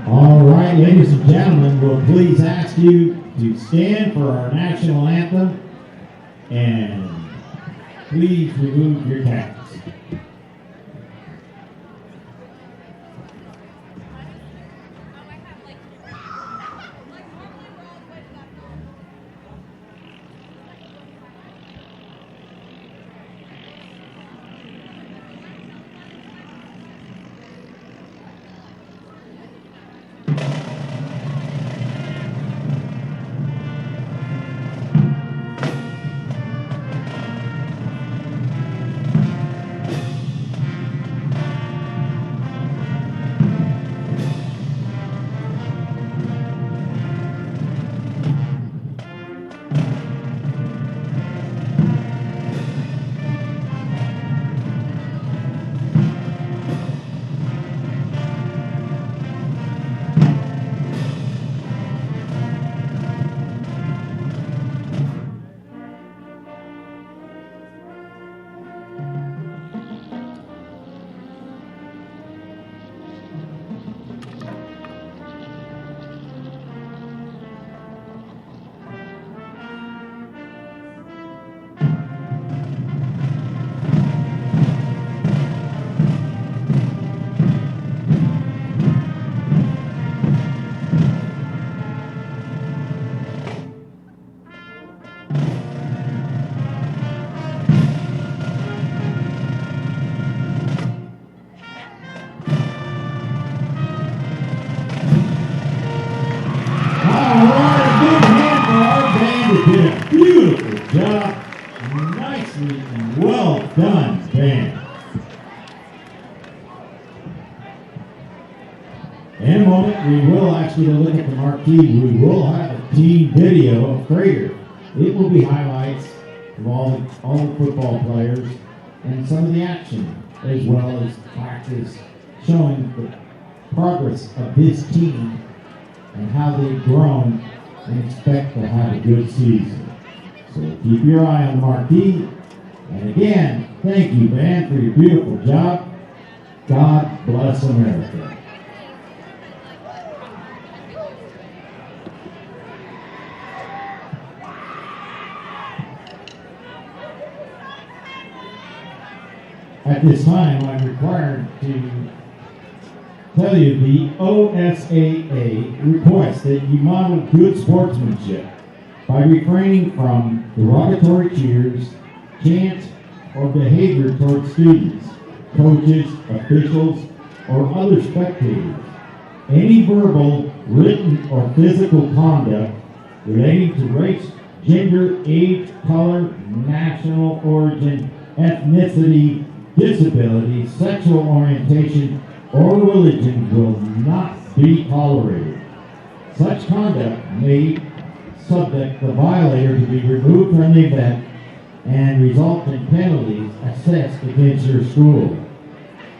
All right, ladies and gentlemen, we'll please ask you to stand for our national anthem and please remove your caps. Did a beautiful job. Nicely and well done, band. In a moment, we will actually look at the marquee. We will have a team video of Crater. It will be highlights of all the football players and some of the action, as well as practice, showing the progress of this team and how they've grown and expect to have a good season. So keep your eye on the marquee. And again, thank you, band, for your beautiful job. God bless America. At this time, I'm required to tell you the OSAA requests that you model good sportsmanship by refraining from derogatory cheers, chant, or behavior towards students, coaches, officials, or other spectators. Any verbal, written, or physical conduct relating to race, gender, age, color, national origin, ethnicity, disability, sexual orientation, or religion will not be tolerated. Such conduct may subject the violator to be removed from the event and result in penalties assessed against your school.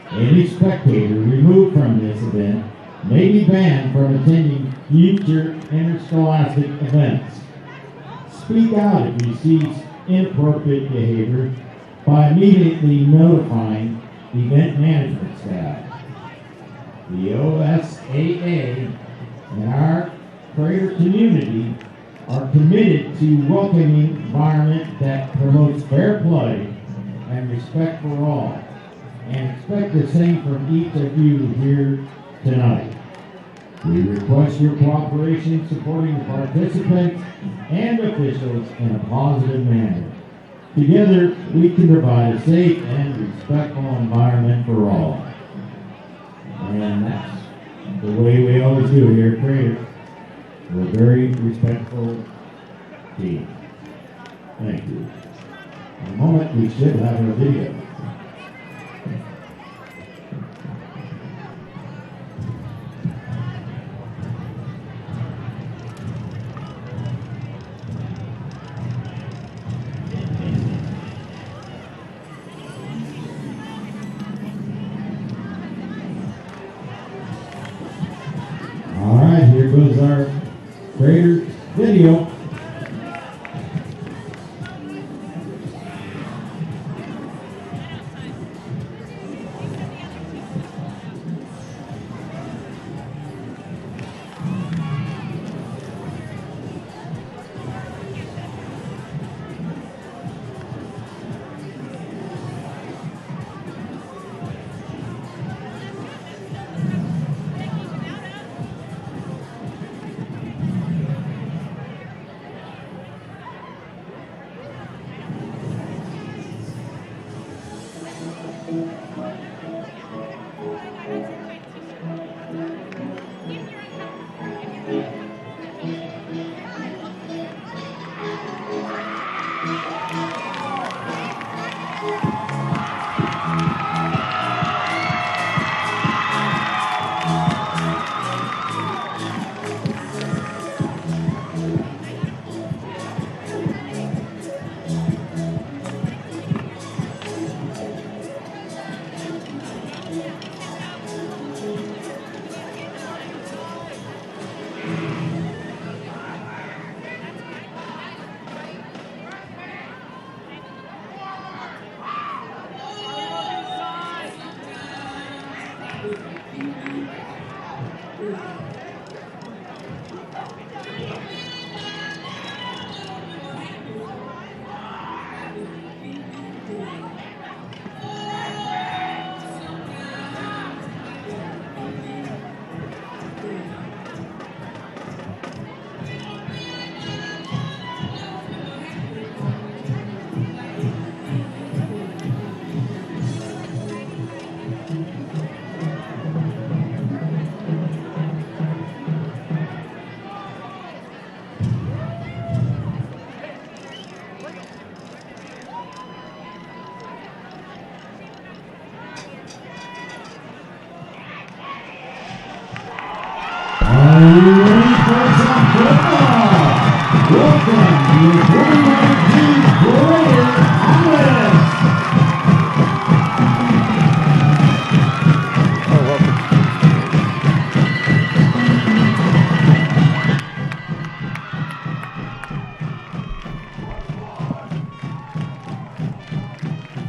Any spectator removed from this event may be banned from attending future interscholastic events. Speak out if you see inappropriate behavior by immediately notifying event management staff. The OSAA and our Crater community are committed to welcoming an environment that promotes fair play and respect for all, and expect the same from each of you here tonight. We request your cooperation supporting the participants and officials in a positive manner. Together, we can provide a safe and respectful environment for all. And that's The way we always do here at Crater. We're a very respectful team. Thank you. In a moment, we should have a video. All right, here goes our Crater video.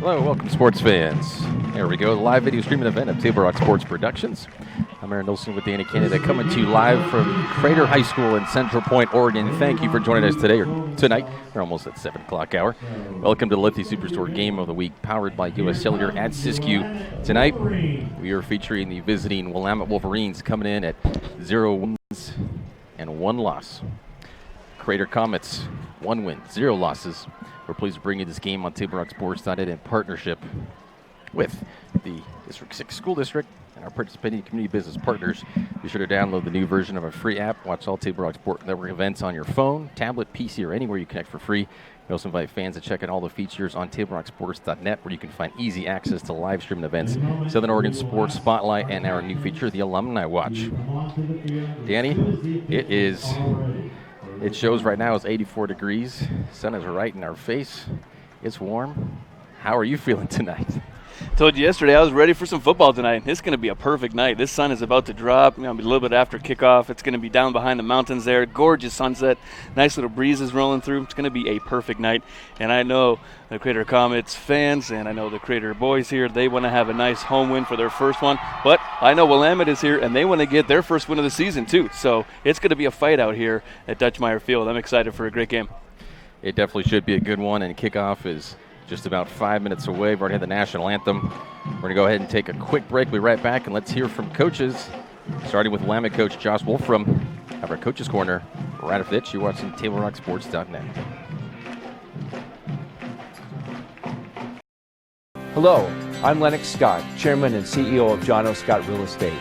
Hello, welcome sports fans. There we go, the live video streaming event of Table Rock Sports Productions. I'm Aaron Nilsson with Danny Canada, coming to you live from Crater High School in Central Point, Oregon. Thank you for joining us today, or tonight. We're almost at 7 o'clock hour. Welcome to the Lithia Superstore Game of the Week, powered by U.S. Cellular at Siskiyou. Tonight, we are featuring the visiting Willamette Wolverines, coming in at 0 wins and 1 loss. Crater Comets, 1 win, 0 losses. We're pleased to bring you this game on TableRockSports.net in partnership with the District 6 School District and our participating community business partners. Be sure to download the new version of our free app. Watch all Table Rock Sport Network events on your phone, tablet, PC, or anywhere you connect for free. We also invite fans to check out all the features on TableRockSports.net, where you can find easy access to live streaming events, Southern Oregon Sports Spotlight, and our new feature, the Alumni Watch. Danny, it shows right now it's 84 degrees. Sun is right in our face. It's warm. How are you feeling tonight? Told you yesterday I was ready for some football tonight. It's going to be a perfect night. This sun is about to drop. Be a little bit after kickoff. It's going to be down behind the mountains there. Gorgeous sunset. Nice little breezes rolling through. It's going to be a perfect night. And I know the Crater Comets fans and I know the Crater boys here, they want to have a nice home win for their first one. But I know Willamette is here and they want to get their first win of the season too. So it's going to be a fight out here at Dutchmeyer Field. I'm excited for a great game. It definitely should be a good one, and kickoff is just about 5 minutes away. We've already had the national anthem. We're going to go ahead and take a quick break. We'll be right back, and let's hear from coaches, starting with Willamette coach Josh Wolfram. Have our Coaches Corner right after this. You're watching TableRockSports.net. Hello, I'm Lennox Scott, Chairman and CEO of John O. Scott Real Estate.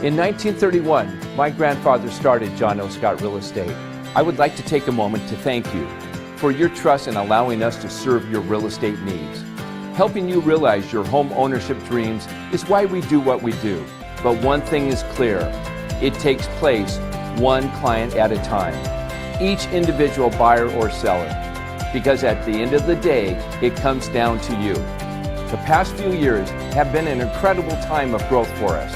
In 1931, my grandfather started John O. Scott Real Estate. I would like to take a moment to thank you for your trust in allowing us to serve your real estate needs. Helping you realize your home ownership dreams is why we do what we do. But one thing is clear, it takes place one client at a time, each individual buyer or seller, because at the end of the day, it comes down to you. The past few years have been an incredible time of growth for us.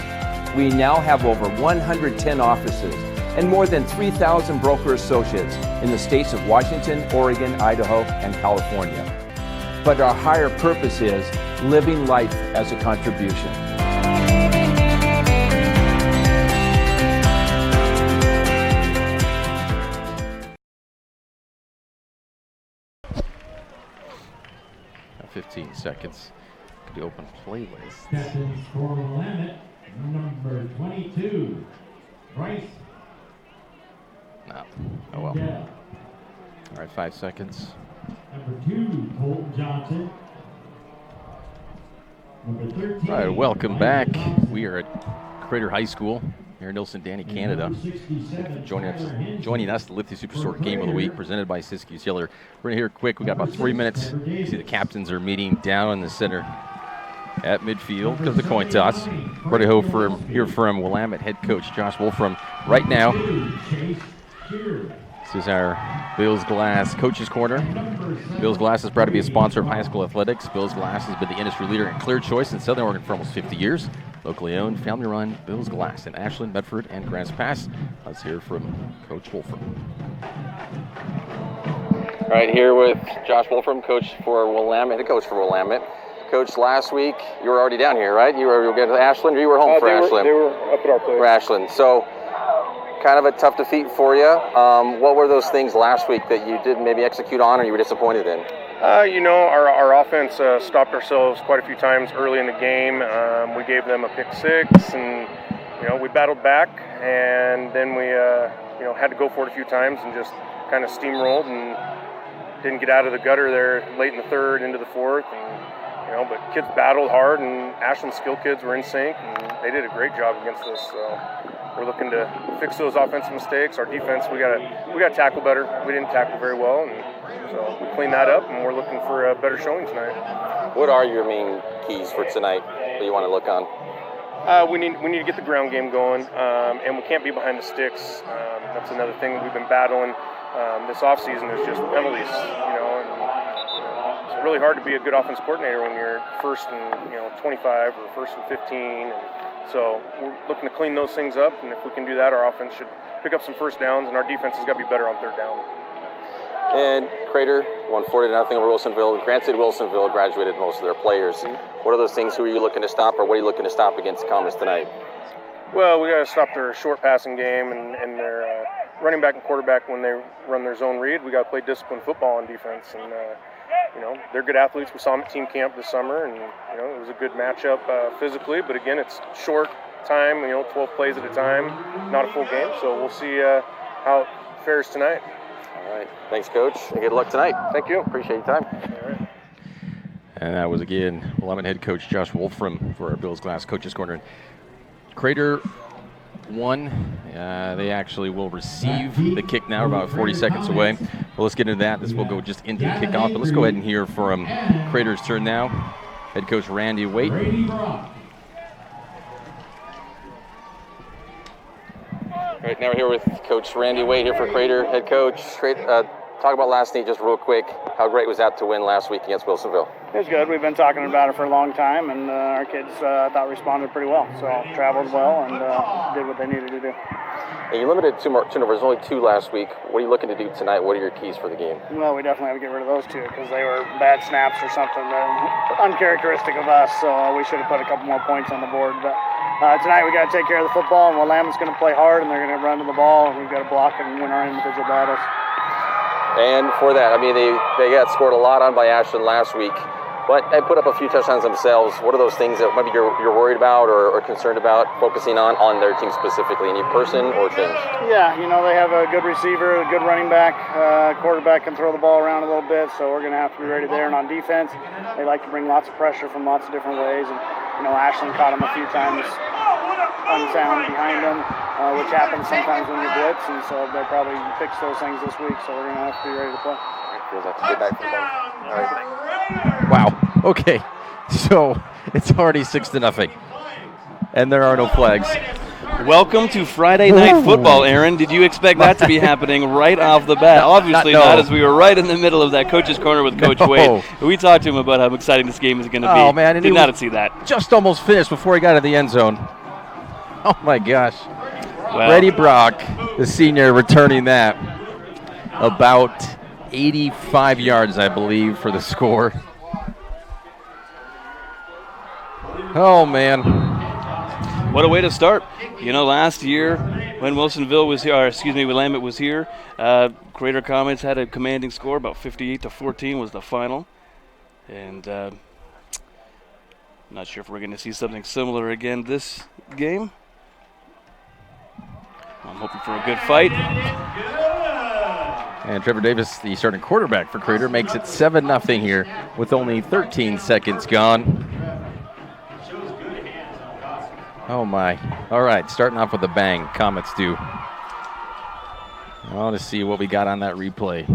We now have over 110 offices and more than 3,000 broker associates in the states of Washington, Oregon, Idaho, and California. But our higher purpose is living life as a contribution. Now 15 seconds. Could you open playlist? Captains for Willamette, number 22, Bryce. No. Oh well. Dell. All right, 5 seconds. Number 2, Colton Johnson. Number 13. All right, welcome back. Thompson. We are at Crater High School here in Nilsen, Danny, Canada. Joining us, the Lithia Superstore Game of the Week, presented by Siskiyou Yeller. We're going to hear quick. We got about 3 minutes. See the captains are meeting down in the center at midfield because of the coin toss. Ready to hear from Willamette head coach Josh Wolfram right now. This is our Bills Glass Coaches Corner. Bills Glass is proud to be a sponsor of high school athletics. Bills Glass has been the industry leader in clear choice in Southern Oregon for almost 50 years. Locally owned, family run, Bills Glass in Ashland, Medford, and Grants Pass. Let's hear from Coach Wolfram. All right, here with Josh Wolfram, coach for Willamette, the coach for Willamette. Coach, last week you were already down here, right? You were going to Ashland, or you were home for Ashland? They were up at our place. For Ashland. So, kind of a tough defeat for you. What were those things last week that you didn't maybe execute on or you were disappointed in? Our offense stopped ourselves quite a few times early in the game. We gave them a pick six, and we battled back, and then we had to go for it a few times and just kind of steamrolled and didn't get out of the gutter there late in the third into the fourth. And, but kids battled hard, and Ashland's skill kids were in sync, and they did a great job against us. So we're looking to fix those offensive mistakes. Our defense, we got to tackle better. We didn't tackle very well, and so we cleaned that up, and we're looking for a better showing tonight. What are your main keys for tonight that you want to look on? We need to get the ground game going, and we can't be behind the sticks. That's another thing we've been battling this offseason is just penalties. It's really hard to be a good offense coordinator when you're first and 25 or first and 15. And so we're looking to clean those things up, and if we can do that, our offense should pick up some first downs, and our defense has got to be better on third down. And Crater won 40-0 over Wilsonville. Granted, Wilsonville graduated most of their players. What are those things? Who are you looking to stop, or what are you looking to stop against Commerce tonight? Well, we got to stop their short passing game and their running back and quarterback when they run their zone read. We got to play disciplined football on defense, and they're good athletes. We saw them at team camp this summer, and it was a good matchup physically. But again, it's short time. 12 plays at a time, not a full game. So we'll see how it fares tonight. All right. Thanks, Coach, and good luck tonight. Thank you. Appreciate your time. All right. And that was, again, Willamette head coach Josh Wolfram for our Bills Glass Coaches Corner. Crater won. They actually will receive the kick now, about 40 seconds away. Well, let's get into that. This will go just into the kickoff, but let's go ahead and hear from Crater's turn now. Head coach Randy Waite. All right, now we're here with Coach Randy Waite here for Crater, head coach. Talk about last night just real quick. How great was that to win last week against Wilsonville? It was good. We've been talking about it for a long time, and our kids, I thought, responded pretty well. So traveled well and did what they needed to do. And you limited turnovers, only 2 last week. What are you looking to do tonight? What are your keys for the game? Well, we definitely have to get rid of those 2 because they were bad snaps or something that uncharacteristic of us. So we should have put a couple more points on the board. But tonight we got to take care of the football, and Willamette's going to play hard, and they're going to run to the ball, and we've got to block and win our individual battles. And for that, they got scored a lot on by Ashland last week, but they put up a few touchdowns themselves. What are those things that maybe you're worried about or concerned about focusing on their team specifically? Any person or things? Yeah, they have a good receiver, a good running back. Quarterback can throw the ball around a little bit, so we're going to have to be ready there. And on defense, they like to bring lots of pressure from lots of different ways. And Ashland caught them a few times sound behind them, which happens sometimes when you blitz, and so they'll probably fix those things this week, so we're going to have to be ready to play. Feels like a good night for them. All right. Wow. Okay. So it's already 6-0. And there are no flags. Welcome to Friday Night Football, Aaron. Did you expect that to be happening right off the bat? Obviously not, as we were right in the middle of that coach's corner with Coach Wade. We talked to him about how exciting this game is going to be. Oh, man. And did not see that. Just almost finished before he got to the end zone. Oh, my gosh. Well, Brady Brock, the senior, returning that. About 85 yards, I believe, for the score. Oh, man. What a way to start. You know, last year when Willamette was here, Crater Comets had a commanding score, about 58-14 was the final. And I'm not sure if we're going to see something similar again this game. I'm hoping for a good fight. And Trevor Davis, the starting quarterback for Crater, makes it 7-0 here with only 13 seconds gone. Oh, my. All right, starting off with a bang. Comets do. I want to see what we got on that replay.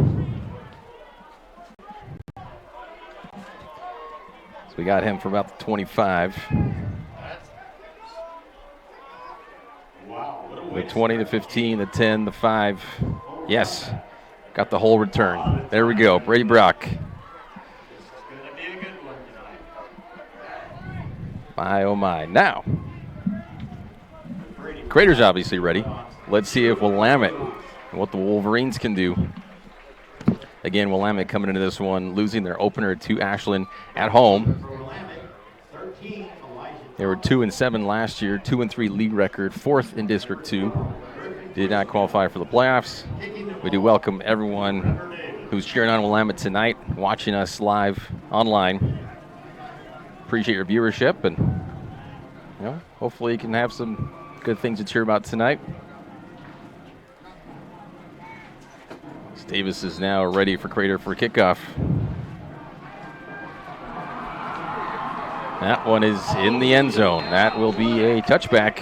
So we got him for about the 25. The 20, the 15, the 10, the 5. Yes, got the whole return. There we go, Brady Brock. My, oh, my. Now, Crater's obviously ready. Let's see if Willamette and what the Wolverines can do. Again, Willamette coming into this one, losing their opener to Ashland at home. They were 2-7 last year, 2-3 league record, 4th in District 2. Did not qualify for the playoffs. We do welcome everyone who's cheering on Willamette tonight, watching us live online. Appreciate your viewership, and hopefully you can have some good things to cheer about tonight. Davis is now ready for Crater for kickoff. That one is in the end zone. That will be a touchback.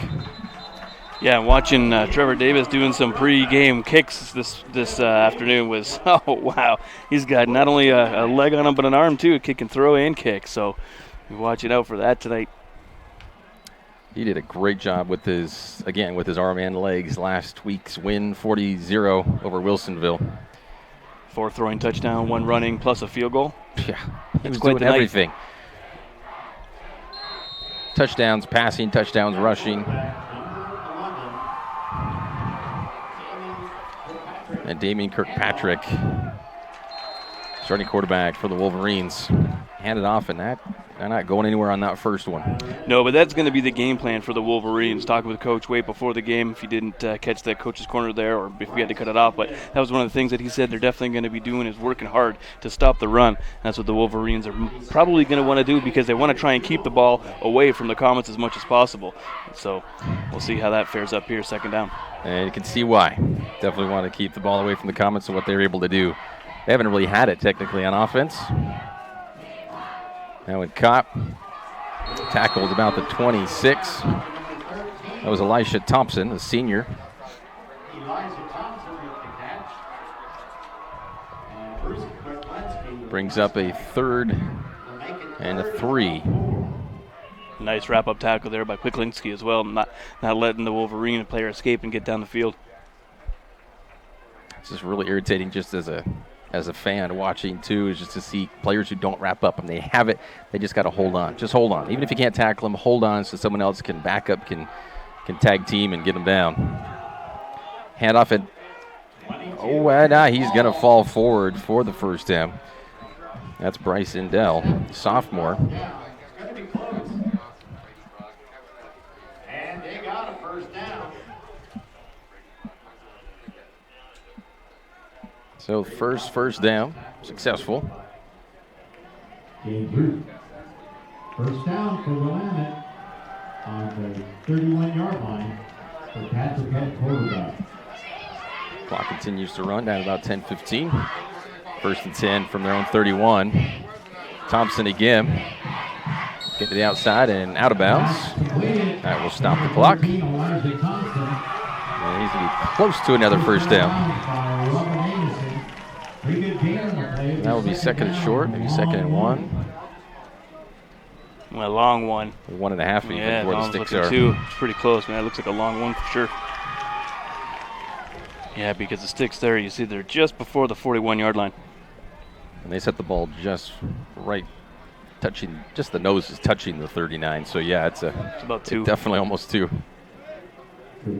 Yeah, watching Trevor Davis doing some pre-game kicks this afternoon was, oh, wow. He's got not only a leg on him, but an arm, too, kick and throw and kick. So we're watching out for that tonight. He did a great job with his arm and legs last week's win, 40-0 over Wilsonville. 4 throwing touchdown, 1 running, plus a field goal. Yeah, he was doing everything. Touchdowns passing, touchdowns rushing. And Damian Kirkpatrick, starting quarterback for the Wolverines, handed off, and they're not going anywhere on that first one. No, but that's going to be the game plan for the Wolverines. Talking with Coach Wade before the game, if you didn't catch that coach's corner there, or if we had to cut it off, but that was one of the things that he said they're definitely going to be doing is working hard to stop the run. That's what the Wolverines are probably going to want to do, because they want to try and keep the ball away from the Comets as much as possible. So we'll see how that fares up here, second down. And you can see why. Definitely want to keep the ball away from the Comets and what they're able to do. They haven't really had it technically on offense. Now with Kopp, tackled about the 26. That was Elisha Thompson, the senior. Brings up a 3rd and a 3. Nice wrap-up tackle there by Quicklinski as well, not letting the Wolverine player escape and get down the field. It's just really irritating just as a fan watching, too, is just to see players who don't wrap up. And they have it. They just got to hold on. Just hold on. Even if you can't tackle them, hold on so someone else can back up, can tag team and get them down. Hand off it. Oh, and he's going to fall forward for the first down. That's Bryce Indell, sophomore. And they got a first down. So first down, successful. Game through. First down for Willamette on the 31-yard line for Patrick Head quarterback. Clock continues to run down about 10:15. 1st and 10 from their own 31. Thompson again. Get to the outside and out of bounds. That will stop the clock. And he's going to be close to another first down. That will be second and short, maybe second and 1. A long one. 1.5 even where the sticks are. Two. It's pretty close, man. It looks like a long one for sure. Yeah, because the sticks there, you see they're just before the 41-yard line. And they set the ball just right, touching, just the nose is touching the 39. So, yeah, it's about 2. Definitely almost 2. The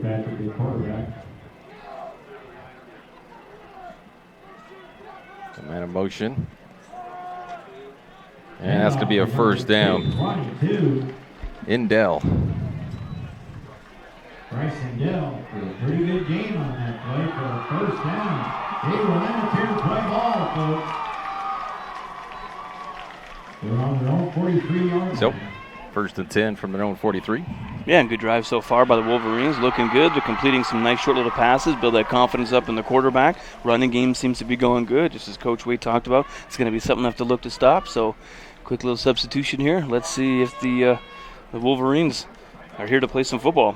man in motion. And that's going to be a first down. In Dell. Bryson Dell with a pretty good game on that play for a first down. They will enter the play ball, folks. They're on their own 43-yard So, first and 10 from their own 43. Yeah, and good drive so far by the Wolverines. Looking good. They're completing some nice short little passes, build that confidence up in the quarterback. Running game seems to be going good, just as Coach Wade talked about. It's going to be something they have to look to stop. So, quick little substitution here. Let's see if the Wolverines are here to play some football.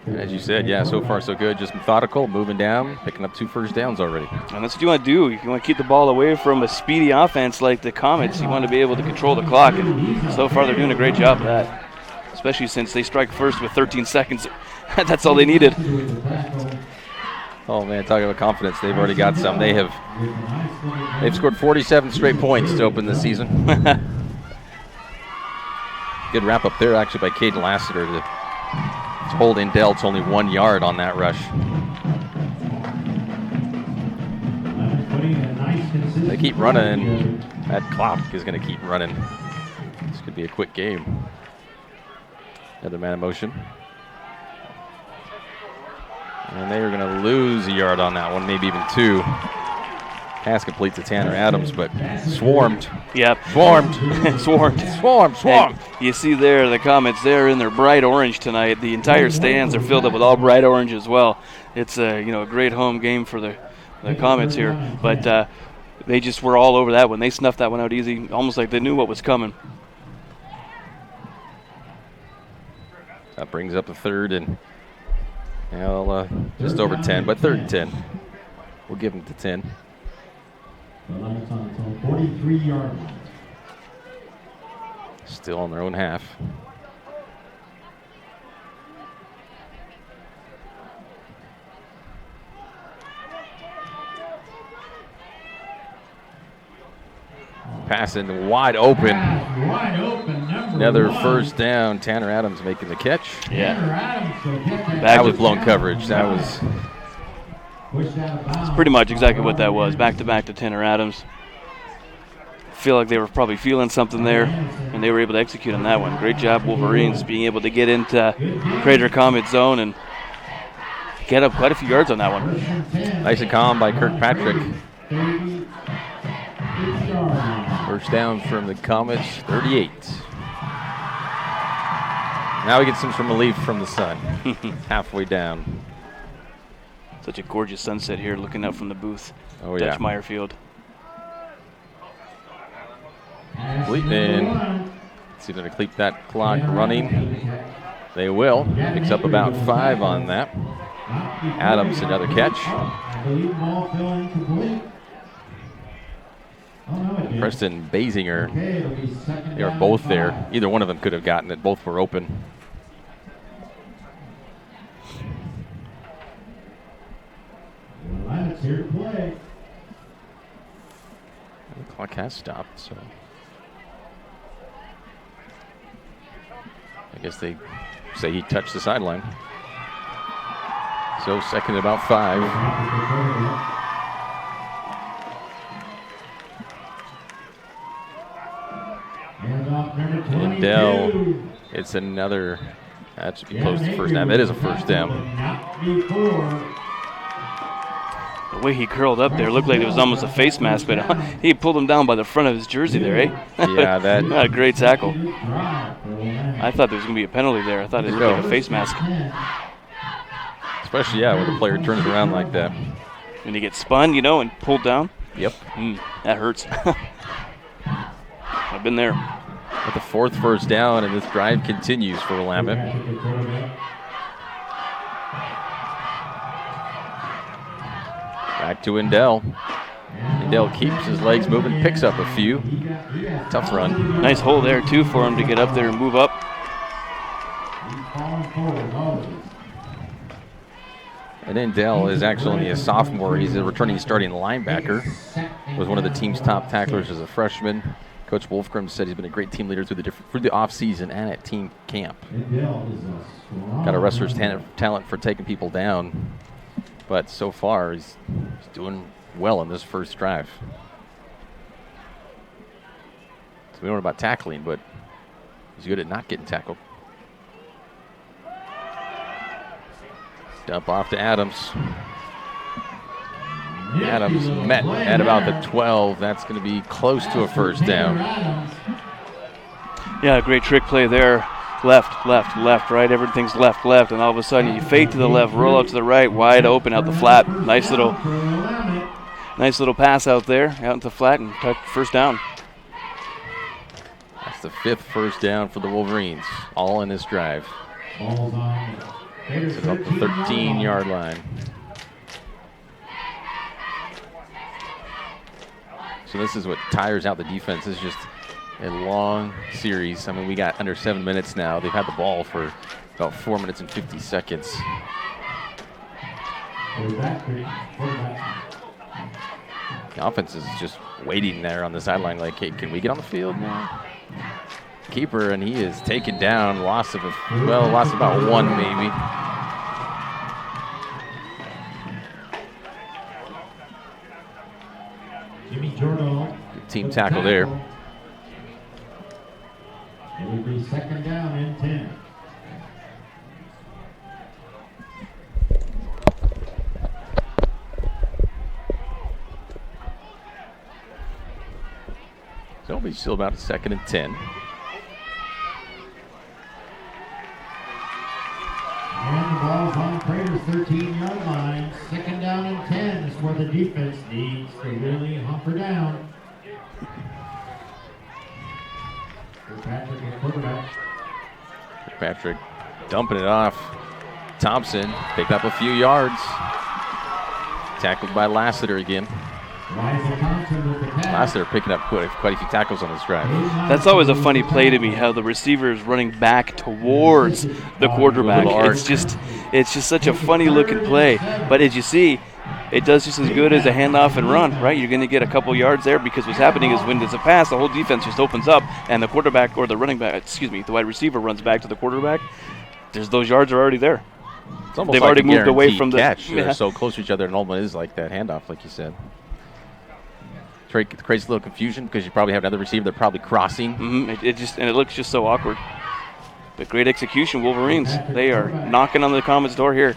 As you said, yeah, so far so good. Just methodical, moving down, picking up 2 first downs already. And that's what you want to do. You want to keep the ball away from a speedy offense like the Comets. You want to be able to control the clock, and so far they're doing a great job of that, especially since they strike first with 13 seconds. That's all they needed. Oh, man, talking about confidence, they've already got some. They've scored 47 straight points to open the season. Good wrap up there, actually, by Caden Lassiter to hold in Dell to only 1 yard on that rush. They keep running. That clock is going to keep running. This could be a quick game. Another man in motion. And they are going to lose a yard on that one, maybe even 2. Pass complete to Tanner Adams, but swarmed. Yep. Swarmed. Swarmed. Swarmed. And you see there the Comets, they're in their bright orange tonight. The entire stands are filled up with all bright orange as well. It's a great home game for the Comets here, but they just were all over that one. They snuffed that one out easy, almost like they knew what was coming. That brings up the third and just over 10, but third and 10. We'll give them to 10. The Lions on its own 43-yard line. Still on their own half. Passing wide open. Another 1. first down. Tanner Adams making the catch. Yeah. That was blown coverage. That was. That's pretty much exactly what that was. Back to back to Tanner Adams. Feel like they were probably feeling something there, and they were able to execute on that one. Great job, Wolverines, being able to get into Crater Comet zone and get up quite a few yards on that one. Nice and calm by Kirkpatrick. First down from the Comets, 38. Now we get some relief from the sun. Halfway down. Such a gorgeous sunset here, looking out from the booth. Oh, yeah. Dutch Meyer Field. And see if they're going to keep that clock running. They will. Picks up about 5 on that. Adams, another catch. Preston Basinger, they are both there. Either one of them could have gotten it. Both were open. Willamette here to play. The clock has stopped, so I guess they say he touched the sideline. So second and about 5. And Dell, it's another, that should be close to first down. That is a first down. The way he curled up there looked like it was almost a face mask, but he pulled him down by the front of his jersey there, eh? Yeah, that. A great tackle. I thought there was going to be a penalty there. I thought it looked like a face mask. Especially, yeah, when the player turns around like that. When he gets spun, and pulled down. Yep. That hurts. I've been there. With the 4th first down, and this drive continues for Willamette. Back to Indell. Indell keeps his legs moving, picks up a few. Tough run. Nice hole there, too, for him to get up there and move up. And Indell is actually a sophomore. He's a returning starting linebacker. Was one of the team's top tacklers as a freshman. Coach Wolfgram said he's been a great team leader through the offseason and at team camp. Got a wrestler's talent for taking people down, but so far he's doing well in this first drive. So we don't know about tackling, but he's good at not getting tackled. Dump off to Adams. Adams met at about the 12. That's going to be close to a first down. Yeah, great trick play there. Left, left, left, right. Everything's left, left. And all of a sudden you fade to the left, roll out to the right, wide open out the flat. Nice little pass out there, out into the flat, and first down. That's the 5th first down for the Wolverines, all in this drive. It's about the 13-yard line. So this is what tires out the defense. This is just a long series. I mean, we got under 7 minutes now. They've had the ball for about 4 minutes and 50 seconds. The offense is just waiting there on the sideline like, hey, can we get on the field now? Keeper, and he is taken down. Loss about 1 maybe. Good team tackle there. It will be 2nd down and 10. So it'll be still about 2nd and 10. And the ball's on Crater's 13-yard line. 2nd down and 10 is where the defense needs to really hunker down. Patrick at quarterback. Patrick dumping it off. Thompson picked up a few yards. Tackled by Lassiter again. Lassiter picking up quite a few tackles on this drive. That's always a funny play to me, how the receiver is running back towards the quarterback. It's just such a funny looking play. But as you see, it does just as good as a handoff and run, right? You're going to get a couple yards there, because what's happening is when there's a pass, the whole defense just opens up, and the quarterback or the the wide receiver runs back to the quarterback. Those yards are already there. It's almost They've like already a moved away guaranteed from the catch. yeah. They're so close to each other, and Oldman is like that handoff, like you said. Creates a little confusion because you probably have another receiver. They're probably crossing. Mm-hmm. It looks just so awkward. But great execution, Wolverines. They are knocking on the Comets' door here.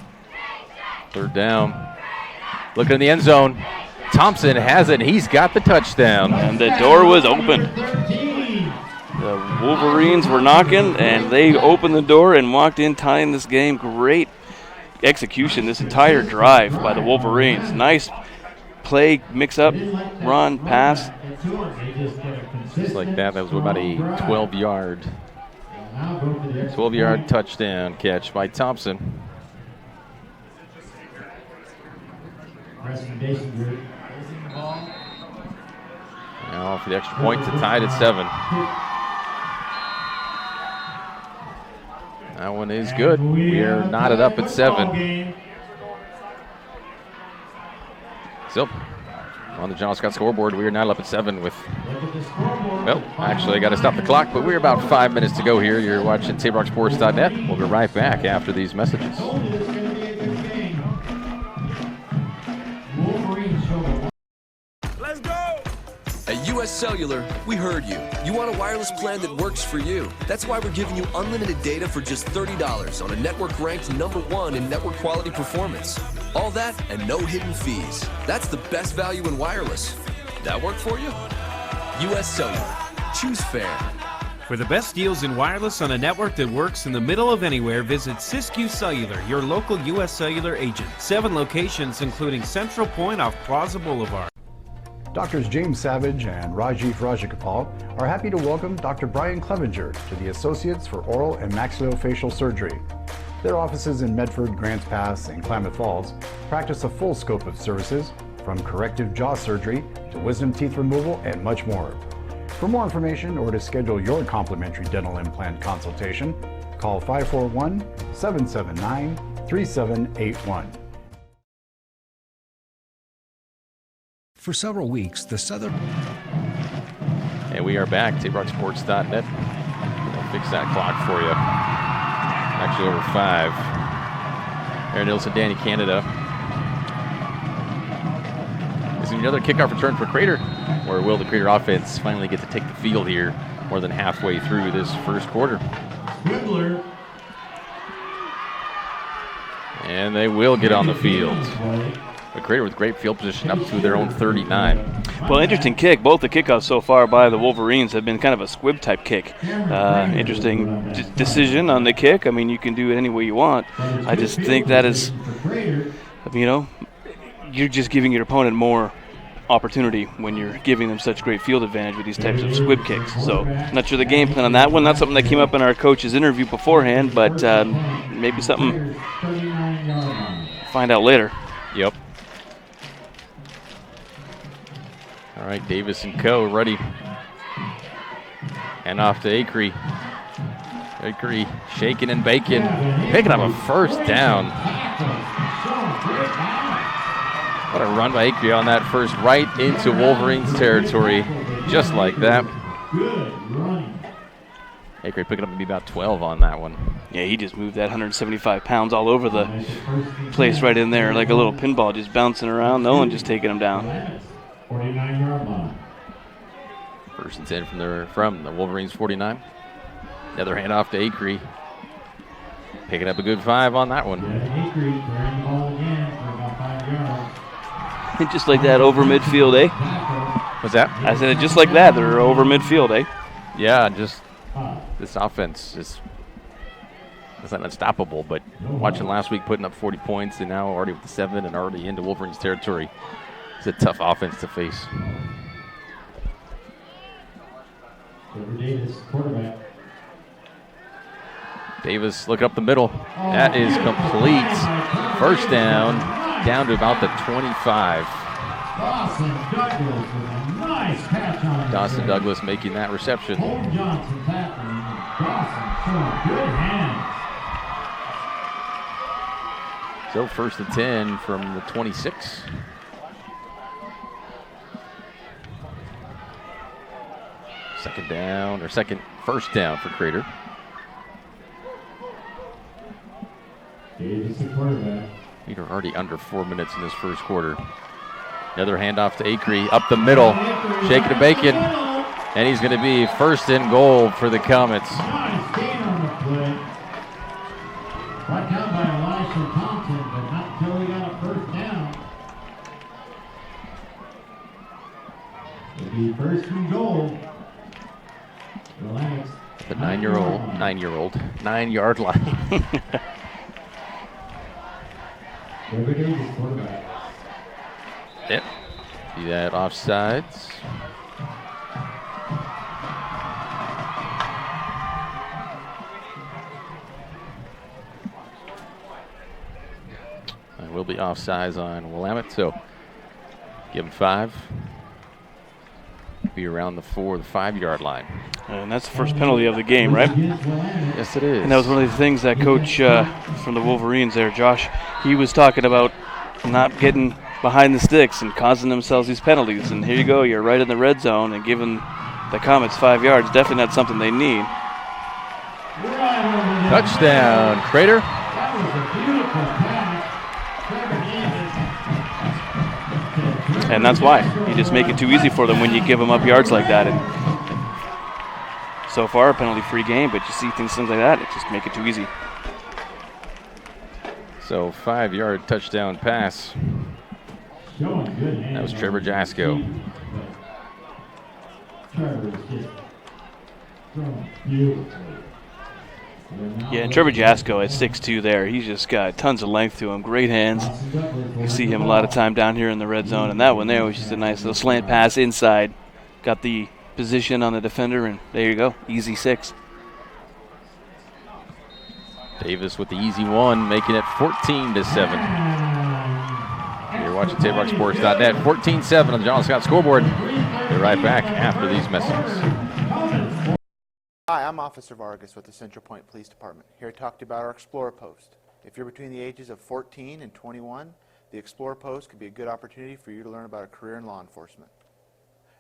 3rd down. Looking in the end zone. Thompson has it. He's got the touchdown. And the door was open. The Wolverines were knocking, and they opened the door and walked in, tying this game. Great execution this entire drive by the Wolverines. Nice play, mix up, run, pass. Just like that. That was about a 12-yard touchdown catch by Thompson. Now for the extra point to tie it at 7. That one is good. We are knotted up at 7. So, on the John Scott scoreboard, we are knotted up at 7 with, well, actually I got to stop the clock, but we're about 5 minutes to go here. You're watching TaborRockSports.net. We'll be right back after these messages. Let's go! At US Cellular, we heard you. You want a wireless plan that works for you. That's why we're giving you unlimited data for just $30 on a network ranked #1 in network quality performance. All that and no hidden fees. That's the best value in wireless. That work for you? US Cellular. Choose fair. For the best deals in wireless on a network that works in the middle of anywhere, visit Siskiyou Cellular, your local U.S. Cellular agent. 7 locations, including Central Point off Plaza Boulevard. Doctors James Savage and Rajiv Rajagopal are happy to welcome Dr. Brian Clevenger to the Associates for Oral and Maxillofacial Surgery. Their offices in Medford, Grants Pass, and Klamath Falls practice a full scope of services, from corrective jaw surgery to wisdom teeth removal and much more. For more information or to schedule your complimentary dental implant consultation, call 541-779-3781. For several weeks, the Southern... And we are back, TapeRockSports.net. I'll fix that clock for you. Actually over 5. Aaron Nilsson, Danny Canada. This is another kickoff return for Crater, or will the Crater offense finally get to take the field here more than halfway through this first quarter? Squibbler. And they will get on the field. But Crater with great field position up to their own 39. Well, interesting kick. Both the kickoffs so far by the Wolverines have been kind of a squib type kick. Interesting decision on the kick. I mean, you can do it any way you want. I just think that is, you know, you're just giving your opponent more opportunity when you're giving them such great field advantage with these types of squib kicks. So, not sure the game plan on that one. Not something that came up in our coach's interview beforehand, but maybe something find out later. Yep. All right, Davis and Co. ready. And off to Acree. Acree shaking and baking. Picking up a first down. What a run by Acree on that first, right into Wolverines territory. Just like that. Good running. Acree picking up maybe about 12 on that one. Yeah, he just moved that 175 pounds all over the place right in there, like a little pinball just bouncing around. No one just taking him down. 49-yard line. First and 10 from the Wolverines 49. Another handoff to Acree. Picking up a good 5 on that one. Yeah, Acree carrying the ball again for about 5 yards. And just like that, over midfield, eh? What's that? I said it just like that. They're over midfield, eh? Yeah, just this offense is not unstoppable, but watching last week putting up 40 points and now already with the 7 and already into Wolverines territory. It's a tough offense to face. Davis, quarterback. Davis looking up the middle. That is complete. First down to about the 25. Dawson Douglas with a nice catch on Dawson Douglas making that reception. Cole Johnson tackling. Dawson showing good hands. So first and 10 from the 26. First down for Crater. Davis, the quarterback. We're already under 4 minutes in this first quarter. Another handoff to Acree up the middle, shaking and baking, and he's going to be first and goal for the Comets. Nice gain on the play. Brought down by Elisha Thompson, but not until he got a first down. It'll be first and goal. The 9-yard line. Yep. See that offsides. There will be offsides on Willamette, so give him 5. Be around the 5-yard line. And that's the first penalty of the game, right? Yes, it is. And that was one of the things that coach from the Wolverines there, Josh, he was talking about not getting behind the sticks and causing themselves these penalties. And here you go, you're right in the red zone and giving the Comets 5 yards. Definitely not something they need. Touchdown, Crater. That was a beautiful pass. And that's why. You just make it too easy for them when you give them up yards like that. And so far, a penalty-free game, but you see things like that, it just make it too easy. So 5-yard touchdown pass. That was Trevor Jasko. Trevor's just throwing beautifully. Yeah, and Trevor Jasko at 6'2" there. He's just got tons of length to him. Great hands. You see him a lot of time down here in the red zone. And that one there was just a nice little slant pass inside. Got the position on the defender, and there you go. Easy 6. Davis with the easy one, making it 14-7. You're watching TaborRockSports.net. 14-7 on the John Scott scoreboard. We'll be right back after these messages. Hi, I'm Officer Vargas with the Central Point Police Department, here to talk to you about our Explorer Post. If you're between the ages of 14 and 21, the Explorer Post could be a good opportunity for you to learn about a career in law enforcement.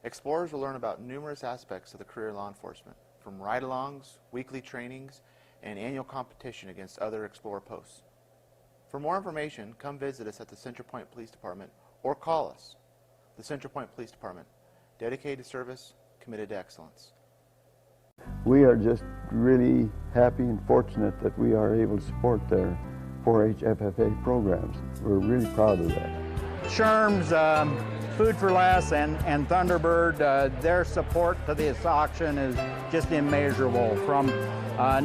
Explorers will learn about numerous aspects of the career in law enforcement, from ride-alongs, weekly trainings, and annual competition against other Explorer Posts. For more information, come visit us at the Central Point Police Department or call us. The Central Point Police Department, dedicated to service, committed to excellence. We are just really happy and fortunate that we are able to support their 4-H FFA programs. We're really proud of that. Sherm's, Food for Less, and Thunderbird, their support to this auction is just immeasurable. From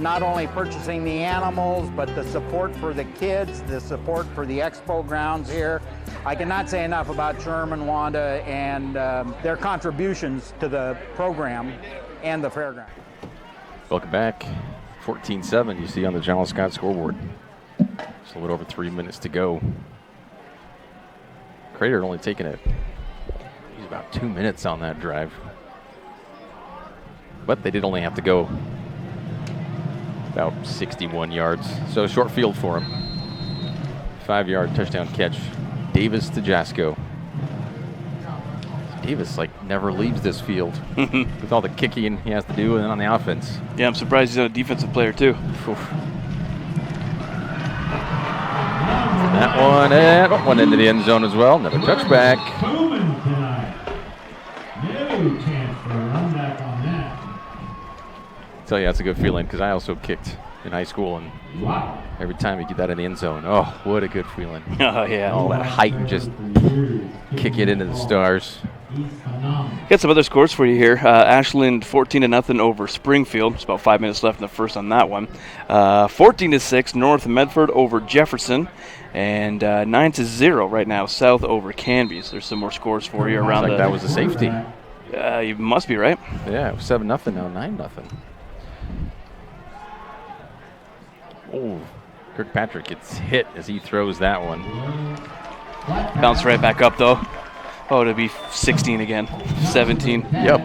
not only purchasing the animals, but the support for the kids, the support for the expo grounds here. I cannot say enough about Sherm and Wanda and their contributions to the program and the fairground. Welcome back. 14-7 you see on the John Scott scoreboard. Just a little over 3 minutes to go. Crater only taking it. He's about 2 minutes on that drive. But they did only have to go about 61 yards. So short field for him. 5-yard touchdown catch. Davis to Jasko. Davis never leaves this field with all the kicking he has to do and then on the offense. Yeah, I'm surprised he's not a defensive player too. That one and one into the end zone as well. Another touchback. No chance for a run back on that. I tell you, that's a good feeling because I also kicked in high school, and every time you get that in the end zone, oh, what a good feeling. Oh, yeah. All that height and just kick it into the stars. Got some other scores for you here. Ashland 14-0 over Springfield. It's about 5 minutes left in the first on that one. 14-6 North Medford over Jefferson. And 9-0 right now South over Canby. So there's some more scores for you around that was a safety. You must be right. Yeah, it was 7-0 now, 9-0. Oh, Kirkpatrick gets hit as he throws that one. Bounce right back up though. Oh, to be 16 again, 17. Yep.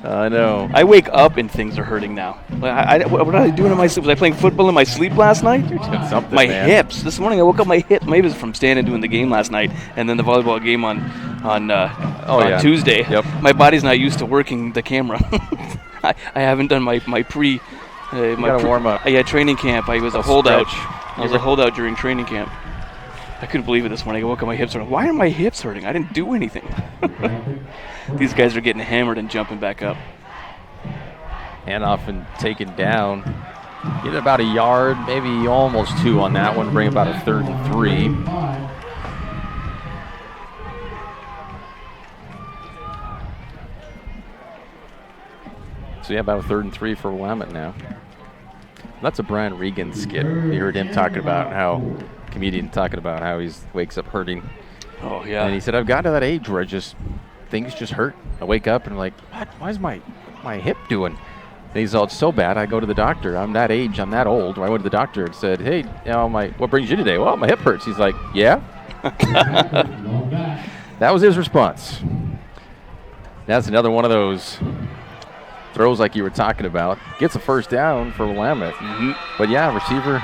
I know. I wake up and things are hurting now. What was I doing in my sleep? Was I playing football in my sleep last night? You're doing something, my man. hips. This morning I woke up, my hip. Maybe it was from standing doing the game last night, and then the volleyball game on Tuesday. Yep. My body's not used to working the camera. I haven't done my pre. You gotta warm up. Yeah, training camp. I was a holdout. Stretch. I was a holdout during training camp. I couldn't believe it this morning. I woke up, my hips hurting. Why are my hips hurting? I didn't do anything. These guys are getting hammered and jumping back up. Handoff and taken down. Get about a yard, maybe almost 2 on that one. Bring about a 3rd and 3. So yeah, about a 3rd and 3 for Willamette now. That's a Brian Regan skit. You heard him talking about how he wakes up hurting. Oh yeah. And he said, I've gotten to that age where things just hurt. I wake up and I'm like, what? Why is my hip doing? And he's all, it's so bad. I go to the doctor. I'm that age. I'm that old. I went to the doctor and said, hey, what brings you today? Well, my hip hurts. He's like, yeah. That was his response. That's another one of those throws like you were talking about. Gets a first down for Willamette. Mm-hmm. But yeah, receiver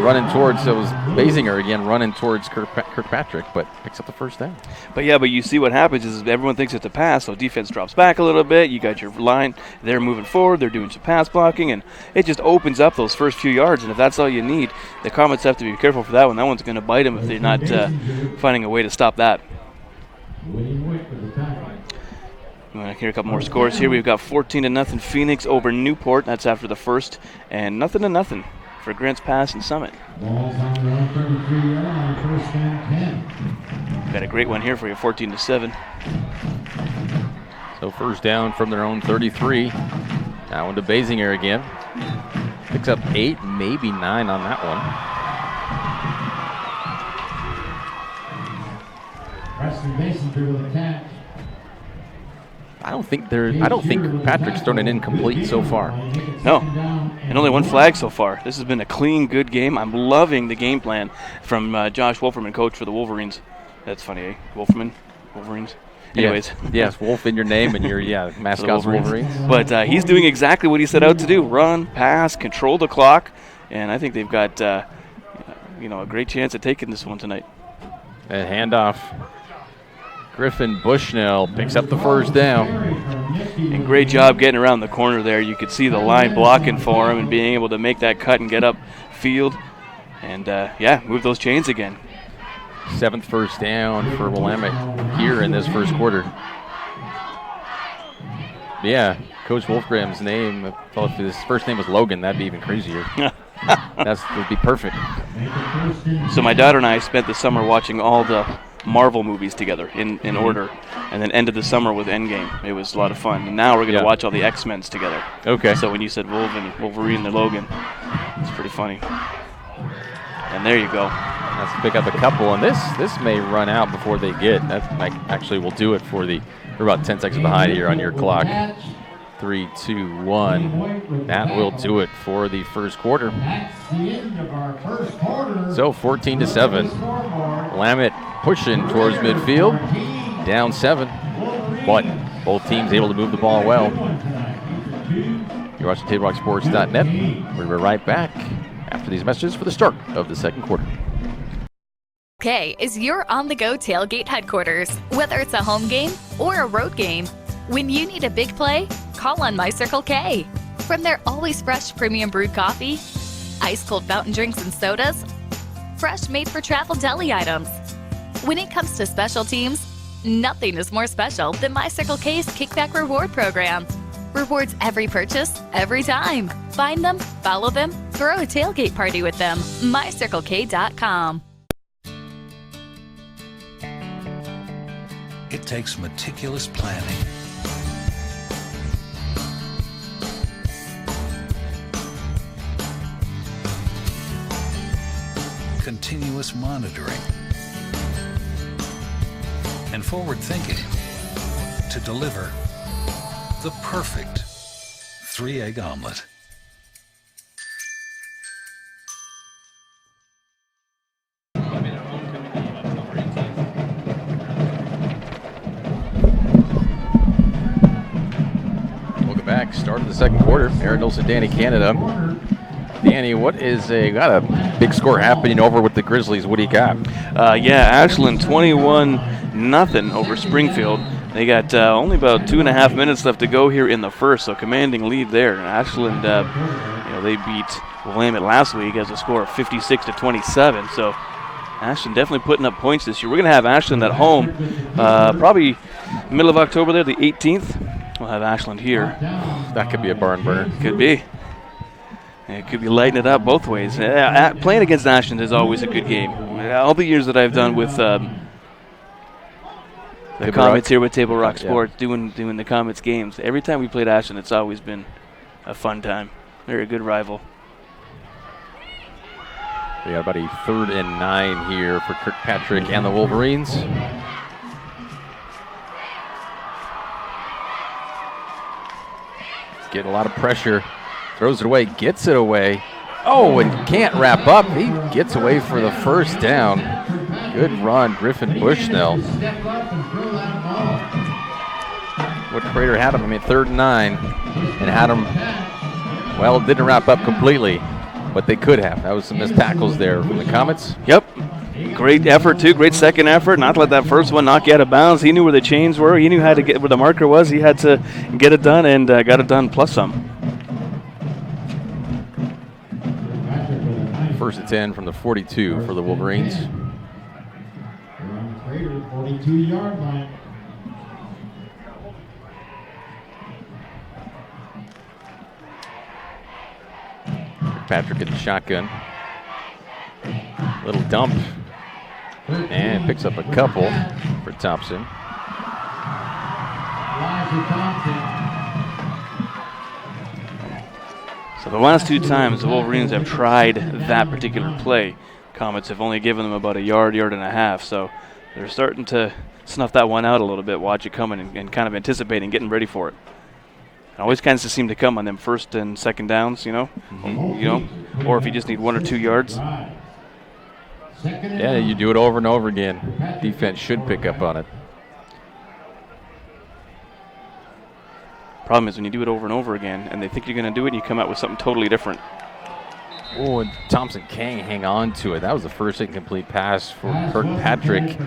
running towards, so it was Basinger again running towards Kirkpatrick, but picks up the first down. But you see what happens is everyone thinks it's a pass, so defense drops back a little bit. You got your line, they're moving forward, they're doing some pass blocking, and it just opens up those first few yards. And if that's all you need, the Comets have to be careful for that one. That one's going to bite them if they're not finding a way to stop that. You want to hear a couple more scores here? We've got 14-0 Phoenix over Newport. That's after the first, and 0-0 for Grants Pass and Summit. Ball's on the 133-yard line, 1st and 10. Got a great one here for you, 14-7. So first down from their own 33. Now into Basinger again. Picks up 8, maybe 9 on that one. Preston Mason dribble the catch. I don't think Patrick's thrown it incomplete so far. No, and only one flag so far. This has been a clean, good game. I'm loving the game plan from Josh Wolferman, coach for the Wolverines. That's funny, eh? Wolverines. Anyways. Yes, Wolf in your name and your mascot's Wolverines. But he's doing exactly what he set out to do: run, pass, control the clock, and I think they've got a great chance at taking this one tonight. And handoff. Griffin Bushnell picks up the first down. And great job getting around the corner there. You could see the line blocking for him and being able to make that cut and get up field. And, move those chains again. 7th first down for Willamette here in this first quarter. Yeah, Coach Wolfgram's name, well, if his first name was Logan, that'd be even crazier. That would be perfect. So my daughter and I spent the summer watching all the Marvel movies together in order, and then ended the summer with Endgame. It was a lot of fun. And now we're going to watch all the X-Men's together. Okay. So when you said Wolverine and Logan, it's pretty funny. And there you go. Let's pick up a couple, and this may run out before they get. That actually will do it for we're about 10 seconds behind here on your clock. 3, 2, 1. That will do it for the first quarter. So 14-7. Willamette pushing towards midfield. Down 7. But both teams able to move the ball well. You're watching TableRockSports.net. We'll be right back after these messages for the start of the second quarter. K is your on-the-go tailgate headquarters. Whether it's a home game or a road game, when you need a big play, call on My Circle K. From their always fresh premium brewed coffee, ice-cold fountain drinks and sodas, fresh made-for-travel deli items. When it comes to special teams, nothing is more special than My Circle K's Kickback Reward Program. Rewards every purchase, every time. Find them, follow them, throw a tailgate party with them. MyCircleK.com. It takes meticulous planning, continuous monitoring, and forward thinking to deliver the perfect 3-egg omelet. Welcome back. Start of the second quarter. Aaron Nilsson, Danny Canada. Danny, got a big score happening over with the Grizzlies. What do you got? Ashland 21-0 over Springfield. They got only about 2.5 minutes left to go here in the first, so commanding lead there. Ashland, they beat Willamette last week as a score of 56-27. So Ashland definitely putting up points this year. We're going to have Ashland at home probably middle of October there, the 18th. We'll have Ashland here. That could be a barn burner. Could be. It could be lighting it up both ways. Playing against Ashland is always a good game. All the years that I've done with the Comets here with Table Rock Sports, doing the Comets games, every time we played Ashland, it's always been a fun time. They're a good rival. We got about a 3rd and 9 here for Kirkpatrick and the Wolverines. He's getting a lot of pressure. Throws it away, gets it away. Oh, and can't wrap up. He gets away for the first down. Good run, Griffin Bushnell. What Crater had him, 3rd and 9, and had him, well, it didn't wrap up completely, but they could have. That was some missed tackles there from the Comets. Yep. Great effort, too. Great second effort. Not to let that first one knock you out of bounds. He knew where the chains were. He knew how to get where the marker was. He had to get it done, and got it done plus some. 1st and 10 from the 42 for the Wolverines. 42-yard line. Patrick in the shotgun. Little dump. And picks up a couple for Thompson. So the last 2 times the Wolverines have tried that particular play, Comets have only given them about a yard and a half. So they're starting to snuff that one out a little bit, watch it coming, and kind of anticipating, getting ready for it. It always kind of seem to come on them first and second downs, or if you just need 1 or 2 yards. Yeah, you do it over and over again. Defense should pick up on it. Problem is when you do it over and over again and they think you're going to do it, and you come out with something totally different. Oh, and Thompson can't hang on to it. That was the first incomplete pass for Kirkpatrick.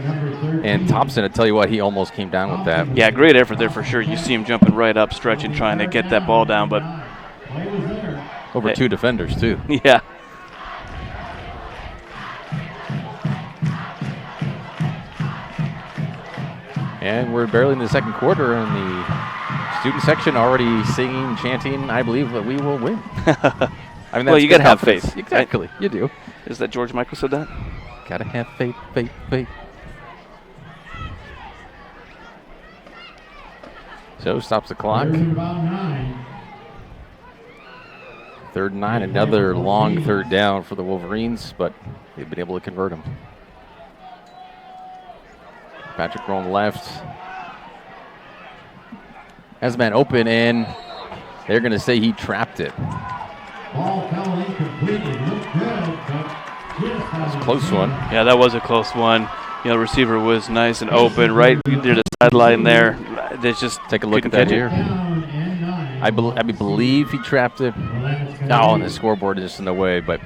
And Thompson, I tell you what, he almost came down with that. Yeah, great effort there for sure. You see him jumping right up, stretching, trying to get that ball down, but over 2 defenders, too. Yeah. And we're barely in the second quarter, and the student section already singing, chanting, I believe that we will win. I mean, well, you got to have faith. Exactly, right? You do. Is that George Michael said that? Got to have faith, faith, faith. So stops the clock. 3rd and 9, another long 3rd down for the Wolverines, but they've been able to convert them. Patrick rolling left. Has a man open, and they're going to say he trapped it. That's a close one. Yeah, that was a close one. The receiver was nice and open right near the sideline there. They just take a look at that here. I believe he trapped it. No, and the scoreboard is just in the way, but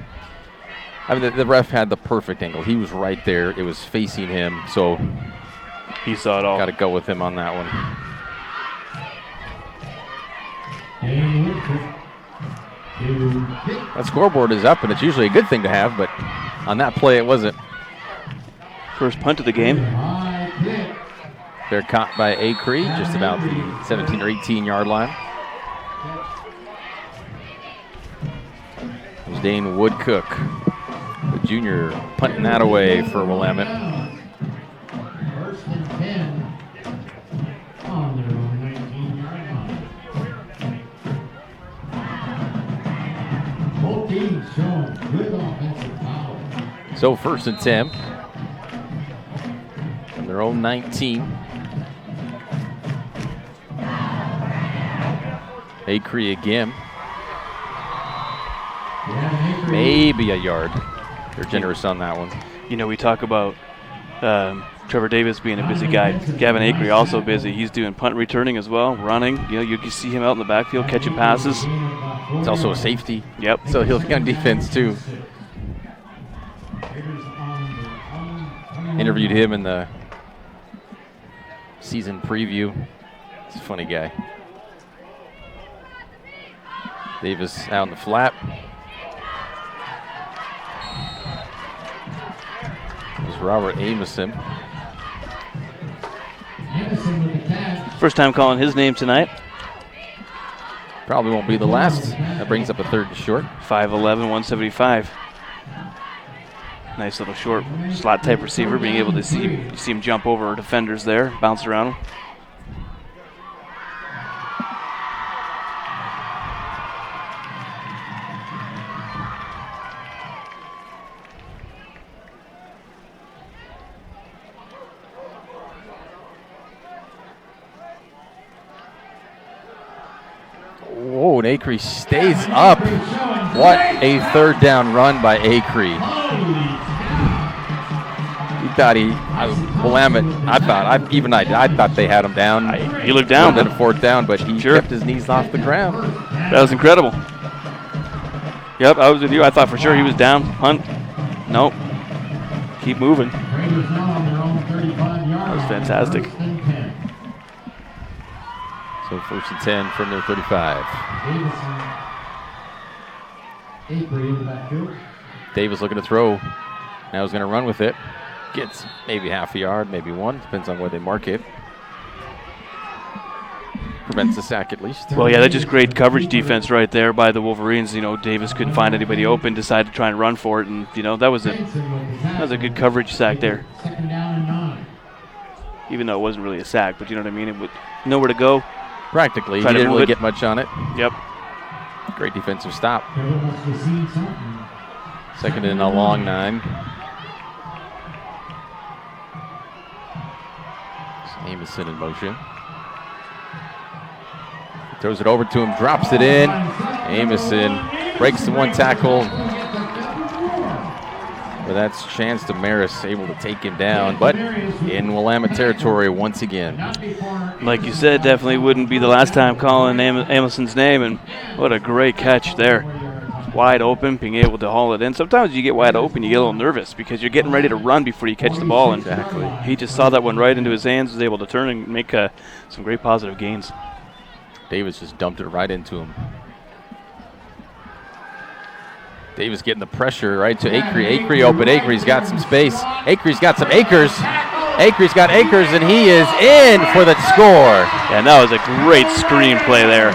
I mean the ref had the perfect angle. He was right there. It was facing him, so he saw it all. Got to go with him on that one. That scoreboard is up, and it's usually a good thing to have, but on that play it wasn't. First punt of the game. They're caught by Acree, just about the 17 or 18-yard line. It was Dane Woodcook, the junior, punting that away for Willamette. First and 10 on their own 19-yard line. Both teams showing good offensive power. So 1st and 10 on their own 19. Acree again. Maybe a yard. They're generous on that one. We talk about Trevor Davis being a busy guy. Gavin Acree also busy. He's doing punt returning as well, running. You can see him out in the backfield catching passes. It's also a safety. Yep. So he'll be on defense too. Interviewed him in the season preview. He's a funny guy. Davis out in the flat. There's Robert Amison. First time calling his name tonight. Probably won't be the last. That brings up a 3rd and short. 5'11", 175. Nice little short slot type receiver, being able to see him jump over defenders there, bounce around him. Whoa, and Acree stays up. What a 3rd down run by Acree. He thought Willamette, I thought they had him down. He looked down. Then a 4th down, but he kept his knees off the ground. That was incredible. Yep, I was with you. I thought for sure he was down. Hunt. Nope. Keep moving. That was fantastic. So 1st and 10 from their 35. Davis looking to throw. Now he's going to run with it. Gets maybe half a yard, maybe 1. Depends on where they mark it. Prevents the sack at least. Well, yeah, that's just great coverage defense right there by the Wolverines. Davis couldn't find anybody open, decided to try and run for it, and that was a good coverage sack there. Even though it wasn't really a sack, but you know what I mean. It would nowhere to go. Practically, he didn't really get much on it. Yep. Great defensive stop. Everyone must have seen something. Second and a long 9. Amison in motion. Throws it over to him, drops it in. Amison breaks the 1 tackle. But that's Chance Damaris able to take him down, but in Willamette territory once again. Like you said, definitely wouldn't be the last time calling Amison's name, and what a great catch there. Wide open, being able to haul it in. Sometimes you get wide open, you get a little nervous because you're getting ready to run before you catch the ball. And exactly. He just saw that one right into his hands, was able to turn and make some great positive gains. Davis just dumped it right into him. Davis getting the pressure right to Acree. Acree open. Acree's got some space. Acree's got some acres. Acree's got acres, and he is in for the score. And that was a great screen play there.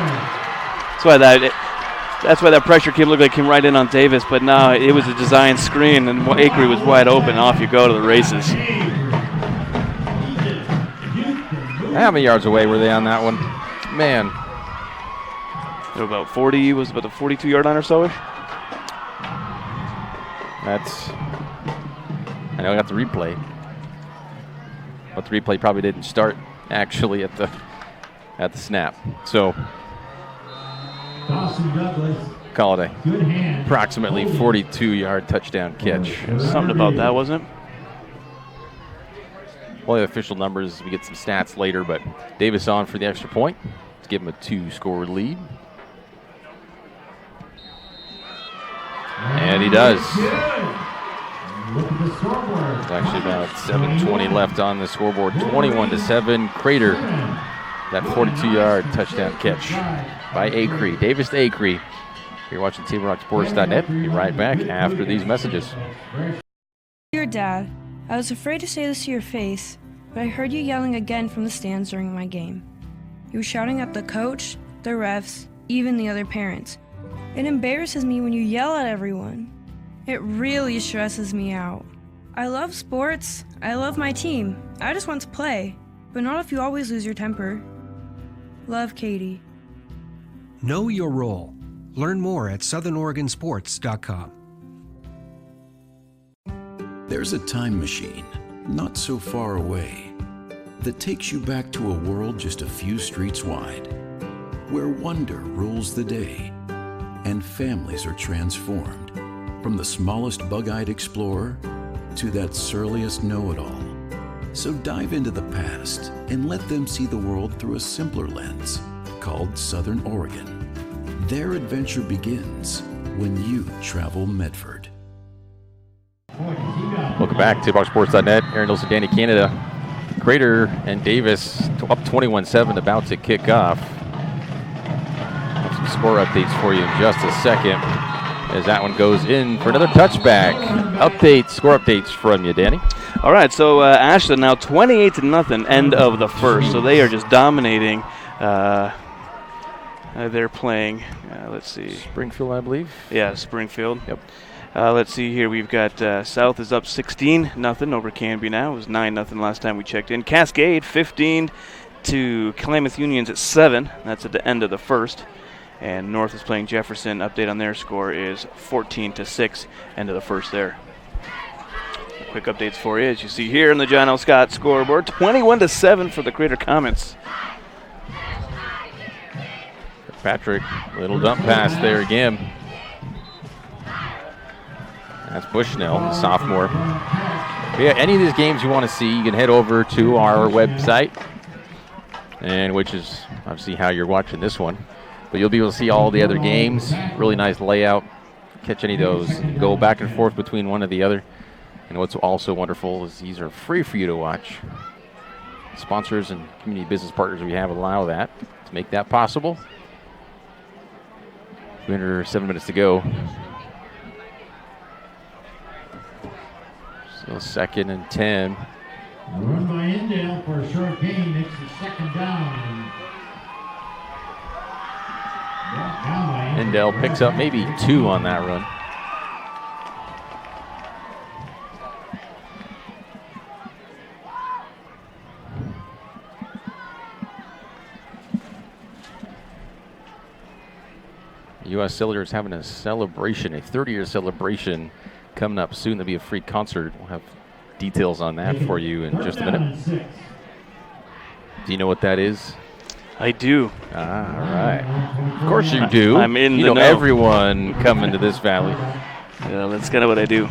That's why that pressure looked like came right in on Davis, but no, it was a design screen, and Acree was wide open. Off you go to the races. How many yards away were they on that one? Man. They were about 40, was about the 42-yard line or so-ish. I know I got the replay, but the replay probably didn't start actually at the snap. So call it a approximately 42-yard touchdown catch. Something about that, wasn't it? Well, the official numbers, we get some stats later, but Davis on for the extra point to give him a 2-score lead. And he does. There's actually about 7:20 left on the scoreboard. 21-7. Crater. That 42-yard touchdown catch by Acree. Davis to Acree. You're watching TeamRockSports.net. Be right back after these messages. Dear Dad, I was afraid to say this to your face, but I heard you yelling again from the stands during my game. You were shouting at the coach, the refs, even the other parents. It embarrasses me when you yell at everyone. It really stresses me out. I love sports. I love my team. I just want to play, but not if you always lose your temper. Love, Katie. Know your role. Learn more at southernoregonsports.com. There's a time machine, not so far away, that takes you back to a world just a few streets wide, where wonder rules the day and families are transformed, from the smallest bug-eyed explorer to that surliest know-it-all. So dive into the past and let them see the world through a simpler lens called Southern Oregon. Their adventure begins when you travel Medford. Welcome back to TeamRockSports.net. Aaron Nilsson, Danny Canada. Crater and Davis up 21-7, about to kick off. Some score updates for you in just a second as that one goes in for another touchback. Score updates from you, Danny. All right, so Ashland now 28-0, end of the first. So they are just dominating. They're playing, let's see. Springfield, I believe. Yeah, Springfield. Yep. Let's see here. We've got South is up 16-0 over Canby now. It was 9-0 last time we checked in. Cascade 15 to Klamath Unions at 7. That's at the end of the first. And North is playing Jefferson. Update on their score is 14-6. End of the first there. Quick updates for you, as you see here in the John L. Scott scoreboard. 21-7 for the Crater Comets. Patrick, little dump pass there again. That's Bushnell, the sophomore. Yeah, any of these games you want to see, you can head over to our website, and which is obviously how you're watching this one. But you'll be able to see all the other games. Really nice layout. Catch any of those. Go back and forth between one or the other. And what's also wonderful is these are free for you to watch. Sponsors and community business partners we have allow that to make that possible. 7 minutes to go. Still 2nd and 10. Run by Indale for a short gain. It's the second down. Indale picks up maybe 2 on that run. U.S. Cellular is having a celebration, a 30-year celebration coming up soon. There'll be a free concert. We'll have details on that for you in just a minute. Do you know what that is? I do. All right. Of course you do. I'm in you the know know. everyone coming to this valley. Yeah, that's kind of what I do.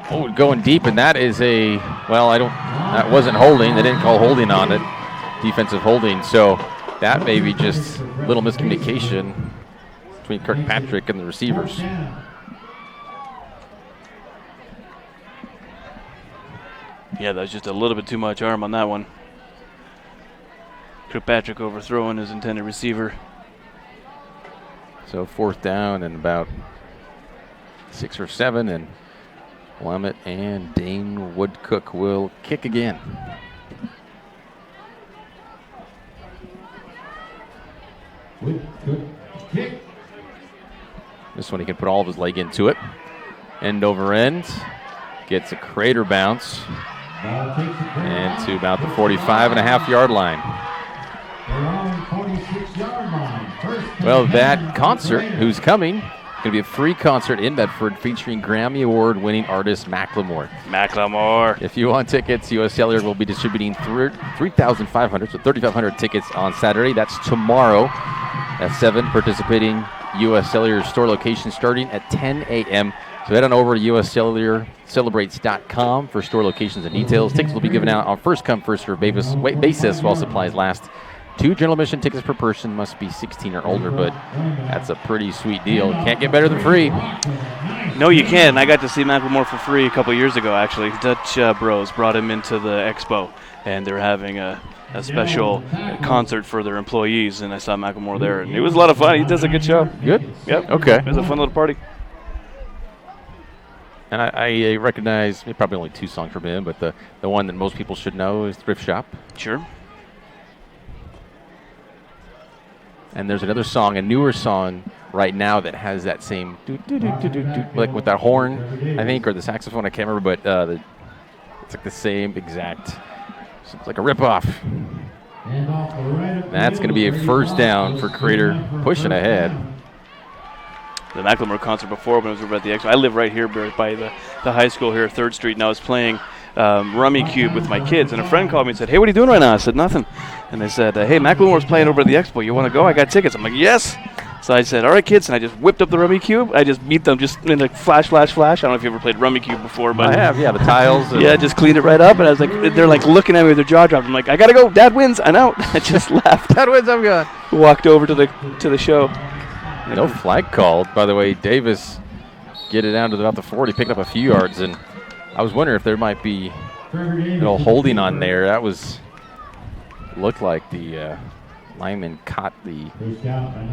Oh, going deep, and that is that wasn't holding. They didn't call holding on it. Defensive holding. So that may be just a little miscommunication between Kirkpatrick and the receivers. Yeah, that was just a little bit too much arm on that one. Kirkpatrick overthrowing his intended receiver. So 4th down and about 6 or 7, and Willamette and Dane Woodcook will kick again. Woodcook kick. This one he can put all of his leg into it. End over end. Gets a crater bounce. And to about the 45.5-yard line. Well, that concert, who's coming, going to be a free concert in Bedford featuring Grammy Award-winning artist Macklemore. If you want tickets, U.S. Cellular will be distributing 3,500, so 3,500 tickets on Saturday. That's tomorrow at 7. Participating U.S. Cellular store locations starting at 10 a.m. So head on over to uscellularcelebrates.com for store locations and details. Tickets will be given out on first-come, first-served basis while supplies last. 2 general admission tickets per person, must be 16 or older, but that's a pretty sweet deal. Can't get better than free. No, you can. I got to see Macklemore for free a couple years ago, actually. Dutch Bros brought him into the expo, and they're having a special concert for their employees, and I saw Macklemore there, and it was a lot of fun. He does a good show. Good? Yep. Okay. It was a fun little party. And I recognize probably only 2 songs from him, but the one that most people should know is Thrift Shop. Sure. And there's another song, a newer song right now that has that same like with that horn, I think, or the saxophone. I can't remember, but it's like the same exact. It's like a ripoff. That's going to be a first down for Crater, pushing ahead. The Macklemore concert before when I was over at the expo. I live right here by the high school here, 3rd Street, and I was playing Rummy Cube with my kids, and a friend called me and said, "Hey, what are you doing right now?" I said, "Nothing." And they said, "Hey, Macklemore's playing over at the expo. You want to go? I got tickets." I'm like, "Yes." So I said, "All right, kids," and I just whipped up the Rummy Cube. I just beat them just in like flash. I don't know if you ever played Rummy Cube before, but I have, yeah, the tiles. Yeah, just cleaned it right up, and I was like, they're like looking at me with their jaw dropped. I'm like, "I gotta go. Dad wins. I'm out." I just left. Dad wins. I'm gone. Walked over to the show. No flag called. By the way, Davis get it down to about the 40, picked up a few yards, and I was wondering if there might be holding on there. That looked like the lineman caught the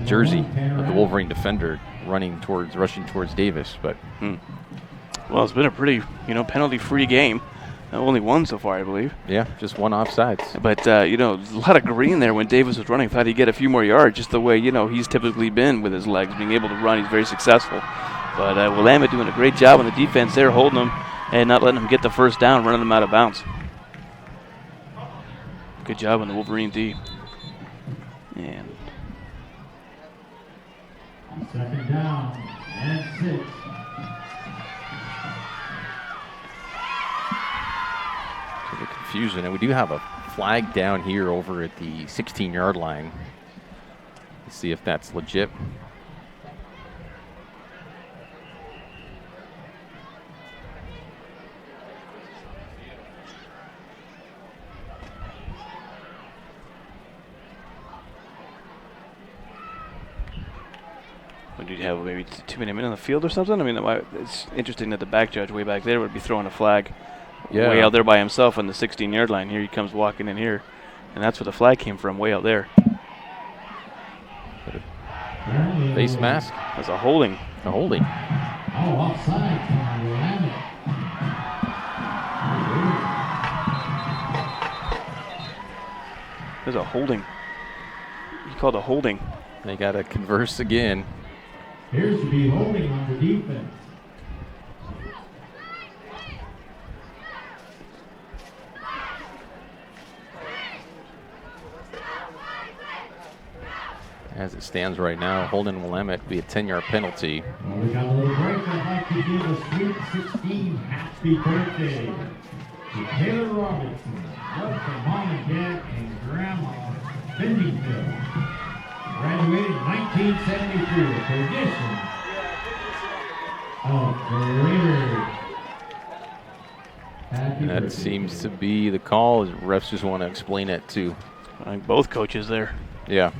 jersey of the Wolverine defender rushing towards Davis. But well, it's been a pretty penalty-free game. Only one so far, I believe. Yeah, just one offsides. But, a lot of green there when Davis was running. Thought he'd get a few more yards, just the way, he's typically been with his legs, being able to run. He's very successful. But Willamette doing a great job on the defense there, holding him and not letting him get the first down, running him out of bounds. Good job on the Wolverine D. And 2nd down and 6. The confusion, and we do have a flag down here over at the 16-yard line. Let's see if that's legit. Would you have maybe too many men on the field or something? I mean, it's interesting that the back judge way back there would be throwing a flag way out there by himself on the 16-yard line. Here he comes walking in here, and that's where the flag came from, way out there. Face mask? That's a holding. A holding. Oh, offside. There's a holding. He called a holding. They got to converse again. Here's to be holding on the defense. As it stands right now, holding Willamette be a 10-yard penalty. Well, we got a little break. I'd like to give a sweet 16 happy birthday to Taylor Robinson. Love from mom and dad and grandma Bendingville. Graduated in 1973, a tradition of career. And that seems to be the call. Refs just want to explain it too. I think both coaches there. Yeah.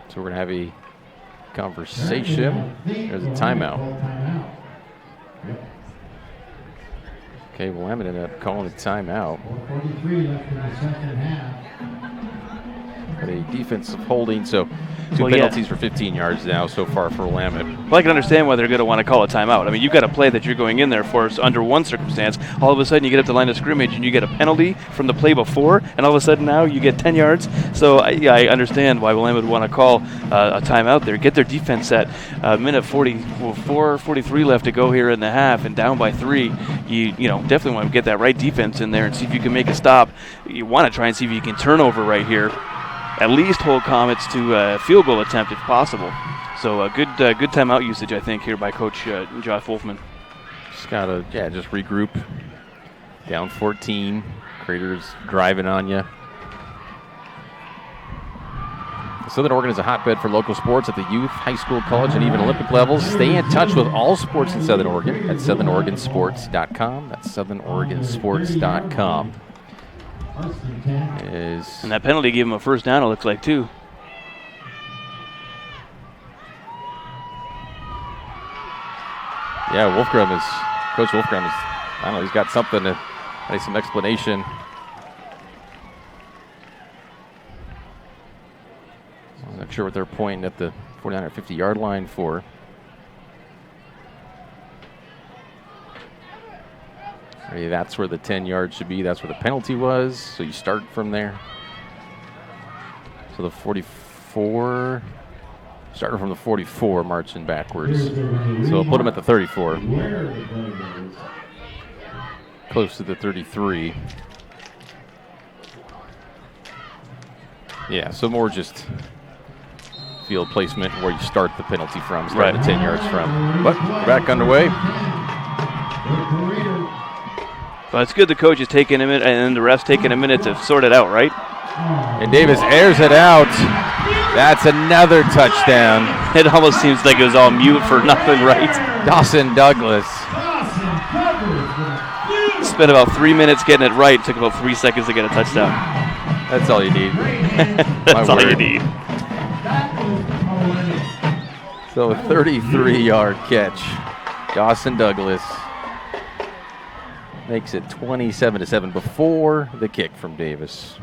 So we're going to have a conversation. There's a timeout. Okay, Willamette ended up calling a timeout. 4:43 left in the second half. Got a defensive holding, so two penalties for 15 yards now so far for Willamette. Well, I can understand why they're going to want to call a timeout. I mean, you've got a play that you're going in there for under one circumstance. All of a sudden, you get up to the line of scrimmage and you get a penalty from the play before, and all of a sudden now you get 10 yards. So, I understand why Willamette would want to call a timeout there. Get their defense set. Minute 4:43 left to go here in the half, and down by 3. You definitely want to get that right defense in there and see if you can make a stop. You want to try and see if you can turn over right here. At least hold Comets to a field goal attempt if possible. So good timeout usage, I think, here by Coach Josh Wolfman. Just got to, just regroup. Down 14. Crater's driving on you. Southern Oregon is a hotbed for local sports at the youth, high school, college, and even Olympic levels. Stay in touch with all sports in Southern Oregon at southernoregonsports.com. That's southernoregonsports.com. And that penalty gave him a first down, it looks like, too. Yeah, Coach Wolfgram is, I don't know, he's got something to, some explanation. I'm not sure what they're pointing at the 49 or 50-yard line for. Maybe that's where the 10 yards should be. That's where the penalty was. So you start from there. So the 44, starting from the 44, marching backwards. So we'll put him at the 34. Close to the 33. Yeah, so more just field placement where you start the penalty from, start the 10 yards from. But we're back underway. Well, it's good the coach is taking a minute and the ref's taking a minute to sort it out, right? And Davis airs it out. That's another touchdown. It almost seems like it was all mute for nothing, right? Dawson Douglas. Spent about 3 minutes getting it right. Took about 3 seconds to get a touchdown. That's all you need. That's all you need. So a 33-yard catch. Dawson Douglas makes it 27-7 before the kick from Davis.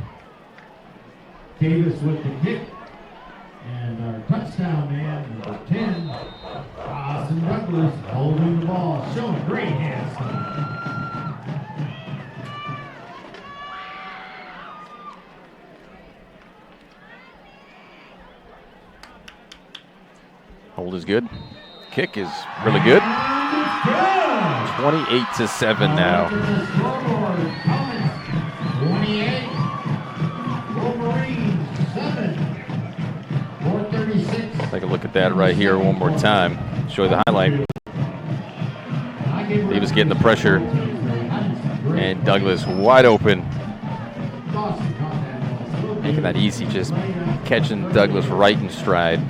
Davis with the kick. And our touchdown man, number 10, Dawson Douglas, holding the ball, showing great hands. Hold is good. Kick is really good. 28-7 now. 28. Wolverines 7. 4:36. Take a look at that right here one more time. Show you the highlight. Davis getting the pressure. And Douglas wide open. Making that easy, just catching Douglas right in stride.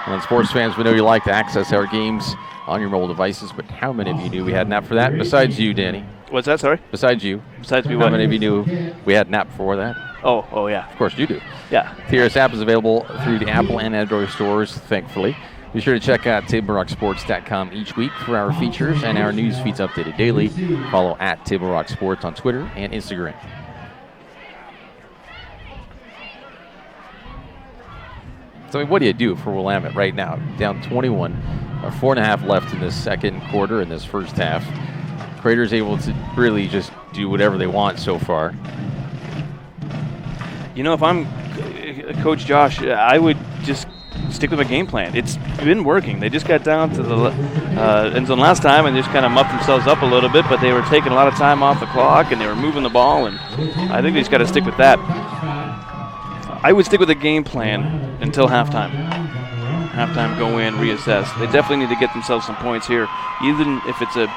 And sports fans, we know you like to access our games on your mobile devices, but how many of you knew we had an app for that? Besides you, Danny. What's that, sorry? Besides you. Besides me, How what? many of you knew we had an app for that? Oh, yeah. Of course you do. Yeah. The TRS app is available through the Apple and Android stores, thankfully. Be sure to check out TableRockSports.com each week for our features and our news feeds updated daily. Follow at Table Rock Sports on Twitter and Instagram. So, what do you do for Willamette right now? Down 21, 4.5 left in this second quarter in this first half. Crater's able to really just do whatever they want so far. You know, if I'm Coach Josh, I would just stick with a game plan. It's been working. They just got down to the end zone last time and just kind of muffed themselves up a little bit, but they were taking a lot of time off the clock and they were moving the ball, and I think they just got to stick with that. I would stick with the game plan until halftime. Halftime, go in, reassess. They definitely need to get themselves some points here, even if it's a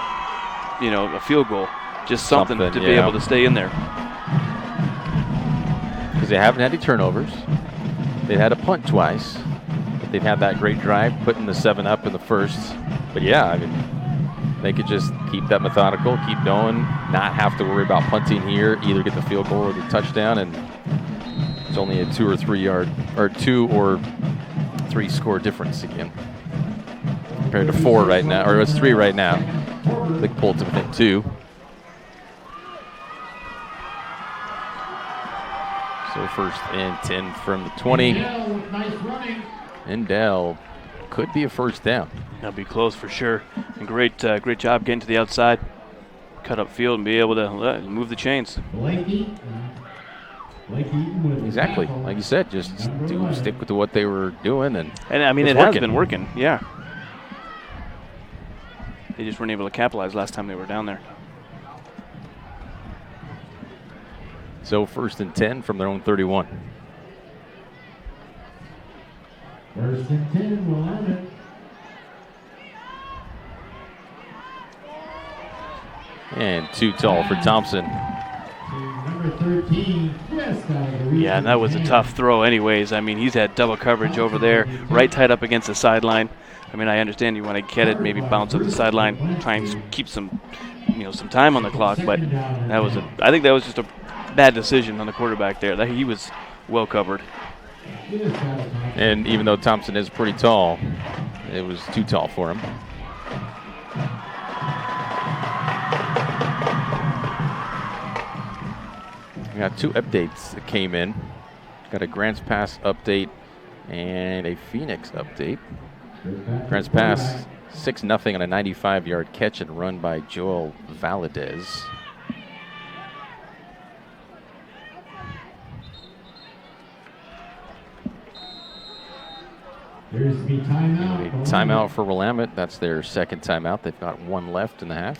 field goal, just something to be able to stay in there. Because they haven't had any turnovers. They had a punt twice. But they've had that great drive, putting the 7 up in the first. But yeah, I mean, they could just keep that methodical, keep going, not have to worry about punting here, either get the field goal or the touchdown, and it's only a 2 or 3 score difference again. Compared to 4 right now, or it's 3 right now. They pulled to within 2. So first and 10 from the 20. Endell could be a first down. That'll be close for sure. And great job getting to the outside, cut up field, and be able to move the chains. Exactly, like you said, just stick with what they were doing, and I mean, it has been working. Yeah. They just weren't able to capitalize last time they were down there. So first and 10 from their own 31. First and 10, Willamette. And too tall for Thompson. Number 13, yeah, and that was a tough throw anyways. I mean, he's had double coverage over there, right tied up against the sideline. I mean, I understand you want to get it, maybe bounce up the sideline, try and keep some time on the clock, but I think that was just a bad decision on the quarterback there. He was well covered. And even though Thompson is pretty tall, it was too tall for him. We got 2 updates that came in. Got a Grants Pass update and a Phoenix update. Grants Pass 6-0 on a 95-yard catch and run by Joel Valadez. There's the timeout. Timeout for Willamette. That's their second timeout. They've got 1 left in the half.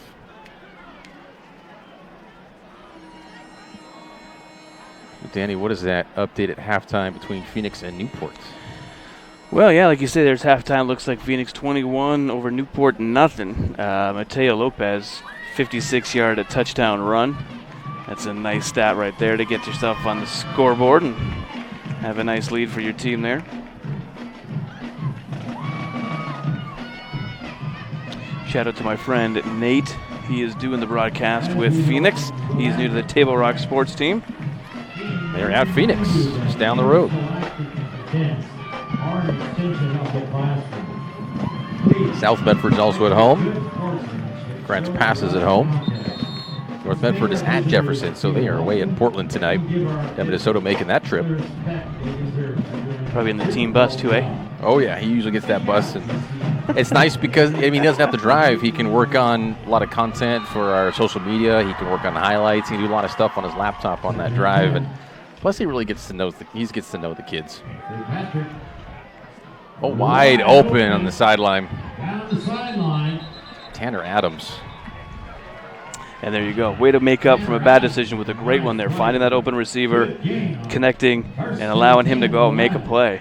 Danny, what is that update at halftime between Phoenix and Newport? Well, yeah, like you say, there's halftime. Looks like Phoenix 21 over Newport nothing. Mateo Lopez, 56-yard touchdown run. That's a nice stat right there to get yourself on the scoreboard and have a nice lead for your team there. Shout out to my friend Nate. He is doing the broadcast with Phoenix. He's new to the Table Rock sports team. They're at Phoenix, just down the road. South Bedford's also at home. Grants Pass is at home. North Bedford is at Jefferson, so they are away in Portland tonight. Minnesota making that trip. Probably in the team bus too, eh? Oh yeah, he usually gets that bus, and it's nice because he doesn't have to drive. He can work on a lot of content for our social media. He can work on highlights. He can do a lot of stuff on his laptop on that drive, and plus he really gets to know the kids. Oh, wide open on the sideline. Down the sideline. Tanner Adams. And there you go. Way to make up from a bad decision with a great one there. Finding that open receiver, connecting, and allowing him to go and make a play.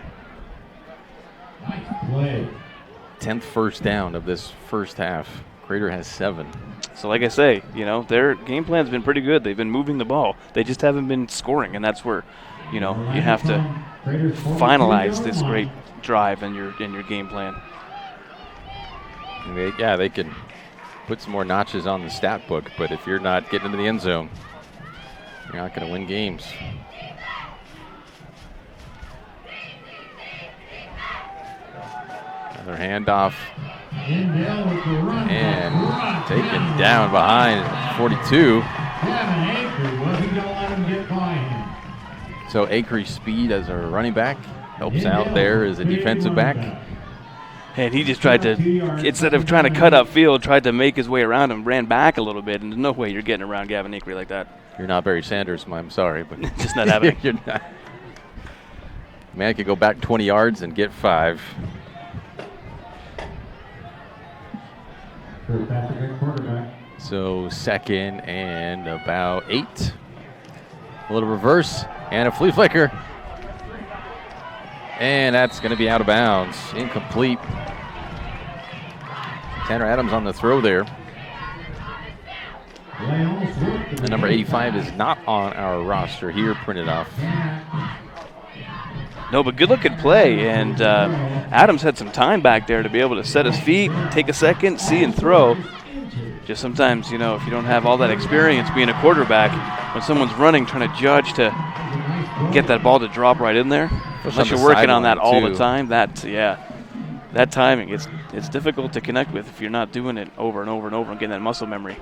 10th first down of this first half. Crater has 7. So like I say, their game plan's been pretty good. They've been moving the ball. They just haven't been scoring, and that's where, you have to finalize this great drive in your game plan. They can put some more notches on the stat book, but if you're not getting into the end zone, you're not going to win games. Another handoff. And taken down behind 42. So Acre's speed as a running back helps out there as a defensive back. And he just tried to, instead of trying to cut up field, tried to make his way around him, ran back a little bit, and there's no way you're getting around Gavin Acre like that. You're not Barry Sanders, I'm sorry, but just not happening. You're not. Man could go back 20 yards and get 5. Quarterback. So 2nd and about 8. A little reverse and a flea flicker. And that's going to be out of bounds. Incomplete. Tanner Adams on the throw there. The number 85 is not on our roster here, printed off. No, but good looking play, and Adams had some time back there to be able to set his feet, take a second, see and throw. Just sometimes, you know, if you don't have all that experience being a quarterback, when someone's running, trying to judge to get that ball to drop right in there, unless you're working on that all the time, that timing, it's difficult to connect with if you're not doing it over and over and over and getting that muscle memory.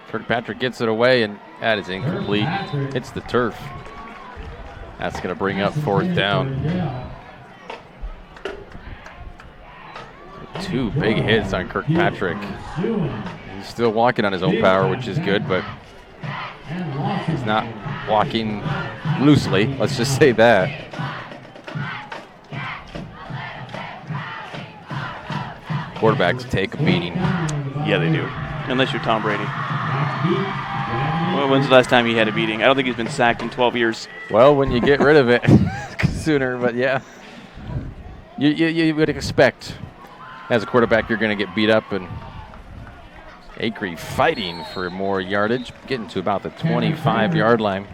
Kirkpatrick gets it away, and that is incomplete. Hits the turf. That's going to bring up 4th down. 2 big hits on Kirkpatrick. He's still walking on his own power, which is good, but he's not walking loosely. Let's just say that. Quarterbacks take a beating. Yeah, they do. Unless you're Tom Brady. Well, when's the last time he had a beating? I don't think he's been sacked in 12 years. Well, when you get rid of it sooner, but yeah. You would expect as a quarterback you're going to get beat up, and Acree fighting for more yardage, getting to about the 25-yard line.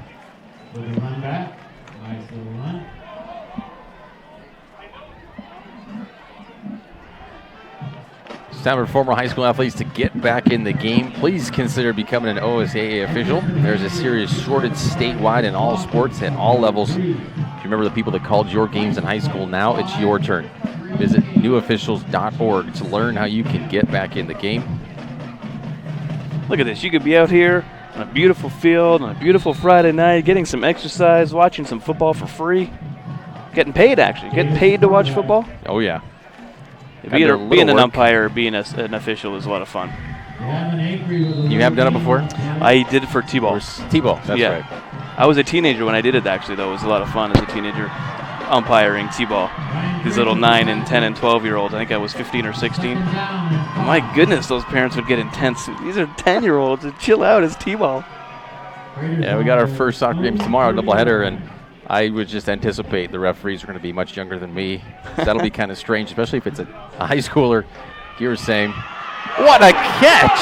It's time for former high school athletes to get back in the game. Please consider becoming an OSAA official. There's a series sorted statewide in all sports at all levels. If you remember the people that called your games in high school, now it's your turn. Visit newofficials.org to learn how you can get back in the game. Look at this. You could be out here on a beautiful field on a beautiful Friday night, getting some exercise, watching some football for free. Getting paid, actually. Getting paid to watch football. Oh, yeah. Being an umpire or being an official is a lot of fun. You have done it before? I did it for T-ball. T-ball, that's right. I was a teenager when I did it, actually, though. It was a lot of fun as a teenager, umpiring T-ball. These little 9 and 10 and 12-year-olds. I think I was 15 or 16. My goodness, those parents would get intense. These are 10-year-olds. Chill out, it's T-ball. Yeah, we got our first soccer games tomorrow, doubleheader, and I would just anticipate the referees are going to be much younger than me. That'll be kind of strange, especially if it's a high schooler. You were saying, what a catch!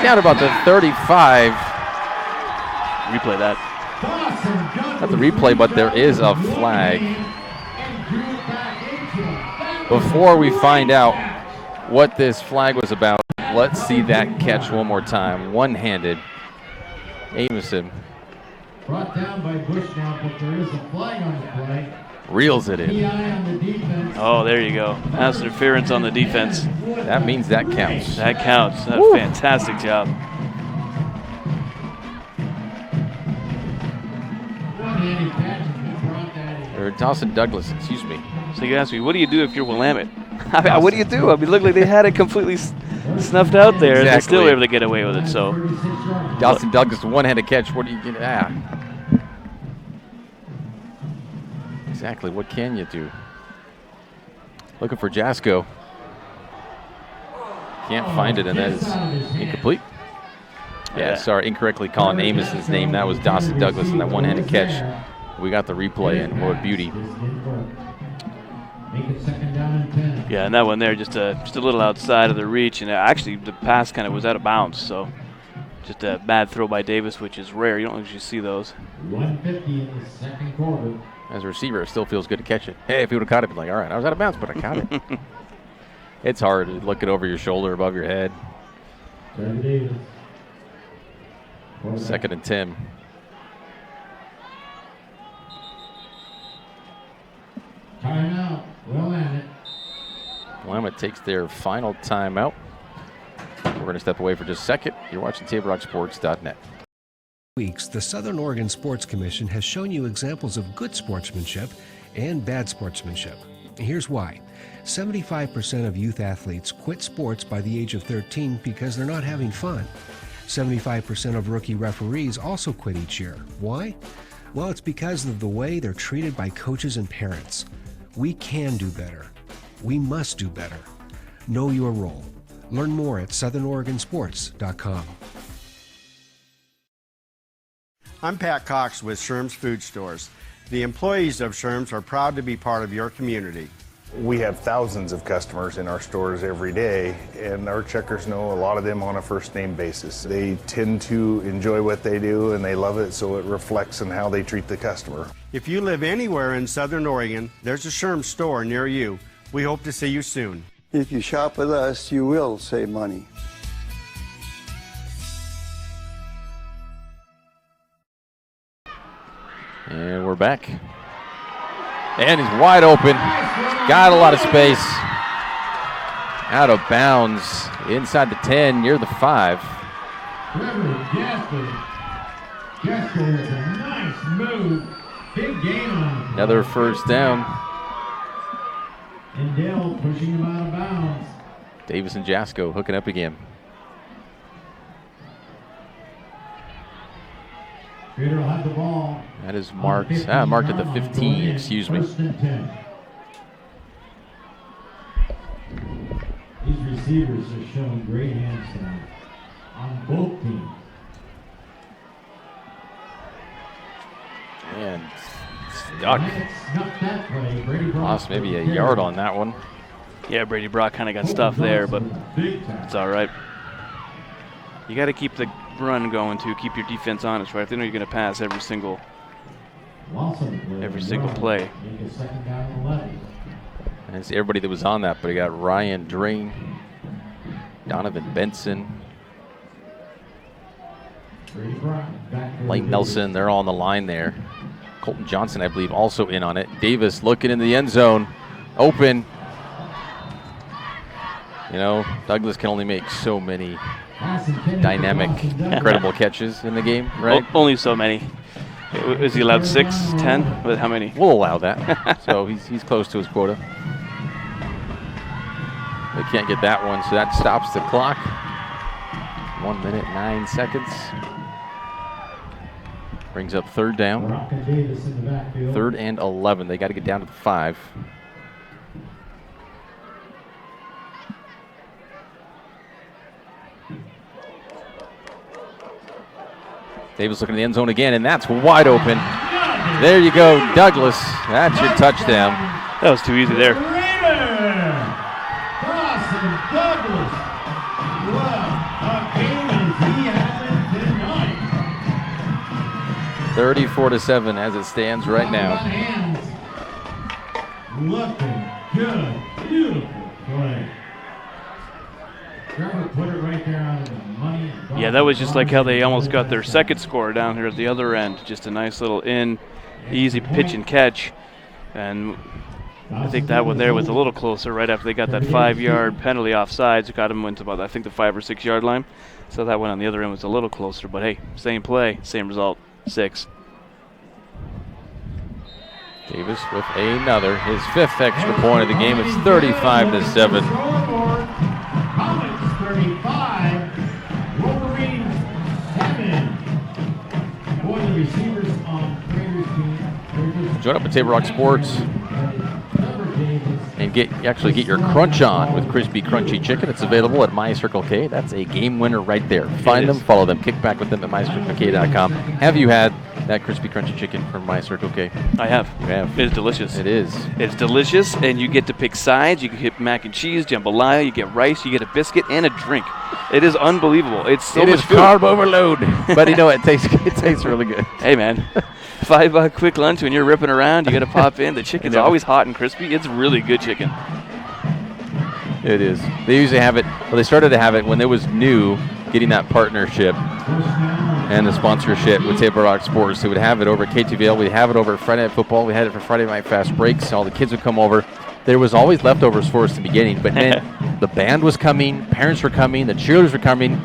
Down about the 35. Replay that. Not the replay, but there is a flag. Before we find out what this flag was about, let's see that catch one more time. One-handed. Amison. Brought down by Bush now, but there is a flag on the play. Reels it in. Oh, there you go. Pass interference on the defense. That means that counts. That counts. That's a fantastic job. Or Dawson Douglas, excuse me. So you ask me, what do you do if you're Willamette? What do you do? I mean, look like they had it completely snuffed out there, and they still were able to get away with it. So Dawson Douglas, one-handed catch. What do you get? Exactly. What can you do? Looking for Jasko. Can't find it, and that is incomplete. Yeah, sorry, incorrectly calling Amison's name. That was Dawson Douglas and that one-handed catch. We got the replay, and what beauty. Yeah, and that one there just a little outside of the reach, and actually the pass kind of was out of bounds. So just a bad throw by Davis, which is rare. You don't usually see those. 150 in the second quarter. As a receiver, it still feels good to catch it. Hey, if he would have caught it, I'd be like, all right, I was out of bounds, but I caught it. It's hard to look it over your shoulder, above your head. 2nd and 10. Timeout. Willamette. Willamette takes their final timeout. We're going to step away for just a second. You're watching TableRockSports.net. Weeks, the Southern Oregon Sports Commission has shown you examples of good sportsmanship and bad sportsmanship. Here's why. 75% of youth athletes quit sports by the age of 13 because they're not having fun. 75% of rookie referees also quit each year. Why? Well, it's because of the way they're treated by coaches and parents. We can do better. We must do better. Know your role. Learn more at southernoregonsports.com. I'm Pat Cox with Sherm's Food Stores. The employees of Sherm's are proud to be part of your community. We have thousands of customers in our stores every day, and our checkers know a lot of them on a first name basis. They tend to enjoy what they do and they love it, so it reflects in how they treat the customer. If you live anywhere in Southern Oregon, there's a Sherm's store near you. We hope to see you soon. If you shop with us, you will save money. And we're back. And he's wide open. Got a lot of space. Out of bounds. Inside the 10, near the 5. Jasper with a nice move. Big gain on him. Another first down. And Dale pushing him out of bounds. Davis and Jasko hooking up again. Peter will have the ball. That is marked marked at the 15, excuse me. First and 10. These receivers are showing great hands tonight on both teams. And stuck. Lost maybe a yard on that one. Yeah, Brady Brock kind of got stuffed there, but it's all right. You got to keep the run going too. Keep your defense honest, right? They know you're going to pass every single play. And it's everybody that was on that, but you got Ryan Drain, Donovan Benson, Lane Nelson. They're all on the line there. Colton Johnson, I believe, also in on it. Davis looking in the end zone, open. You know, Douglas can only make so many dynamic, incredible catches in the game, right? Only so many. Is he allowed 6, 10? How many? We'll allow that. So he's close to his quota. They can't get that one, so that stops the clock. 1 minute, 9 seconds. Brings up third down. 3rd and 11. They got to get down to the 5. Davis looking in the end zone again, and that's wide open. There you go, Douglas. That's your touchdown. That was too easy there. Dawson Douglas. What a game is he having tonight? 34-7 as it stands right now. Looking good. Beautiful play. Trevor put it right there on the money. Yeah, that was just like how they almost got their second score down here at the other end. Just a nice little easy pitch and catch. And I think that one there was a little closer right after they got that 5-yard penalty offsides. It got them into about, I think, the 5 or 6 yard line. So that one on the other end was a little closer. But hey, same play, same result, 6. Davis with another, his 5th extra point of the game. It's 35-7. 35, Wolverines 7. Boy, the receivers on Crater's team. Join up at Table Rock Sports and get your crunch on with crispy, crunchy chicken. It's available at My Circle K. That's a game winner right there. Find them, follow them, kick back with them at mycirclek.com. Have you had that crispy, crunchy chicken from My Circle K? I have. You have. It's delicious. It is. It's delicious, and you get to pick sides. You can get mac and cheese, jambalaya, you get rice, you get a biscuit, and a drink. It is unbelievable. It's so much food. Carb overload, but you know it tastes really good. Hey man, $5 quick lunch when you're ripping around, you got to pop in. The chicken's always hot and crispy. It's really good chicken. It is. They usually have it. Well, they started to have it when it was new, getting that partnership and the sponsorship with Table Rock Sports. They would have it over at KTVL. We'd have it over at Friday Night Football. We had it for Friday Night Fast Breaks. All the kids would come over. There was always leftovers for us in the beginning, but then the band was coming, parents were coming, the cheerleaders were coming.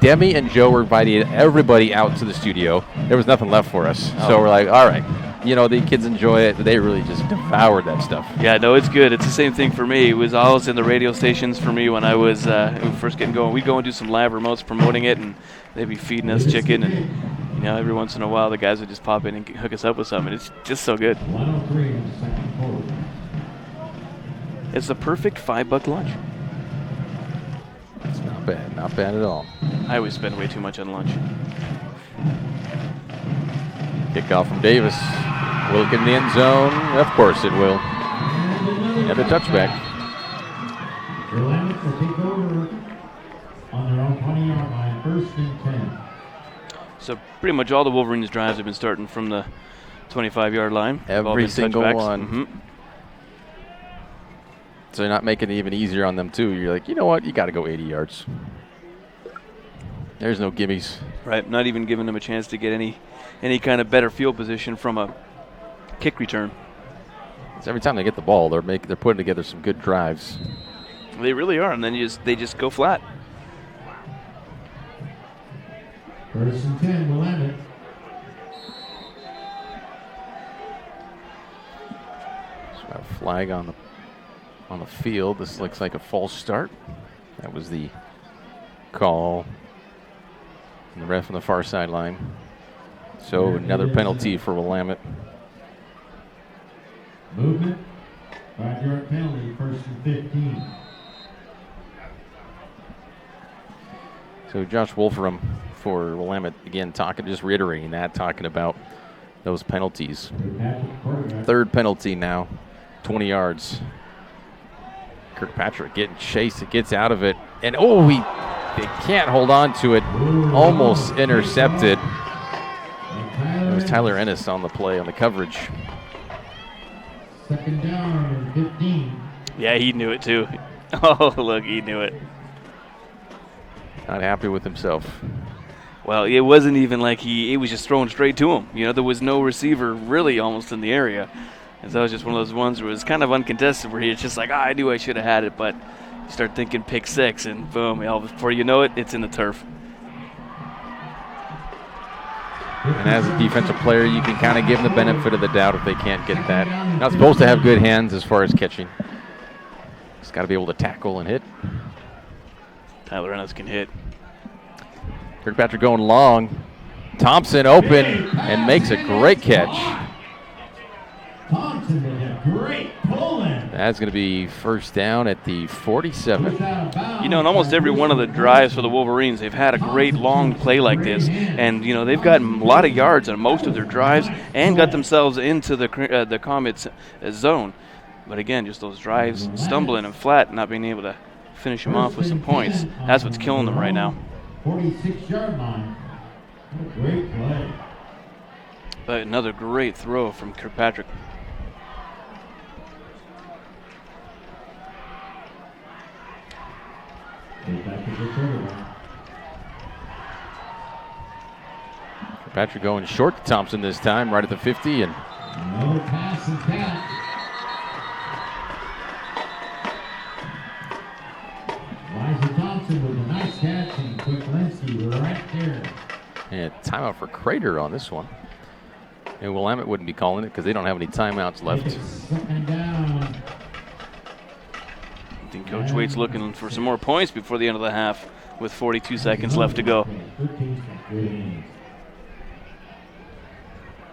Demi and Joe were inviting everybody out to the studio. There was nothing left for us. So we're like, all right. You know, the kids enjoy it. They really just devoured that stuff. Yeah, no, it's good. It's the same thing for me. It was always in the radio stations for me when I was first getting going. We'd go and do some live remotes promoting it, and they'd be feeding us chicken. And You know, every once in a while, the guys would just pop in and hook us up with something. It's just so good. 103 in the second quarter. It's the perfect $5 lunch. It's not bad. Not bad at all. I always spend way too much on lunch. Kickoff from Davis. Will it get in the end zone? Of course it will. And a touchback. Willamette will take over on their own 20-yard line, 1st and 10. So pretty much all the Wolverines drives have been starting from the 25-yard line. Every single touchbacks. one. Mm-hmm. So you're not making it even easier on them, too. You're like, you know what? You got to go 80 yards. There's no gimmies. Right, not even giving them a chance to get any kind of better field position from a kick return. So every time they get the ball, they're putting together some good drives. They really are, and then they just go flat. 1st and 10, Willamette. So got a flag on the field. This looks like a false start. That was the call. And the ref on the far sideline. So another penalty for Willamette. Movement. 5-yard penalty, 1st and 15. So Josh Wolfram for Willamette, again, reiterating that, talking about those penalties. 3rd penalty now, 20 yards. Kirkpatrick getting chased, it gets out of it, and they can't hold on to it, almost intercepted. It was Tyler Ennis on the play, on the coverage. 2nd down and 15. Yeah, he knew it too. Oh, look, he knew it. Not happy with himself. Well, it wasn't even like he was just thrown straight to him. You know, there was no receiver really almost in the area. And so it was just one of those ones where it was kind of uncontested, where he's just like, I knew I should have had it, but you start thinking pick 6, and boom, before you know it, it's in the turf. And as a defensive player, you can kind of give them the benefit of the doubt if they can't get that. Not supposed to have good hands as far as catching. Just got to be able to tackle and hit. Tyler Ennis can hit. Kirkpatrick going long. Thompson open and makes a great catch. Thompson with a great pull-in. That's going to be 1st down at the 47. You know, in almost every one of the drives for the Wolverines, they've had a great long play like this. And, you know, they've gotten a lot of yards on most of their drives and got themselves into the Comets zone. But again, just those drives stumbling and flat, not being able to finish them off with some points. That's what's killing them right now. 46-yard line. What a great play. But another great throw from Kirkpatrick. Kirkpatrick going short to Thompson this time, right at the 50. And another pass and catch. Elijah Thompson with a nice catch, and Quick-Linsky right there. And timeout for Crater on this one. And Willamette wouldn't be calling it because they don't have any timeouts left. 2nd down. I think Coach Waite's looking for some more points before the end of the half with 42 seconds left to go.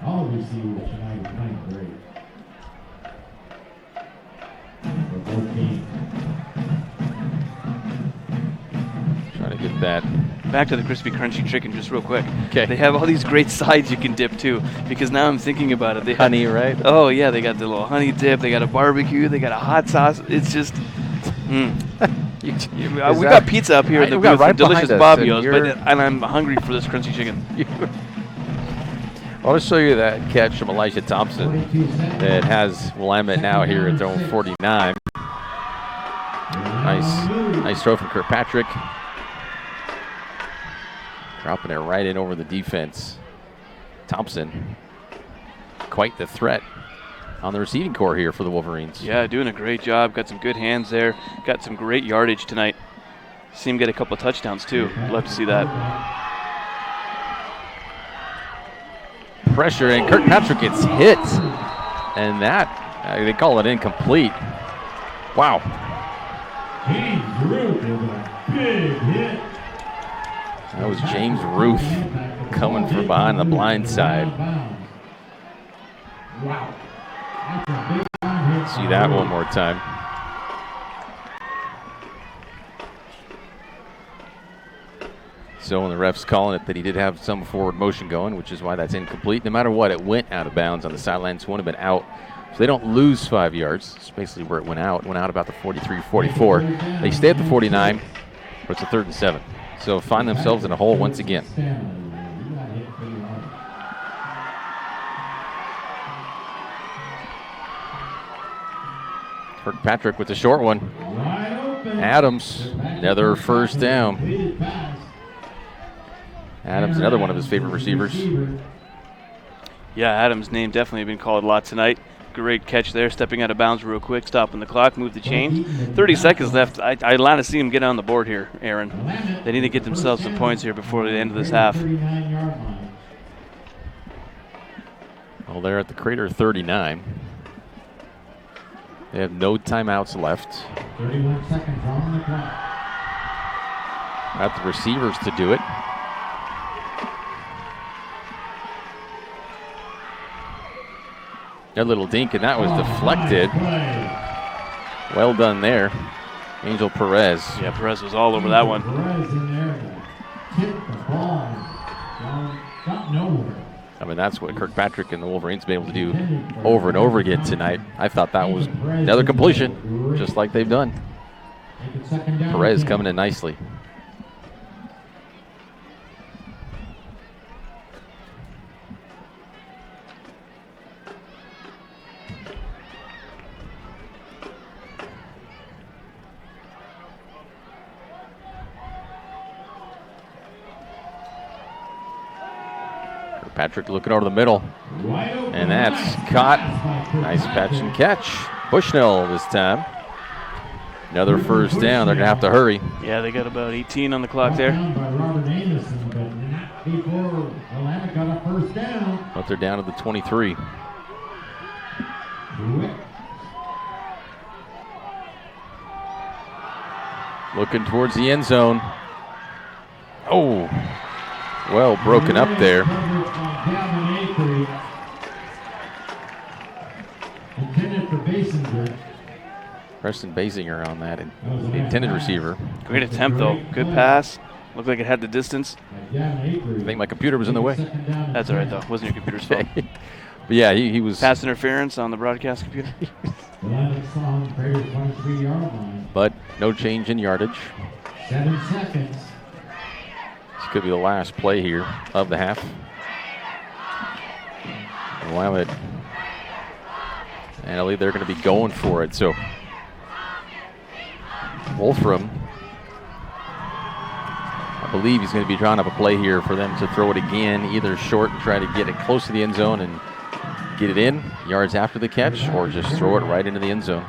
All receivers tonight are playing great. For both teams. Trying to get that. Back to the crispy, crunchy chicken just real quick. Okay. They have all these great sides you can dip too, because now I'm thinking about it. They honey, right? Oh, yeah, they got the little honey dip. They got a barbecue. They got a hot sauce. It's just, we got pizza up here in the booth from Delicious Bobbio's, and I'm hungry for this crunchy chicken. I want to show you that catch from Elijah Thompson that has Willamette now here at their own 49. Nice throw from Kirkpatrick. Dropping it right in over the defense. Thompson, quite the threat on the receiving core here for the Wolverines. Yeah, doing a great job. Got some good hands there. Got some great yardage tonight. See him get a couple of touchdowns too. Love to see that. Pressure, and Kirkpatrick gets hit. And that, they call it incomplete. Wow. James Ruth with a big hit. That was James Ruth. coming from behind the blind side. Wow. See that one more time. So when the ref's calling it that he did have some forward motion going, which is why that's incomplete. No matter what, it went out of bounds on the sidelines. Wouldn't have been out. So they don't lose 5 yards. It's basically where it went out. It went out about the 43, 44. They stay at the 49, but it's a 3rd and 7. So find themselves in a hole once again. Kirkpatrick with the short one. Adams, another first down. Adams, another one of his favorite receivers. Yeah, Adams' name definitely been called a lot tonight. Great catch there, stepping out of bounds real quick, stopping the clock, move the chains. 30 seconds left. I want to see him get on the board here, Aaron. They need to get themselves some points here before the end of this half. Well, they're at the Crater 39. They have no timeouts left. 31 seconds on the clock. Got the receivers to do it. A little dink, and that was deflected. Well done there. Angel Perez. Yeah, Perez was all over that one. Perez in there tipped the ball got nowhere. I mean, that's what Kirkpatrick and the Wolverines have been able to do over and over again tonight. I thought that was another completion, just like they've done. Perez coming in nicely. Patrick looking over the middle, and that's caught. Nice patch and catch. Bushnell this time. Another first down. They're going to have to hurry. Yeah, they got about 18 on the clock there. But they're down to the 23. Looking towards the end zone. Oh, well broken up there. Preston Basinger on that, the intended receiver. Great attempt, though. Good pass. Looked like it had the distance. I think my computer was in the way. That's all right, though. Wasn't your computer's fault. But yeah, he was. Pass interference on the broadcast computer. But no change in yardage. 7 seconds. This could be the last play here of the half. Willamette. And I believe they're going to be going for it. So Wolfram, I believe he's going to be drawing up a play here for them to throw it again, either short and try to get it close to the end zone and get it in yards after the catch, or just throw it right into the end zone.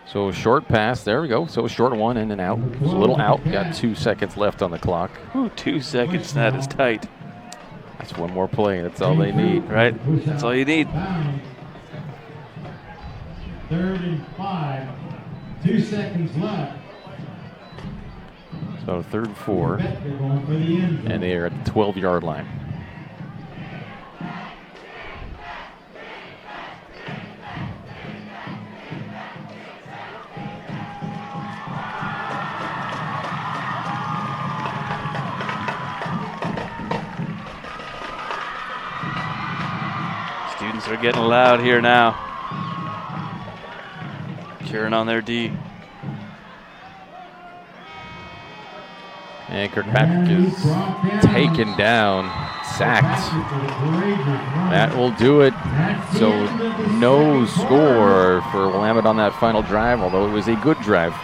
So short pass, there we go. So short one, in and out. It's a little out, got 2 seconds left on the clock. Ooh, 2 seconds, that is tight. That's one more play, that's all they need. Right, that's all you need. 3rd and 5, 2 seconds left. So 3rd and 4, and they are at the 12-yard line. Students are getting loud here now. Cheering on their D. And Kirkpatrick is taken down, sacked. That will do it. So no score for Willamette on that final drive, although it was a good drive.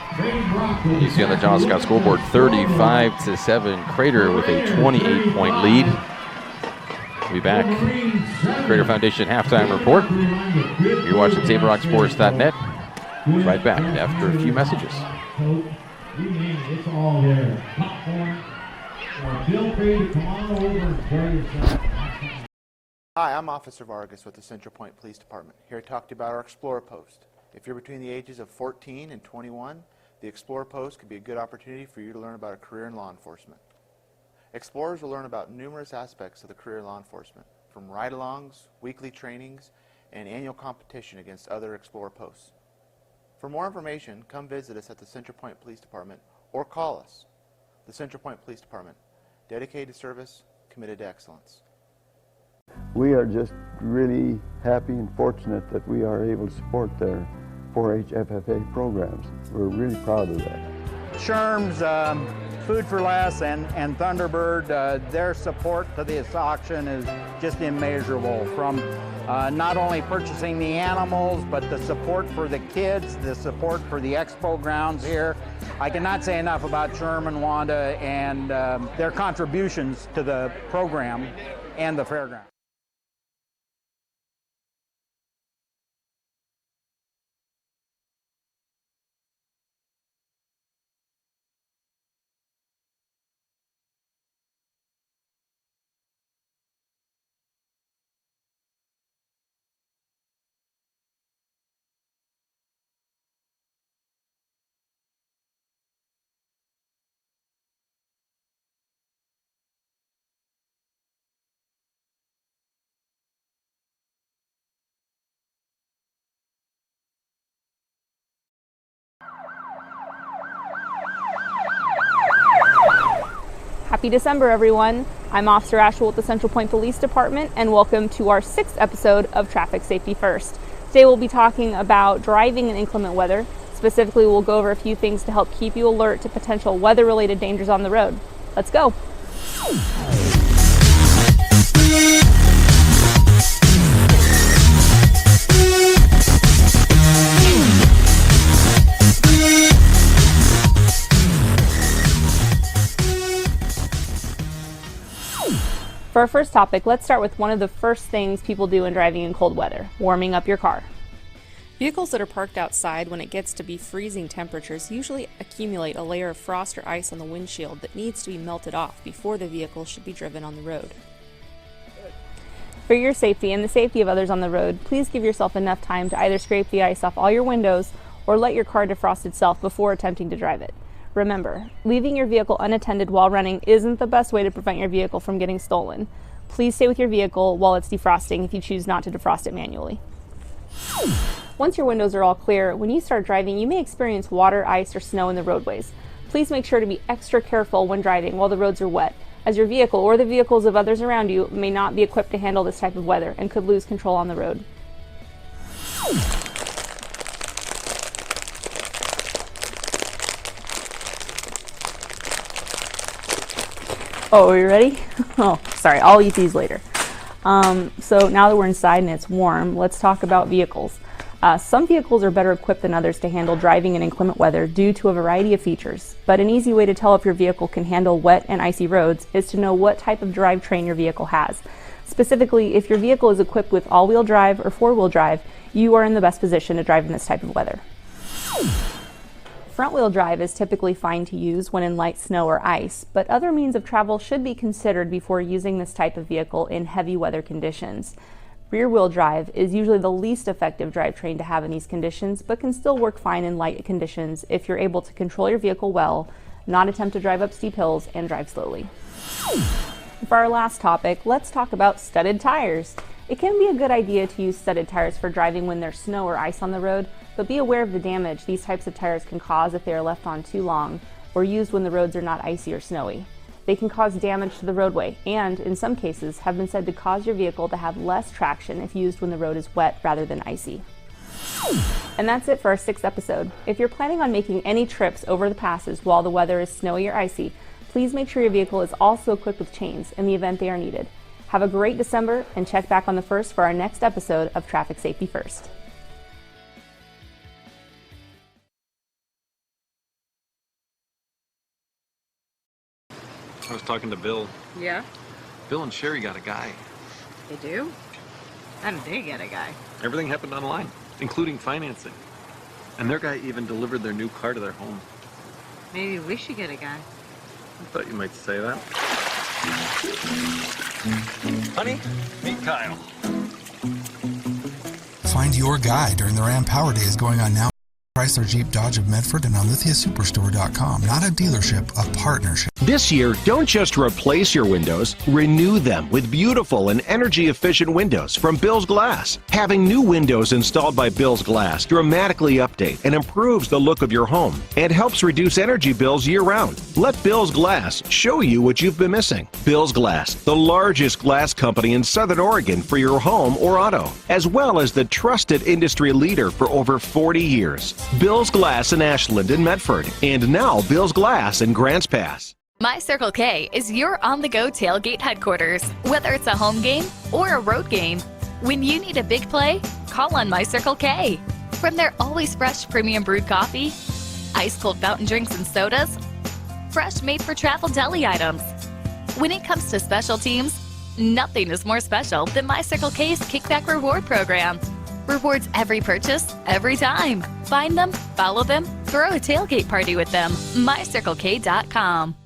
You see on the John Scott scoreboard, 35-7, Crater with a 28-point lead. We'll be back. Crater Foundation halftime report. You're watching TableRockSports.net. We'll be right back after a few messages. It's all there. Popcorn. Feel free to come on over and enjoy yourself. Hi, I'm Officer Vargas with the Central Point Police Department, here to talk to you about our Explorer Post. If you're between the ages of 14 and 21, The Explorer Post could be a good opportunity for you to learn about a career in law enforcement. Explorers will learn about numerous aspects of the career in law enforcement, from ride-alongs, weekly trainings, and annual competition against other Explorer Posts. For more information, come visit us at the Central Point Police Department or call us. The Central Point Police Department, dedicated to service, committed to excellence. We are just really happy and fortunate that we are able to support their 4-H FFA programs. We're really proud of that. SHRM's, Food for Less and Thunderbird, their support to this auction is just immeasurable, from not only purchasing the animals, but the support for the kids, the support for the expo grounds here. I cannot say enough about SHRM and Wanda and their contributions to the program and the fairground. Happy December, everyone. I'm Officer Ashwell with the Central Point Police Department, and welcome to our 6th episode of Traffic Safety First. Today we'll be talking about driving in inclement weather. Specifically, we'll go over a few things to help keep you alert to potential weather-related dangers on the road. Let's go. For our first topic, let's start with one of the first things people do when driving in cold weather, warming up your car. Vehicles that are parked outside when it gets to be freezing temperatures usually accumulate a layer of frost or ice on the windshield that needs to be melted off before the vehicle should be driven on the road. For your safety and the safety of others on the road, please give yourself enough time to either scrape the ice off all your windows or let your car defrost itself before attempting to drive it. Remember, leaving your vehicle unattended while running isn't the best way to prevent your vehicle from getting stolen. Please stay with your vehicle while it's defrosting if you choose not to defrost it manually. Once your windows are all clear, when you start driving, you may experience water, ice, or snow in the roadways. Please make sure to be extra careful when driving while the roads are wet, as your vehicle or the vehicles of others around you may not be equipped to handle this type of weather and could lose control on the road. Oh, are you ready? Oh, sorry, I'll eat these later. So now that we're inside and it's warm, let's talk about vehicles. Some vehicles are better equipped than others to handle driving in inclement weather due to a variety of features, but an easy way to tell if your vehicle can handle wet and icy roads is to know what type of drivetrain your vehicle has. Specifically, if your vehicle is equipped with all-wheel drive or four-wheel drive, you are in the best position to drive in this type of weather. Front-wheel drive is typically fine to use when in light snow or ice, but other means of travel should be considered before using this type of vehicle in heavy weather conditions. Rear-wheel drive is usually the least effective drivetrain to have in these conditions, but can still work fine in light conditions if you're able to control your vehicle well, not attempt to drive up steep hills, and drive slowly. For our last topic, let's talk about studded tires. It can be a good idea to use studded tires for driving when there's snow or ice on the road, but be aware of the damage these types of tires can cause if they are left on too long or used when the roads are not icy or snowy. They can cause damage to the roadway and, in some cases, have been said to cause your vehicle to have less traction if used when the road is wet rather than icy. And that's it for our 6th episode. If you're planning on making any trips over the passes while the weather is snowy or icy, please make sure your vehicle is also equipped with chains in the event they are needed. Have a great December and check back on the 1st for our next episode of Traffic Safety First. I was talking to Bill. Yeah? Bill and Sherry got a guy. They do? How did they get a guy? Everything happened online, including financing. And their guy even delivered their new car to their home. Maybe we should get a guy. I thought you might say that. Honey, meet Kyle. Find your guy during the Ram Power Days going on now. Chrysler Jeep Dodge of Medford and on lithiasuperstore.com. Not a dealership, a partnership. This year, don't just replace your windows, renew them with beautiful and energy-efficient windows from Bill's Glass. Having new windows installed by Bill's Glass dramatically update and improves the look of your home and helps reduce energy bills year-round. Let Bill's Glass show you what you've been missing. Bill's Glass, the largest glass company in Southern Oregon for your home or auto, as well as the trusted industry leader for over 40 years. Bill's Glass in Ashland and Medford, and now Bill's Glass in Grants Pass. My Circle K is your on-the-go tailgate headquarters. Whether it's a home game or a road game, when you need a big play, call on My Circle K. From their always fresh premium brewed coffee, ice-cold fountain drinks and sodas, fresh made-for-travel deli items. When it comes to special teams, nothing is more special than My Circle K's Kickback Reward Program. Rewards every purchase, every time. Find them, follow them, throw a tailgate party with them. MyCircleK.com.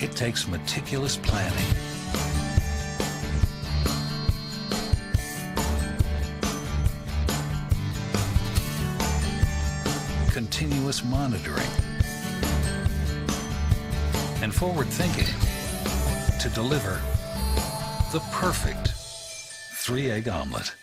It takes meticulous planning, continuous monitoring, and forward thinking to deliver the perfect 3-egg omelet.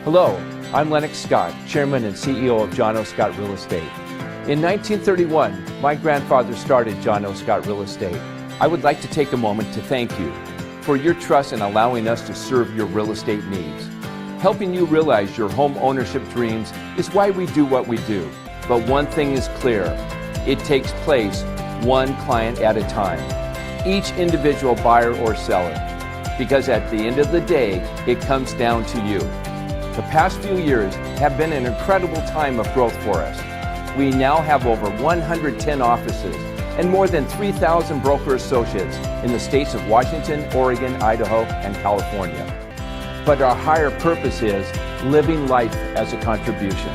Hello, I'm Lennox Scott, Chairman and CEO of John O. Scott Real Estate. In 1931, my grandfather started John O. Scott Real Estate. I would like to take a moment to thank you for your trust in allowing us to serve your real estate needs. Helping you realize your home ownership dreams is why we do what we do. But one thing is clear, it takes place one client at a time, each individual buyer or seller, because at the end of the day, it comes down to you. The past few years have been an incredible time of growth for us. We now have over 110 offices and more than 3,000 broker associates in the states of Washington, Oregon, Idaho, and California. But our higher purpose is living life as a contribution.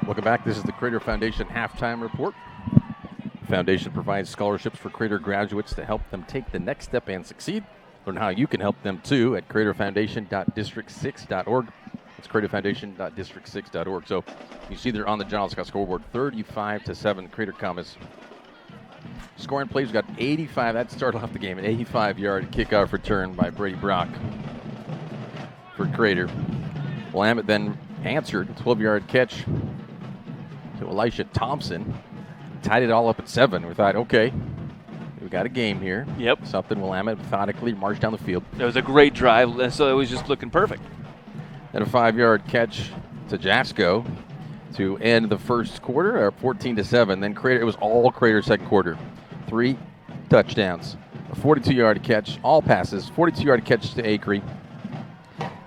Welcome back. This is the Crater Foundation Halftime Report. The Foundation provides scholarships for Crater graduates to help them take the next step and succeed. Learn how you can help them too at craterfoundation.district6.org. It's craterfoundation.district6.org. So you see they're on the John Scott scoreboard, 35-7. Crater Comets scoring plays. We've got 85. That started off the game, an 85-yard kickoff return by Brady Brock for Crater. Willamette then answered, 12-yard catch to Elisha Thompson. Tied it all up at 7. We thought, okay, we got a game here. Yep. Something Willamette methodically marched down the field. It was a great drive, so it was just looking perfect. And a 5-yard catch to Jasko to end the first quarter, 14-7. Then Crater, it was all Crater second quarter. 3 touchdowns, a 42-yard catch, all passes, 42-yard catch to Acree,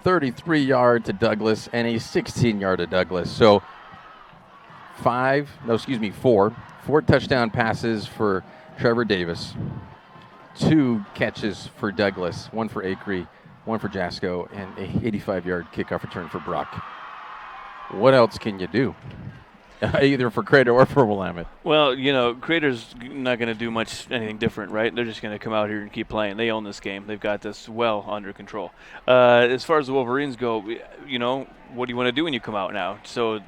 33-yard to Douglas, and a 16-yard to Douglas. So 4 touchdown passes for Trevor Davis, 2 catches for Douglas, 1 for Acree, 1 for Jasko, and a 85-yard kickoff return for Brock. What else can you do? Either for Crater or for Willamette. Well, you know, Crater's not going to do anything different, right? They're just going to come out here and keep playing. They own this game. They've got this well under control. As far as the Wolverines go, you know, what do you want to do when you come out now? So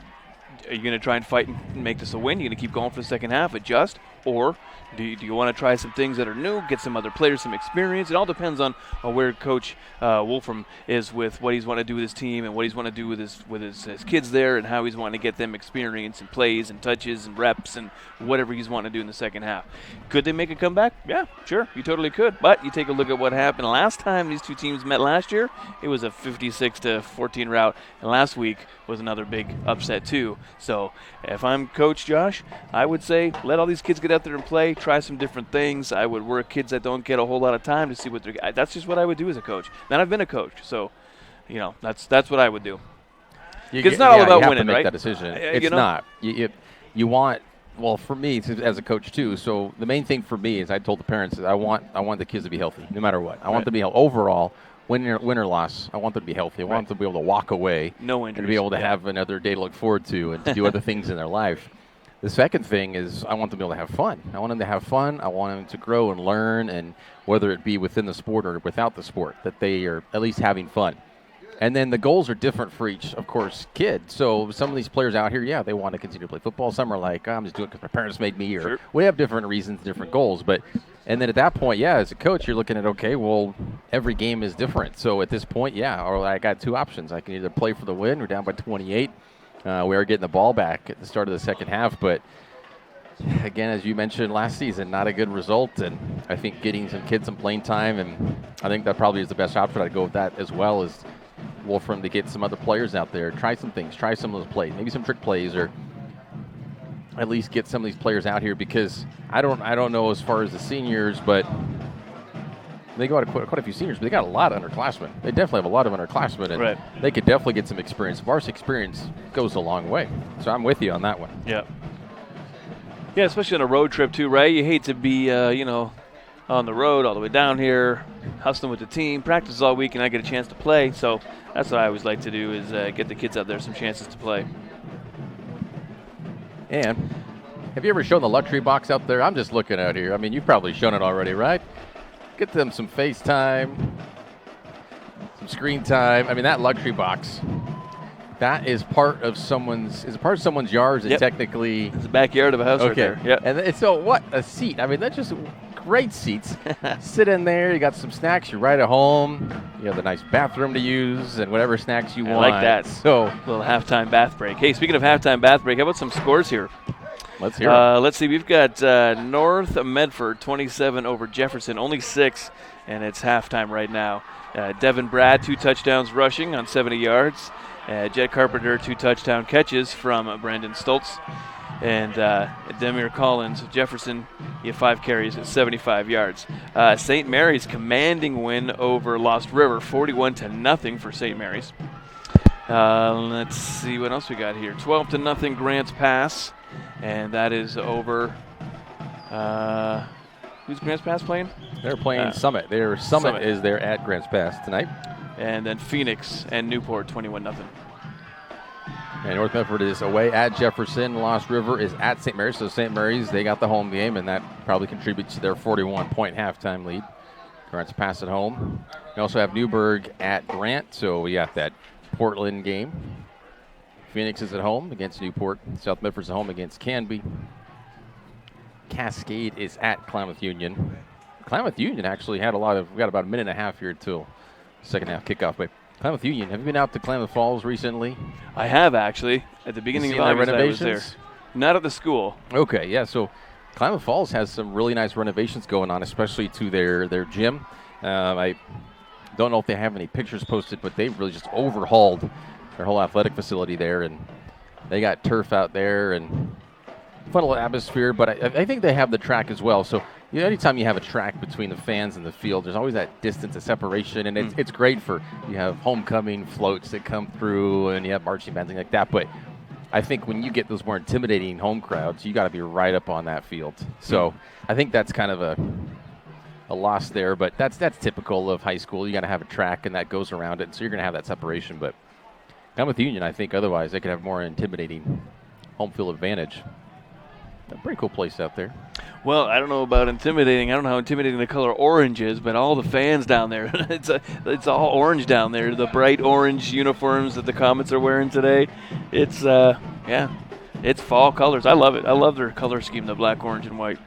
are you going to try and fight and make this a win? You're going to keep going for the second half, adjust? Or do you want to try some things that are new, get some other players some experience? It all depends on where Coach Wolfram is with what he's wanting to do with his team and what he's wanting to do with his kids there and how he's wanting to get them experience and plays and touches and reps and whatever he's wanting to do in the second half. Could they make a comeback? Yeah, sure, you totally could. But you take a look at what happened last time these two teams met last year. It was a 56-14 rout, and last week was another big upset too. So if I'm Coach Josh, I would say let all these kids get get out there and play, try some different things. I would work kids that don't get a whole lot of time to see what they're. That's just what I would do as a coach. Then I've been a coach, so that's what I would do. It's not all about you have winning, to make right? that decision. It's not. You want. Well, for me, as a coach too. So the main thing for me is I told the parents that I want the kids to be healthy, no matter what. I want them to be healthy overall. Win or loss, I want them to be healthy. I want them to be able to walk away, no injuries, and to be able to have another day to look forward to, and to do other things in their life. The second thing is I want them to be able to have fun. I want them to have fun. I want them to grow and learn, and whether it be within the sport or without the sport, that they are at least having fun. And then the goals are different for each, of course, kid. So some of these players out here, they want to continue to play football. Some are like, I'm just doing it because my parents made me. Or we have different reasons, different goals. And then at that point, as a coach, you're looking at, okay, well, every game is different. So at this point, or I got two options. I can either play for the win. We're down by 28. We are getting the ball back at the start of the second half. But, again, as you mentioned last season, not a good result. And I think getting some kids some playing time, and I think that probably is the best option. I'd go with that as well as Wolfram to get some other players out there, try some things, try some of those plays, maybe some trick plays, or at least get some of these players out here, because I don't know as far as the seniors, but they got quite a few seniors, but they got a lot of underclassmen. They definitely have a lot of underclassmen, and they could definitely get some experience. Varsity experience goes a long way, so I'm with you on that one. Yeah, especially on a road trip too, right? You hate to be, on the road all the way down here, hustling with the team, practice all week, and I get a chance to play. So that's what I always like to do is get the kids out there some chances to play. And have you ever shown the luxury box out there? I'm just looking out here. I mean, you've probably shown it already, right? Get them some FaceTime, some screen time. I mean, that luxury box, that is part of someone's yard, and technically it's the backyard of a house right there. Yeah. And so what a seat. I mean, that's just great seats. Sit in there. You got some snacks. You're right at home. You have the nice bathroom to use and whatever snacks you want. I like that. So a little halftime bath break. Hey, speaking of halftime bath break, how about some scores here? Let's hear it. Let's see. We've got North Medford 27 over Jefferson, only 6, and it's halftime right now. Devin Brad, 2 touchdowns rushing on 70 yards. Jed Carpenter, 2 touchdown catches from Brandon Stoltz. And Demir Collins of Jefferson, he had 5 carries at 75 yards. St. Mary's commanding win over Lost River, 41-0 for St. Mary's. Let's see what else we got here. 12-0 Grants Pass, and that is over. Who's Grants Pass playing? They're playing Summit. Summit is there at Grants Pass tonight. And then Phoenix and Newport, 21-0. And North Medford is away at Jefferson. Lost River is at St. Mary's. So St. Mary's, they got the home game, and that probably contributes to their 41-point halftime lead. Grants Pass at home. We also have Newburgh at Grant, so we got that Portland game. Phoenix is at home against Newport. South Medford's at home against Canby. Cascade is at Klamath Union. Klamath Union actually had we got about a minute and a half here till second half kickoff. But Klamath Union, have you been out to Klamath Falls recently? I have, actually. At the beginning of August, I was there. Not at the school. Okay, yeah. So Klamath Falls has some really nice renovations going on, especially to their gym. I don't know if they have any pictures posted, but they've really just overhauled their whole athletic facility there, and they got turf out there and fun little atmosphere. But I think they have the track as well. So anytime you have a track between the fans and the field, there's always that distance of separation, and it's great you have homecoming floats that come through, and you have marching bands, things like that. But I think when you get those more intimidating home crowds, you got to be right up on that field. So I think that's kind of a loss there, but that's typical of high school. You got to have a track, and that goes around it, so you're going to have that separation. But Klamath Union, I think otherwise they could have more intimidating home field advantage. A pretty cool place out there. Well, I don't know about intimidating. I don't know how intimidating the color orange is, but all the fans down there, it's all orange down there. The bright orange uniforms that the Comets are wearing today. It's it's fall colors. I love it. I love their color scheme, the black, orange, and white.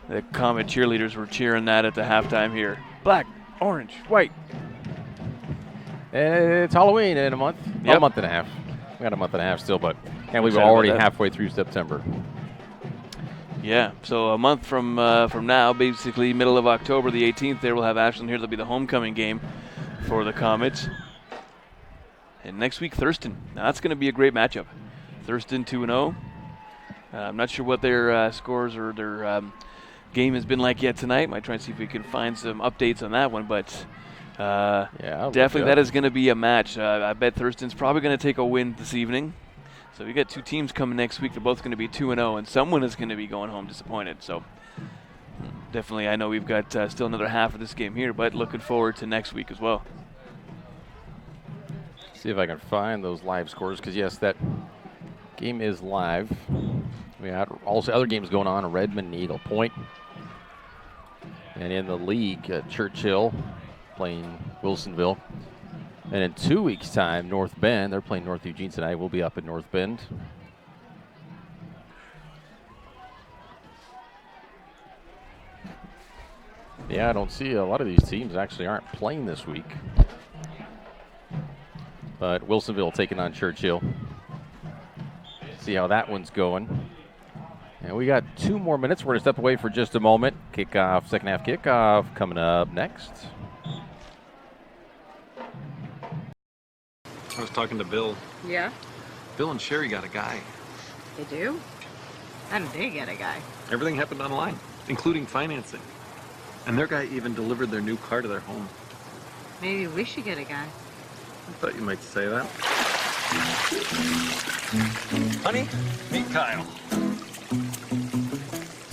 The Comet cheerleaders were cheering that at the halftime here. Black, orange, white. It's Halloween in a month. Yep. A month and a half. We got a month and a half still, but we're already halfway through September. Yeah, so a month from now, basically middle of October, the 18th, there we'll have Ashland here. That'll be the homecoming game for the Comets. And next week, Thurston. Now, that's going to be a great matchup. Thurston 2-0. I'm not sure what their scores or their game has been like yet tonight. Might try and see if we can find some updates on that one, but definitely that is going to be a match. I bet Thurston's probably going to take a win this evening. So we got two teams coming next week. They're both going to be 2-0, and someone is going to be going home disappointed. So definitely, I know we've got still another half of this game here, but looking forward to next week as well. See if I can find those live scores, because yes, that game is live. We had also other games going on: Redmond, Eagle Point, and in the league, Churchill playing Wilsonville. And in 2 weeks' time, North Bend, they're playing North Eugene tonight. We'll be up in North Bend. Yeah, I don't see a lot of these teams actually aren't playing this week. But Wilsonville taking on Churchill. See how that one's going. And we got 2 more minutes. We're going to step away for just a moment. Kickoff, second half kickoff coming up next. I was talking to Bill. Yeah? Bill and Sherry got a guy. They do? How did they get a guy? Everything happened online, including financing. And their guy even delivered their new car to their home. Maybe we should get a guy. I thought you might say that. Honey, meet Kyle.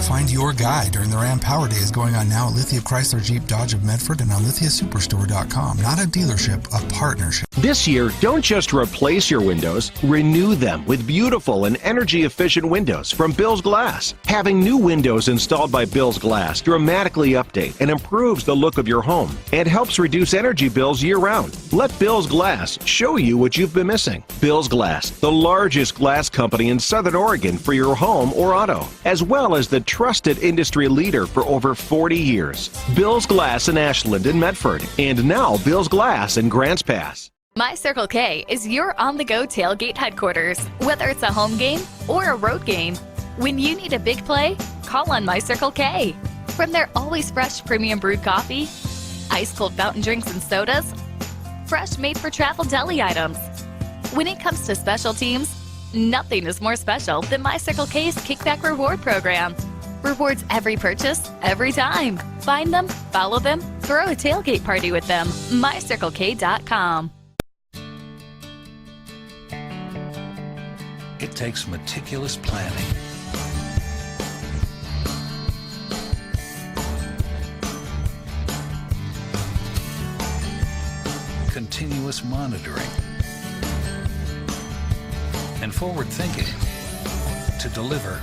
Find your guy during the Ram Power Days going on now at Lithia Chrysler Jeep Dodge of Medford and on lithiasuperstore.com. Not a dealership, a partnership. This year, don't just replace your windows, renew them with beautiful and energy-efficient windows from Bill's Glass. Having new windows installed by Bill's Glass dramatically update and improves the look of your home and helps reduce energy bills year-round. Let Bill's Glass show you what you've been missing. Bill's Glass, the largest glass company in Southern Oregon for your home or auto, as well as the trusted industry leader for over 40 years. Bill's Glass in Ashland and Medford, and now Bill's Glass in Grants Pass. My Circle K is your on-the-go tailgate headquarters. Whether it's a home game or a road game, when you need a big play, call on My Circle K. From their always fresh premium brewed coffee, ice-cold fountain drinks and sodas, fresh made-for-travel deli items. When it comes to special teams, nothing is more special than My Circle K's Kickback Reward Program. Rewards every purchase, every time. Find them, follow them, throw a tailgate party with them. MyCircleK.com. It takes meticulous planning, continuous monitoring, and forward thinking to deliver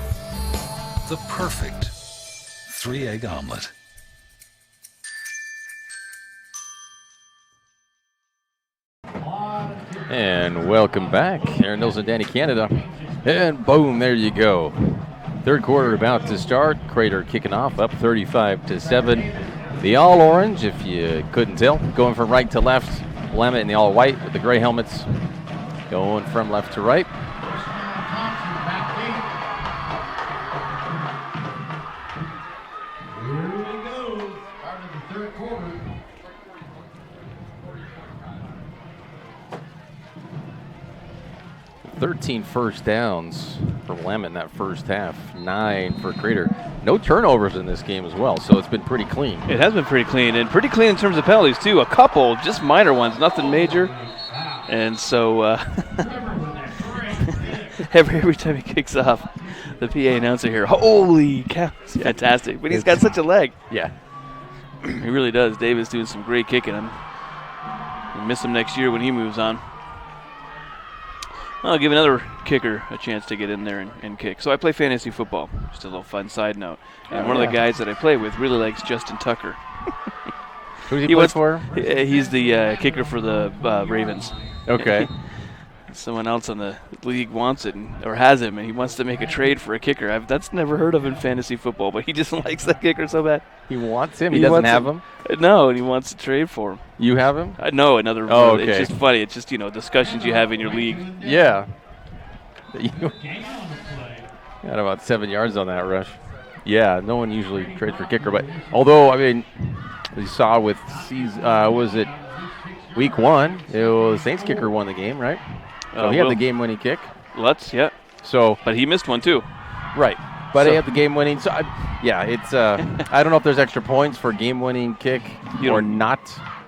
the perfect 3-egg omelet. And welcome back. Aaron Nilsson, Danny Canada. And boom, there you go. Third quarter about to start. Crater kicking off, up 35-7. The all orange, if you couldn't tell, going from right to left. Willamette in the all white with the gray helmets going from left to right. Here we go. Start of the third quarter. $13 first downs for Willamette in that first half, 9 for Crater. No turnovers in this game as well, so it's been pretty clean. It has been pretty clean, and pretty clean in terms of penalties too. A couple, just minor ones, nothing major. And so every time he kicks off, the PA announcer here, holy cow, it's fantastic. But he's got such a leg. Yeah. He really does. David's doing some great kicking. We'll miss him next year when he moves on. I'll give another kicker a chance to get in there and kick. So I play fantasy football. Just a little fun side note. And one of the guys that I play with really likes Justin Tucker. Who does he play for? He's the kicker for the Ravens. Okay. Someone else on the league wants it or has him, and he wants to make a trade for a kicker. That's never heard of in fantasy football, but he just likes that kicker so bad. He wants him? He doesn't have him? No, and he wants to trade for him. You have him? No, another. Oh, okay. It's just funny. It's just, discussions you have in your league. Yeah. Got about 7 yards on that rush. Yeah, no one usually trades for kicker, but although, I mean, we saw with was it week 1? It was the Saints kicker won the game, right? So he had the game-winning kick. Lutz, yeah. So, but he missed one too. Right. But they have the game-winning. So, it's. I don't know if there's extra points for game-winning kick or not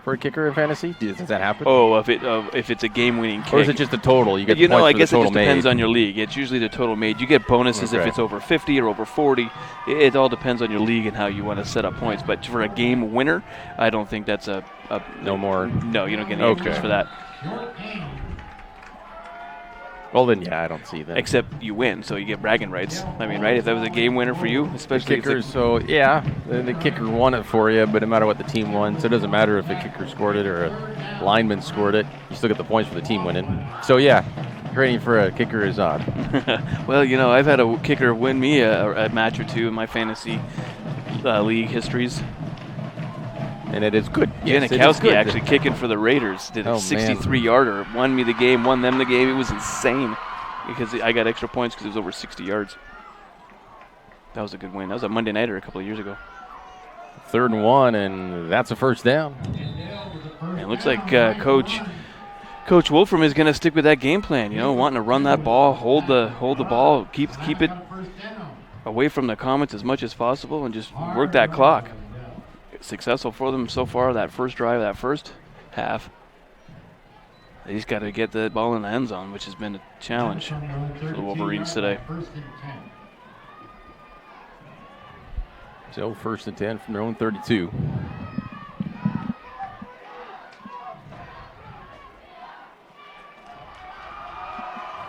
for a kicker in fantasy. Does that happen? Oh, if it's a game-winning kick. Or is it just the total? You get the points I for guess the total it just depends made. on your league. It's usually the total made. You get bonuses if it's over 50 or over 40. It all depends on your league and how you want to set up points. But for a game winner, I don't think that's no more. No, you don't get any extras for that. Well, then, I don't see that. Except you win, so you get bragging rights. I mean, right? If that was a game winner for you, especially the kicker. The kicker won it for you, but no matter what the team won, so it doesn't matter if the kicker scored it or a lineman scored it. You still get the points for the team winning. So grading for a kicker is odd. Well, I've had a kicker win me a match or two in my fantasy league histories. And it is good. Yes, Janikowski actually kicking for the Raiders. Did a 63-yarder. Won me the game, won them the game. It was insane because I got extra points because it was over 60 yards. That was a good win. That was a Monday nighter a couple of years ago. 3rd and 1, and that's a first down. And it looks like Coach Wolfram is going to stick with that game plan, wanting to run that ball, hold the ball, keep it away from the Comets as much as possible and just work that clock. Successful for them so far, that first drive, that first half. They just got to get the ball in the end zone, which has been a challenge for the Wolverines today. So 1st and 10 from their own 32.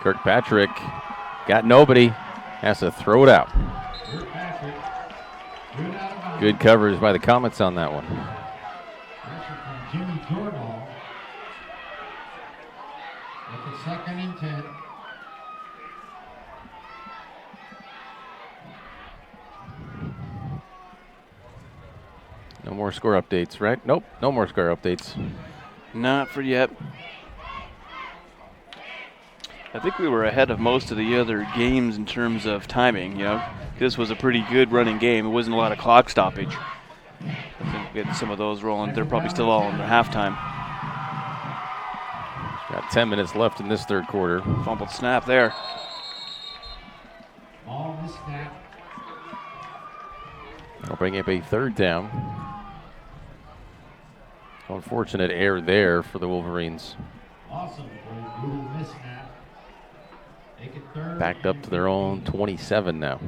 Kirkpatrick got nobody, has to throw it out. Good coverage by the Comets on that one. Jimmy Jordan with the 2nd and 10. No more score updates, right? Nope, no more score updates. Not for yet. I think we were ahead of most of the other games in terms of timing, This was a pretty good running game. It wasn't a lot of clock stoppage. I think we get some of those rolling. They're probably still all in their halftime. Got 10 minutes left in this 3rd quarter. Fumbled snap there. All the snap. They'll bring up a 3rd down. Unfortunate error there for the Wolverines. Awesome. Miss snap. Backed up to their own 27 now.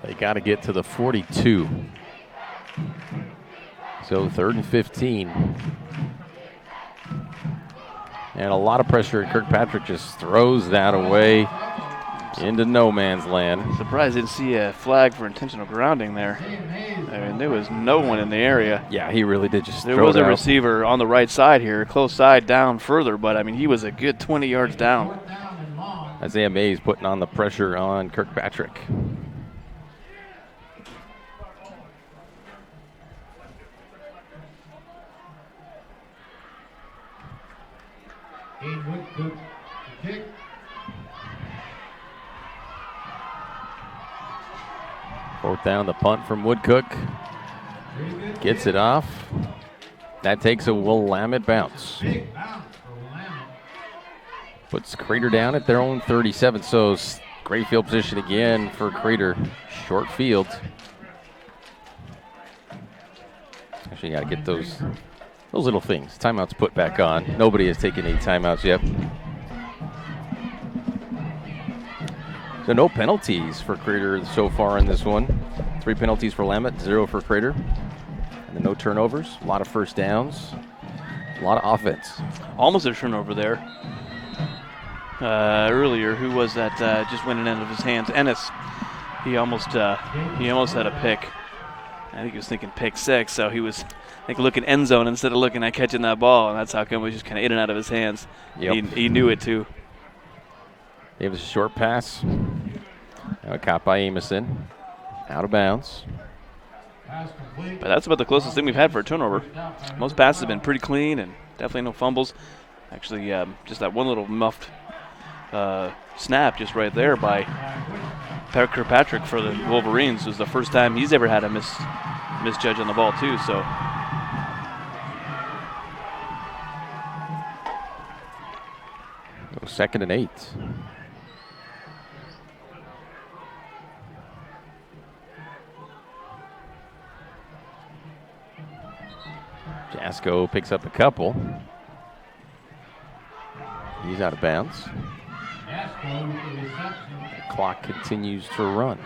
They got to get to the 42. So 3rd and 15. And a lot of pressure. Kirkpatrick just throws that away into no man's land. Surprised I didn't see a flag for intentional grounding there. I mean, there was no one in the area. Yeah, he really did just There throw was it a out. receiver on the right side here, close side down further, but I mean, he was a good 20 yards down. Isaiah Mays putting on the pressure on Kirkpatrick. Kick. Fourth down, the punt from Woodcook. Gets it off. That takes a Willamette bounce. Big bounce for Willamette. Puts Crater down at their own 37. So great field position again for Crater. Short field. Actually, got to get those little things. Timeouts put back on. Nobody has taken any timeouts yet. So no penalties for Crater so far in this one. 3 penalties for Willamette, 0 for Crater. And then no turnovers, a lot of first downs, a lot of offense. Almost a turnover there. Earlier, who was that just went in out of his hands? Ennis. He almost had a pick. I think he was thinking pick 6, so he was looking end zone instead of looking at catching that ball, and that's how come it was just kind of in and out of his hands. Yep. He knew it too. Gave us a short pass. Now caught by Amison. Out of bounds. But that's about the closest thing we've had for a turnover. Most passes have been pretty clean and definitely no fumbles. Actually, just that one little muffed snap just right there by Kirkpatrick for the Wolverines. It was the first time he's ever had a misjudge on the ball too. So. Second and 8. Jasko picks up a couple. He's out of bounds. The clock continues to run.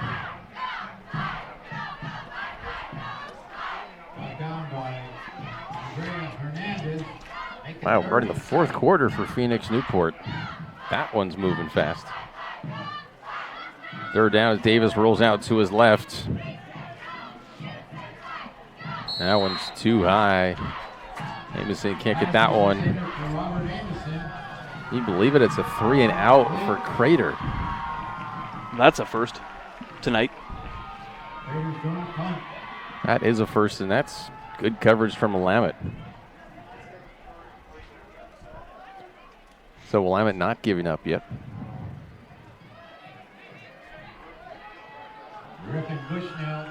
Wow, we're in the fourth quarter for Phoenix Newport. That one's moving fast. Third down as Davis rolls out to his left. That one's too high. Amison can't get that one. Can you believe it? It's a 3 and out for Crater. That's a first tonight. That is a first, and that's good coverage from Willamette. So Willamette not giving up yet. Griffin Bushnell,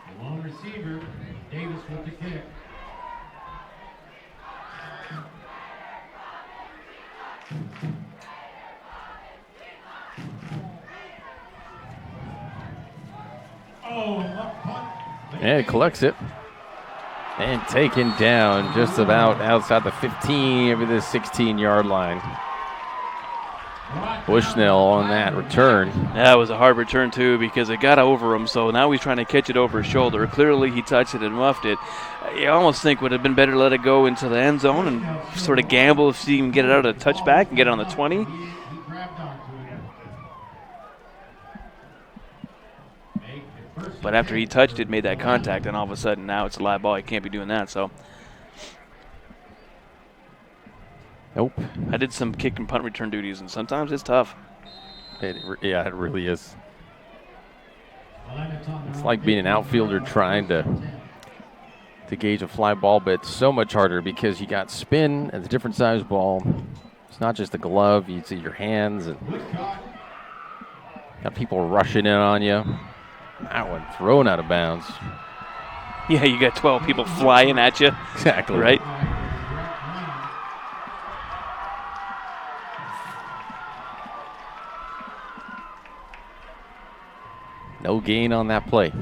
the lone receiver, Davis with the kick. And it collects it. And taken down just about outside the 15, maybe the 16-yard line. Bushnell on that return. That was a hard return, too, because it got over him, so now he's trying to catch it over his shoulder. Clearly, he touched it and muffed it. You almost think would have been better to let it go into the end zone and sort of gamble if he can get it out of the touchback and get it on the 20. But after he touched it, made that contact, and all of a sudden now it's a live ball. He can't be doing that, so. Nope. I did some kick and punt return duties, and sometimes it's tough. Yeah, it really is. It's like being an outfielder trying to gauge a fly ball, but it's so much harder because you got spin and a different size ball. It's not just the glove, you see your hands, and got people rushing in on you. That one thrown out of bounds. Yeah, you got 12 people flying at you. Exactly. Right? No gain on that play.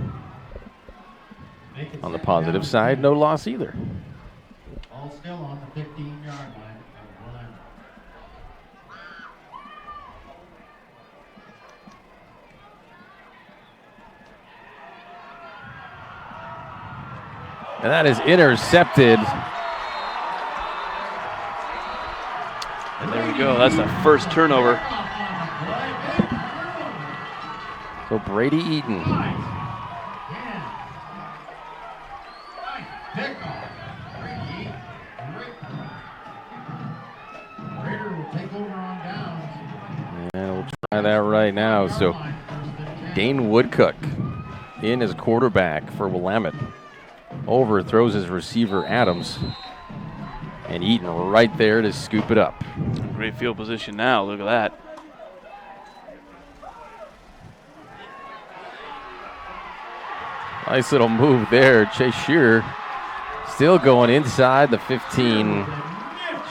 On the positive side, no loss either. All still on the 15-yard line. And that is intercepted. And there we go. That's the first turnover. So Brady Eaton. And we'll try that right now. So Dane Woodcook in as quarterback for Willamette. Overthrows his receiver Adams. And Eaton right there to scoop it up. Great field position now. Look at that. Nice little move there. Chase Shearer still going inside the 15.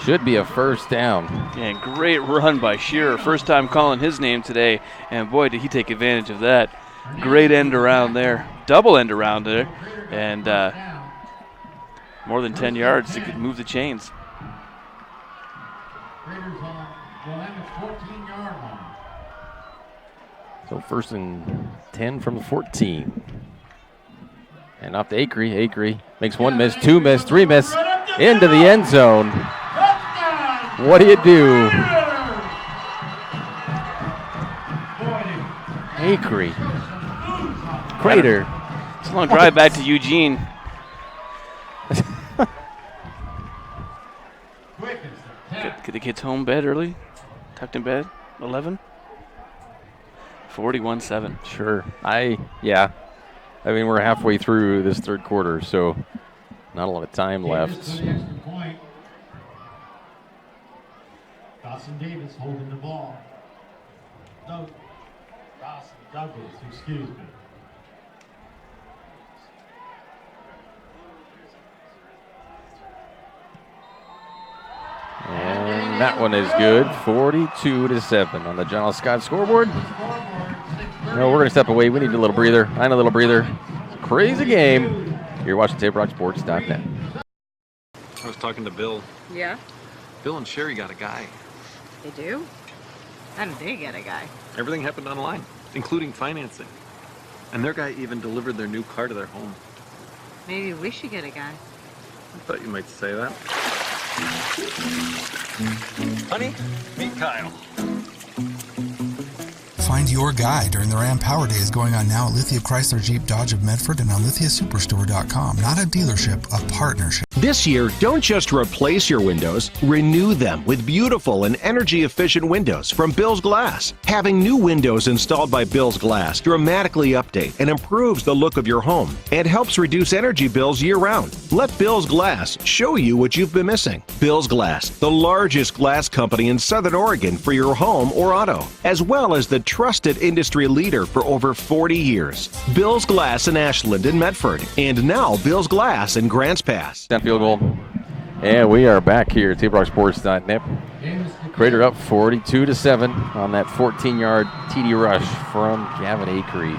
Should be a first down. And great run by Shearer. First time calling his name today. And boy, did he take advantage of that. Great end around there. Double end around there. And more than 10 yards to move the chains. So first and 10 from the 14. And off to Acree. Acree makes one miss, two miss, three miss. Into the end zone. What do you do? Acree. Crater. It's a long drive back to Eugene. Get the kids home bed early? Tucked in bed? 11? 41-7. Sure. Yeah. I mean, we're halfway through this third quarter, so not a lot of time left. Dawson Davis holding the ball. So, Douglas, excuse me. And that one is good. 42-7 on the John L. Scott scoreboard. No, we're going to step away. We need a little breather. I need a little breather. It's a crazy game. You're watching TableRockSports.net. I was talking to Bill. Yeah? Bill and Sherry got a guy. They do? How did they get a guy? Everything happened online, including financing. And their guy even delivered their new car to their home. Maybe we should get a guy. I thought you might say that. Honey, meet Kyle. Find your guy during the Ram Power Days going on now at Lithia Chrysler Jeep Dodge of Medford and on lithiasuperstore.com. Not a dealership, a partnership. This year, don't just replace your windows, renew them with beautiful and energy-efficient windows from Bill's Glass. Having new windows installed by Bill's Glass dramatically update and improves the look of your home and helps reduce energy bills year-round. Let Bill's Glass show you what you've been missing. Bill's Glass, the largest glass company in Southern Oregon for your home or auto, as well as the trusted industry leader for over 40 years. Bill's Glass in Ashland and Medford, and now Bill's Glass in Grants Pass. Field goal. And we are back here at TableRockSports.net. Crater up 42-7 on that 14-yard TD rush from Gavin Acree.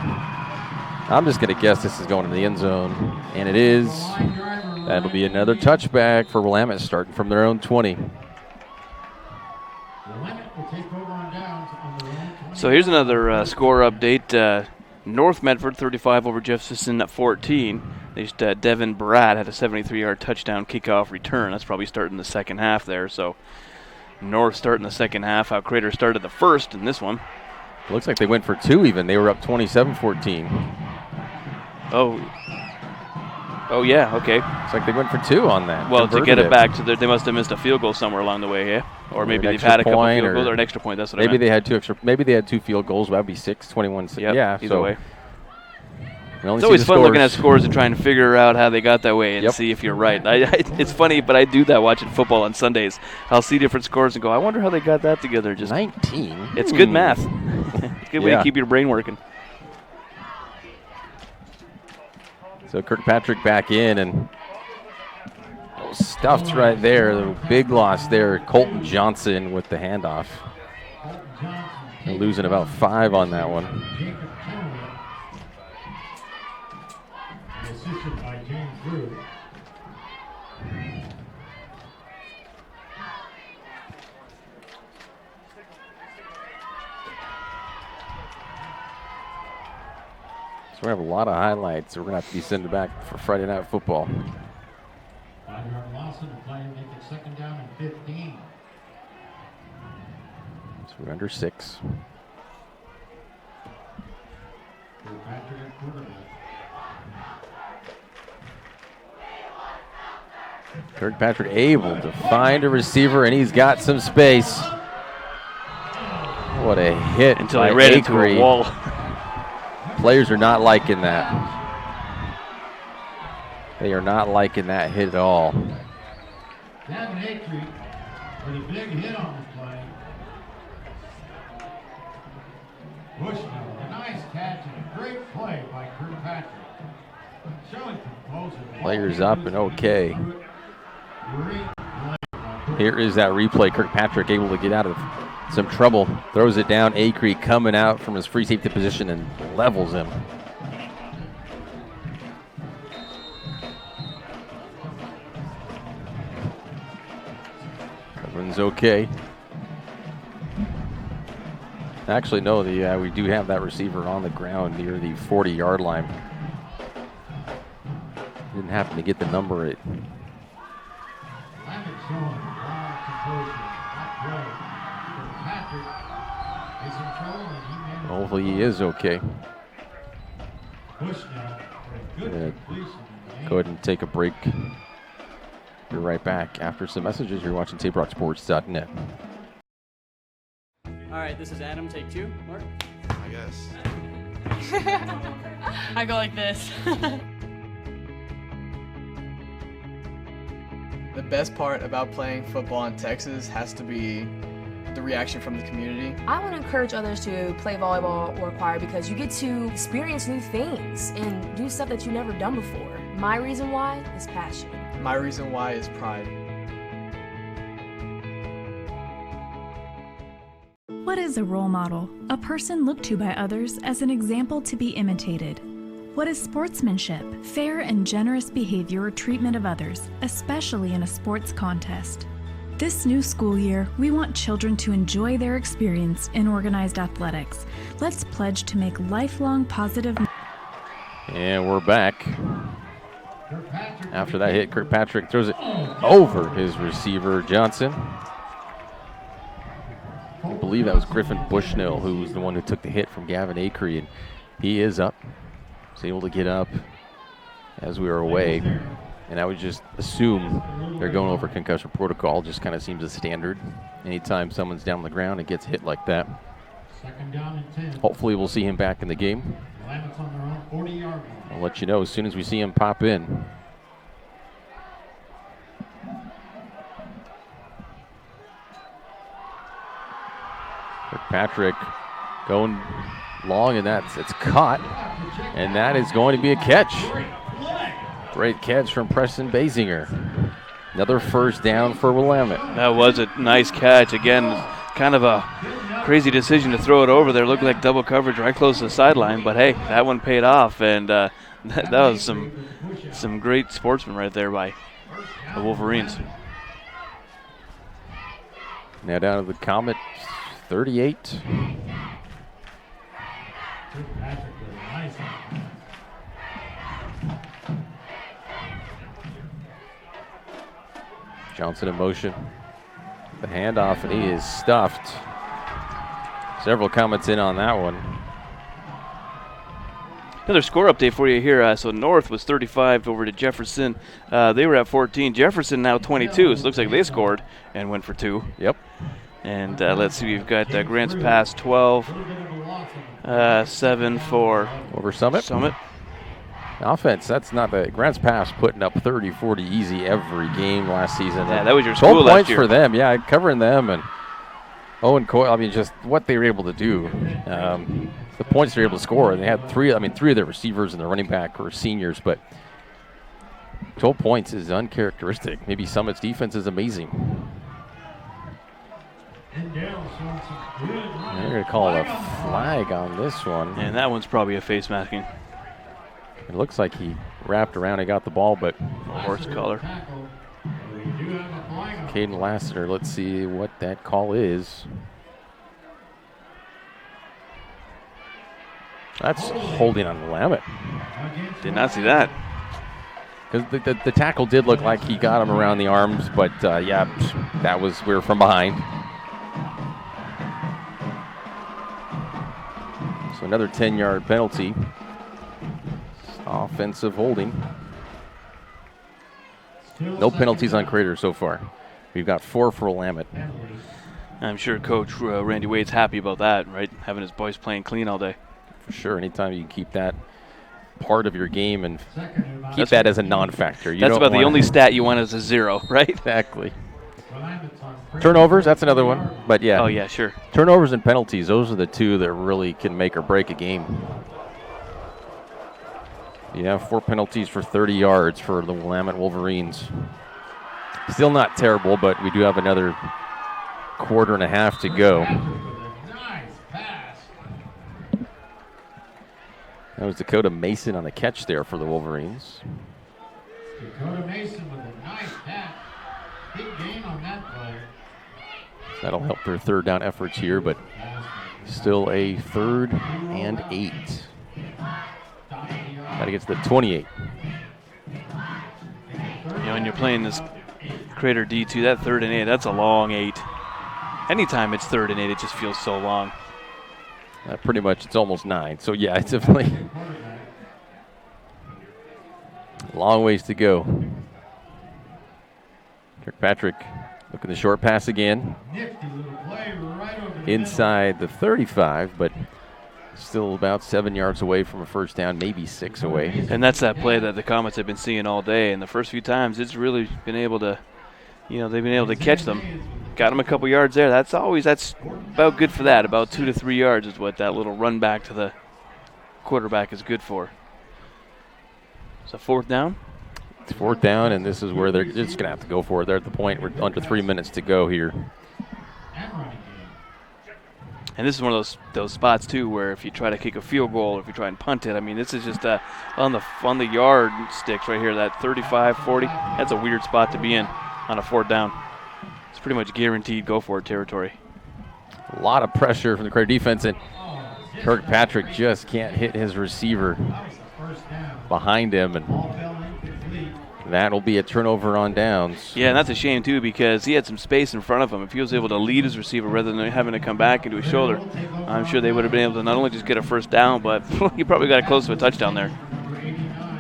I'm just going to guess this is going in the end zone, and it is. That'll be another touchback for Willamette starting from their own 20. So here's another score update. North Medford 35 over Jefferson at 14. Devin Brad had a 73-yard touchdown kickoff return. That's probably starting the second half there. So North starting the second half. How Crater started the first in this one. It looks like they went for two even. They were up 27-14. Oh yeah, okay. It's like they went for two on that. Well, to get it back to they must have missed a field goal somewhere along the way, yeah? Or maybe they've had a couple field goals or an extra point. That's what I meant. Maybe they had two field goals. That would be 21-6. Yep, yeah, either way. It's always fun looking at scores and trying to figure out how they got that way and see if you're right. It's funny, but I do that watching football on Sundays. I'll see different scores and go, I wonder how they got that together. Just 19. It's good math. Good way to keep your brain working. So Kirkpatrick back in and stuffed right there. The big loss there. Colton Johnson with the handoff. They're losing about 5 on that one. Assisted by James Drew. So we have a lot of highlights. We're going to have to be sending back for Friday Night Football. 5-yard loss and the play to make it second down and 15. So we're under 6. Kirkpatrick at quarterback. Kirkpatrick able to find a receiver, and he's got some space. What a hit until he ran into a wall. Players are not liking that. They are not liking that hit at all. Gavin Acree with a big hit on the play. Bushnell, a nice catch and a great play by Kirkpatrick. Showing composure. Players up and okay. Here is that replay. Kirkpatrick able to get out of some trouble. Throws it down. Acree coming out from his free safety position and levels him. Everyone's okay. Actually, no, we do have that receiver on the ground near the 40-yard line. Didn't happen to get the number right. Hopefully he is okay. Go ahead and take a break. Be right back after some messages. You're watching TableRockSports.net. All right, this is Adam. Take 2. Mark? I guess. I go like this. The best part about playing football in Texas has to be the reaction from the community. I want to encourage others to play volleyball or choir because you get to experience new things and do stuff that you've never done before. My reason why is passion. My reason why is pride. What is a role model? A person looked to by others as an example to be imitated. What is sportsmanship? Fair and generous behavior or treatment of others, especially in a sports contest. This new school year, we want children to enjoy their experience in organized athletics. Let's pledge to make lifelong positive. And we're back. After that hit, Kirkpatrick throws it over his receiver, Johnson. I believe that was Griffin Bushnell who was the one who took the hit from Gavin Acree, and he is up. He's able to get up as we were away. And I would just assume they're going over concussion protocol. Just kind of seems a standard. Anytime someone's down on the ground and gets hit like that. Second down and 10. Hopefully we'll see him back in the game. Willamette's on their own 40-yard line. I'll let you know as soon as we see him pop in. Kirkpatrick going long, and it's caught. And that is going to be a catch. Great catch from Preston Basinger. Another first down for Willamette. That was a nice catch. Again, kind of a crazy decision to throw it over there. Looked like double coverage right close to the sideline, but hey, that one paid off, and that was some great sportsmen right there by the Wolverines. Now down to the Comet, 38. Johnson in motion. The handoff, and he is stuffed. Several comments in on that one. Another score update for you here. So North was 35 over to Jefferson. They were at 14. Jefferson now 22. So it looks like they scored and went for 2. Yep. And let's see, we've got Grants Pass 12, 7 for over Summit. Offense, that's not the Grants Pass putting up 30, 40 easy every game last season. Yeah, that was your 12 school points last year. for them. Yeah, covering them, and Owen Coyle. I mean, just what they were able to do. The points they were able to score. And they had three of their receivers and their running back were seniors, but 12 points is uncharacteristic. Maybe Summit's defense is amazing. They're going to call a flag on this one. And that one's probably a face masking. It looks like he wrapped around and got the ball, but horse collar. Caden Lassiter, let's see what that call is. That's holding on Willamette. Did not see that. Because the tackle did look like he got him around the arms, but yeah, that was, we were from behind. So another 10-yard penalty. Offensive holding. No penalties on Crater so far. We've got 4 for Willamette. I'm sure Coach Randy Wade's happy about that, right? Having his boys playing clean all day. For sure. Anytime you keep that part of your game and keep that as a non-factor. That's about the only stat you want as a 0, right? Exactly. Turnovers, that's another one. But yeah. Oh, yeah, sure. Turnovers and penalties, those are the two that really can make or break a game. You have 4 penalties for 30 yards for the Willamette Wolverines. Still not terrible, but we do have another quarter and a half to go. That was Dakota Mason on the catch there for the Wolverines. Dakota Mason with a nice catch. Big gain on that play. So that'll help their third down efforts here, but still a 3rd and 8. Got to get to the 28. When you're playing this Crater D2, that 3rd and 8, that's a long 8. Anytime it's 3rd and 8, it just feels so long. Pretty much, it's almost 9. So yeah, it's definitely long ways to go. Kirkpatrick looking the short pass again. Inside the 35, but still about 7 yards away from a first down, maybe 6 away. And that's that play that the Comets have been seeing all day. And the first few times, it's really been able to, they've been able to catch them got him a couple yards there. That's about good for that. About 2 to 3 yards is what that little run back to the quarterback is good for. So 4th down. It's 4th down, and this is where they're just going to have to go for it. They're at the point we're under 3 minutes to go here. And this is one of those spots too where if you try to kick a field goal or if you try and punt it, I mean, this is just on the yard sticks right here, that 35, 40. That's a weird spot to be in on a 4th down. It's pretty much guaranteed go for it territory. A lot of pressure from the Crater defense, and Kirkpatrick just can't hit his receiver behind him, and that'll be a turnover on downs. Yeah, and that's a shame too because he had some space in front of him. If he was able to lead his receiver rather than having to come back into his shoulder, I'm sure they would have been able to not only just get a 1st down, but he probably got close to a touchdown there.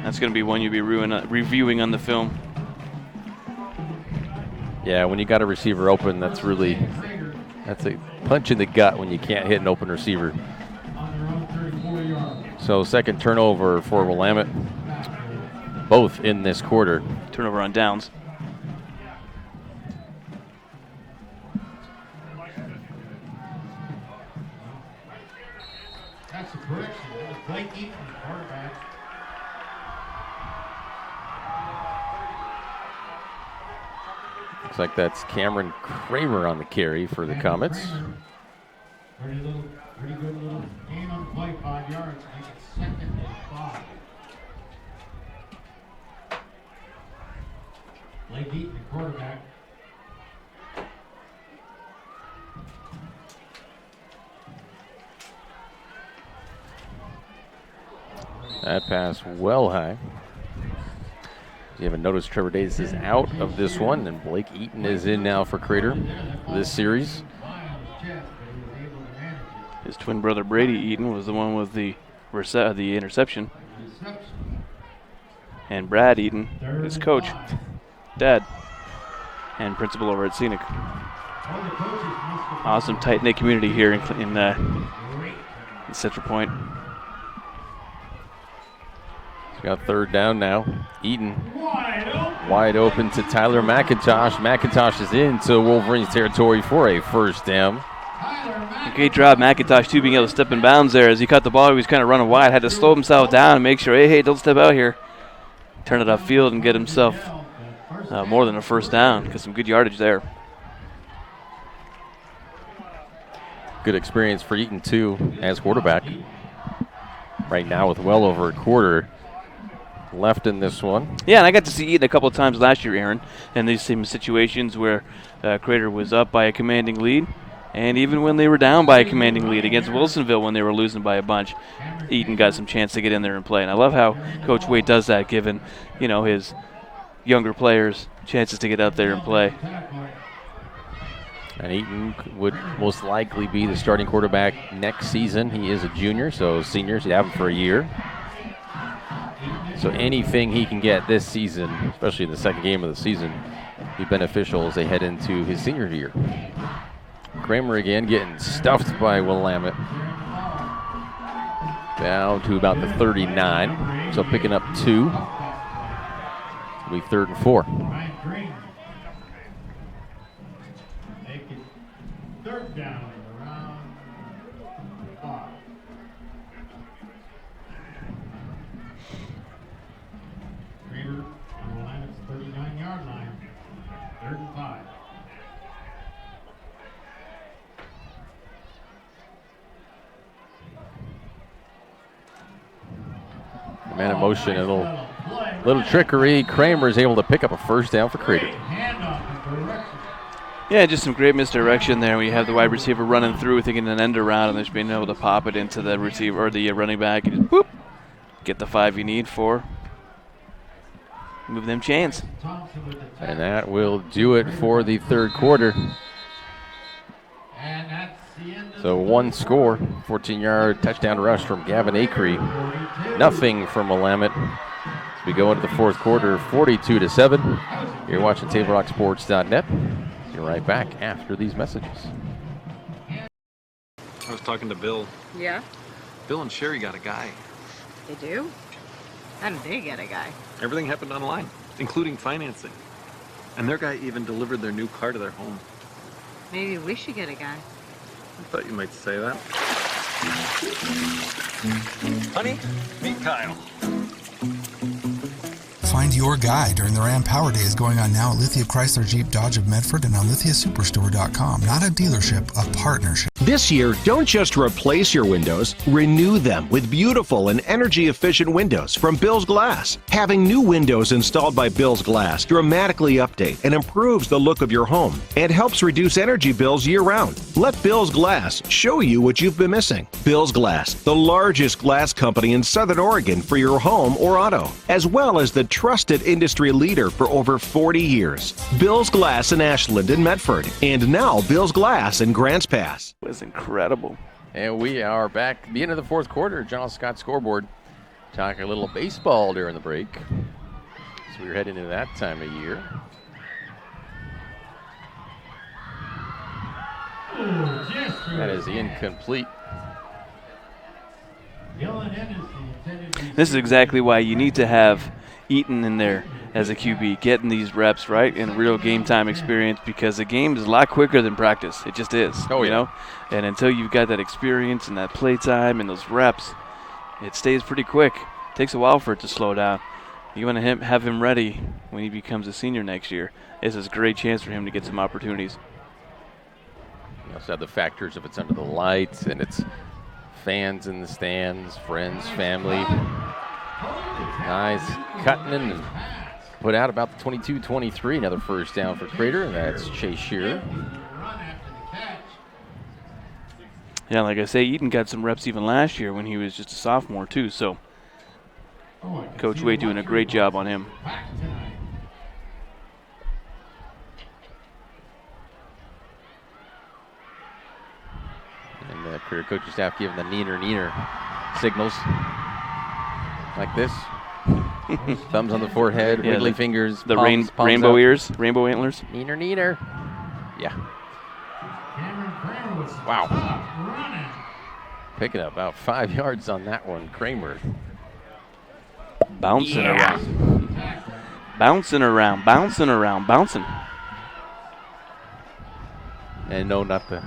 That's going to be one you'll be reviewing on the film. Yeah, when you got a receiver open, that's a punch in the gut when you can't hit an open receiver. So 2nd turnover for Willamette, both in this quarter. Turnover on downs. That's a correction. That was Blake Eaton, quarterback. Looks like that's Cameron Kramer on the carry for the Comets. Pretty good little gain on the play, 5 yards. Make it 2nd and 5. Blake Eaton, the quarterback. That pass well high. You haven't noticed Trevor Davis is out of this one, and Blake Eaton is in now for Crater this series. His twin brother Brady Eaton was the one with the interception. And Brad Eaton, his coach, dad, and principal over at Scenic. Awesome tight-knit community here in Central Point. He's got 3rd down now. Eaton wide open to Tyler McIntosh. McIntosh is into Wolverines territory for a 1st down. Great job, McIntosh, too, being able to step in bounds there. As he caught the ball, he was kind of running wide. Had to slow himself down and make sure, hey, don't step out here. Turn it upfield and get himself more than a 1st down. Got some good yardage there. Good experience for Eaton, too, as quarterback. Right now with well over a quarter left in this one. Yeah, and I got to see Eaton a couple of times last year, Aaron, in these same situations where Crater was up by a commanding lead. And even when they were down by a commanding lead against Wilsonville when they were losing by a bunch, Eaton got some chance to get in there and play. And I love how Coach Waite does that, giving, his younger players chances to get out there and play. And Eaton would most likely be the starting quarterback next season. He is a junior, so seniors, you have him for a year. So anything he can get this season, especially in the 2nd game of the season, be beneficial as they head into his senior year. Kramer again getting stuffed by Willamette. Down to about the 39. So picking up 2. It'll be 3rd and 4. Make it 3rd down around 5. Crater on Willamette's 39-yard line. 3rd and 5. Man in motion, a little trickery. Kramer is able to pick up a 1st down for Crater. Yeah, just some great misdirection there. We have the wide receiver running through, thinking an end around, and just being able to pop it into the receiver or the running back and just boop, get the 5 you need for move them chains. And that will do it for the 3rd quarter. So 1 score, 14-yard touchdown rush from Gavin Acree. Nothing from Willamette. As we go into the 4th quarter, 42-7. You're watching TableRockSports.net. You're right back after these messages. I was talking to Bill. Yeah? Bill and Sherry got a guy. They do? How did they get a guy? Everything happened online, including financing. And their guy even delivered their new car to their home. Maybe we should get a guy. I thought you might say that. Honey, meet Kyle. Find your guy during the Ram Power Days going on now at Lithia Chrysler Jeep Dodge of Medford and on lithiasuperstore.com. Not a dealership, a partnership. This year, don't just replace your windows, renew them with beautiful and energy-efficient windows from Bill's Glass. Having new windows installed by Bill's Glass dramatically update and improves the look of your home and helps reduce energy bills year-round. Let Bill's Glass show you what you've been missing. Bill's Glass, the largest glass company in Southern Oregon for your home or auto, as well as the trusted industry leader for over 40 years. Bill's Glass in Ashland and Medford, and now Bill's Glass in Grants Pass. It was incredible. And we are back at the end of the fourth quarter. John Scott scoreboard. Talking a little baseball during the break. So we're heading into that time of year. That is incomplete. This is exactly why you need to have Eaton in there as a QB, getting these reps, right, and real game time experience, because the game is a lot quicker than practice. It just is. Oh, you yeah. know? And until you've got that experience and that play time and those reps, it stays pretty quick. It takes a while for it to slow down. You want to have him ready when he becomes a senior next year. This is a great chance for him to get some opportunities. You also have the factors if it's under the lights and it's fans in the stands, friends, family. Guys cutting in and put out about the 22-23. Another first down for Crater, and that's Chase Shearer. Yeah, like I say, Eaton got some reps even last year when he was just a sophomore too, so Coach Wade doing a great job on him. And the career coaching staff giving the neener signals like this. Thumbs on the forehead, Yeah, wiggly the- fingers, the palms rainbow up. ears, rainbow antlers. Neener. Yeah. Wow. Picking up about 5 yards on that one, Kramer. Bouncing around. Bouncing around, bouncing around, bouncing. And no, not the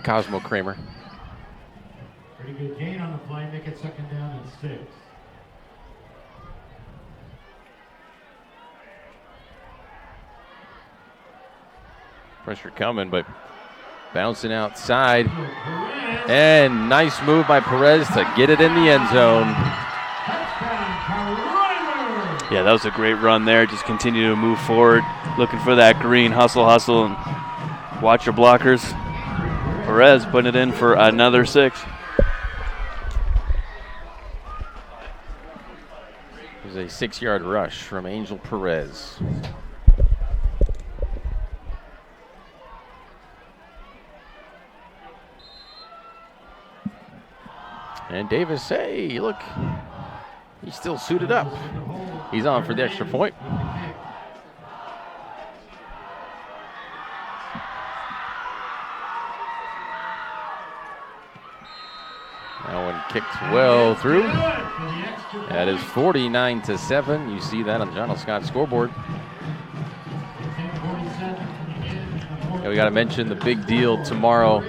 Cosmo Kramer. Pretty good gain on the play, make it second down and 6. Pressure coming, but bouncing outside. And nice move by Perez to get it in the end zone. Yeah, that was a great run there. Just continue to move forward, looking for that green, hustle, and watch your blockers. Perez putting it in for another 6. It was a 6-yard rush from Angel Perez. And Davis, hey, look, he's still suited up. He's on for the extra point. That one kicked well through. That is 49-7. You see that on the John Scott scoreboard. And we got to mention the big deal tomorrow.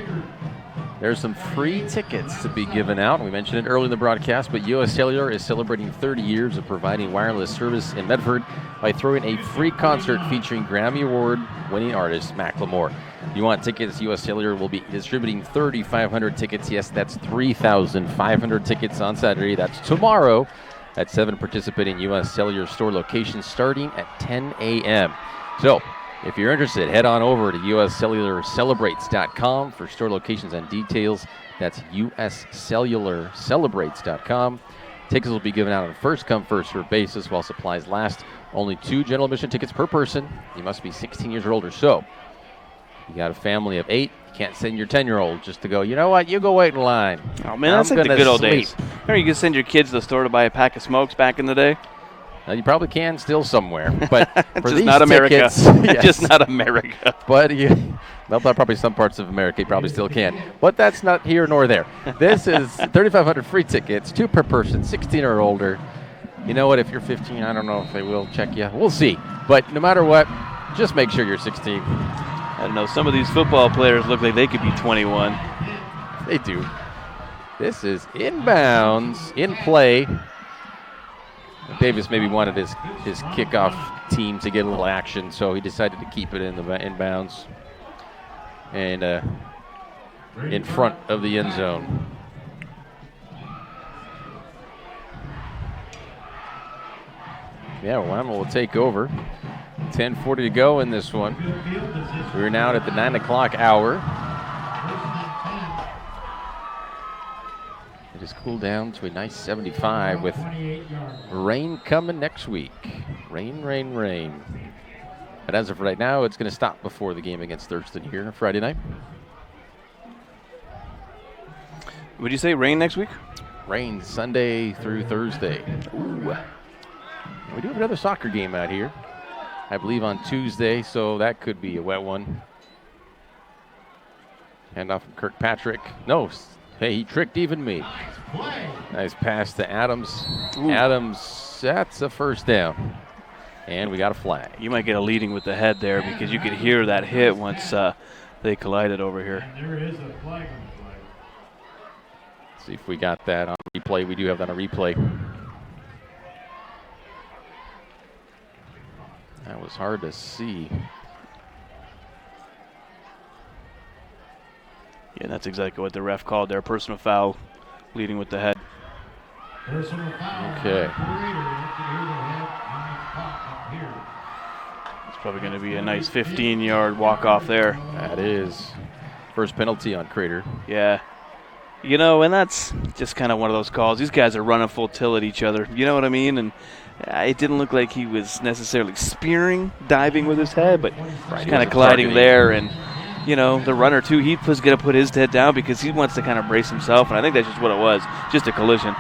There's some free tickets to be given out. We mentioned it early in the broadcast, but U.S. Cellular is celebrating 30 years of providing wireless service in Medford by throwing a free concert featuring Grammy Award-winning artist Macklemore. If you want tickets, U.S. Cellular will be distributing 3,500 tickets. Yes, that's 3,500 tickets on Saturday. That's tomorrow at 7 participating U.S. Cellular store locations starting at 10 a.m. So, if you're interested, head on over to uscellularcelebrates.com for store locations and details. That's uscellularcelebrates.com. Tickets will be given out on a first-come, first-served basis while supplies last. Only 2 general admission tickets per person. You must be 16 years or older. So, you got a family of 8. You can't send your 10-year-old just to go, you know what, you go wait in line. Oh, man, that's like the good old days. Remember you could send your kids to the store to buy a pack of smokes back in the day? You probably can still somewhere, but for just these not America. tickets, yes. Just not America. But well, probably some parts of America you probably still can. But that's not here nor there. This is 3,500 free tickets, 2 per person, 16 or older. You know what? If you're 15, I don't know if they will check you. We'll see. But no matter what, just make sure you're 16. I don't know. Some of these football players look like they could be 21. They do. This is inbounds, in play. Davis maybe wanted his kickoff team to get a little action, so he decided to keep it in the inbounds and in front of the end zone. Yeah, Willamette will take over. 10:40 to go in this one. We're now at the 9 o'clock hour. It has cooled down to a nice 75 with rain coming next week. Rain, rain, rain. But as of right now, it's going to stop before the game against Thurston here Friday night. Would you say rain next week? Rain Sunday through Thursday. Ooh. We do have another soccer game out here, I believe on Tuesday, so that could be a wet one. Handoff from Kirkpatrick. No, hey, he tricked even me. Nice pass to Adams. Ooh. Adams, that's a first down. And we got a flag. You might get a leading with the head there because you could hear that hit once they collided over here. And there is a flag on the flag. Let's see if we got that on replay. We do have that on replay. That was hard to see. Yeah, that's exactly what the ref called there. Personal foul, leading with the head. Personal foul. Okay. It's probably going to be a nice 15-yard walk-off there. That is. First penalty on Crater. Yeah. You know, and that's just kind of one of those calls. These guys are running full tilt at each other. You know what I mean? And it didn't look like he was necessarily spearing, diving with his head, but just kind of colliding there. And, you know, the runner, too, he was going to put his head down because he wants to kind of brace himself. And I think that's just what it was, just a collision.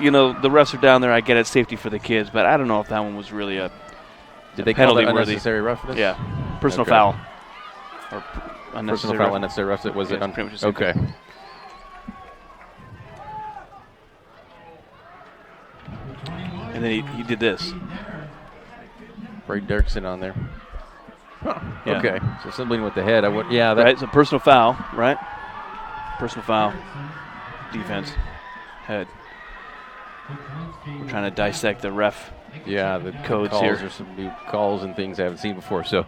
You know, the refs are down there. I get it, safety for the kids, but I don't know if that one was really a Did they penalty call that worthy. Unnecessary roughness? Yeah, personal foul. Or personal foul, unnecessary roughness. Was it? Okay. And then he did this. Brady Dirksen on there. Huh. Yeah. Okay, so something with the head. That right, so personal foul, right? Personal foul. Defense. Head. We're trying to dissect the ref. Yeah, the codes calls here. Are some new calls and things I haven't seen before, so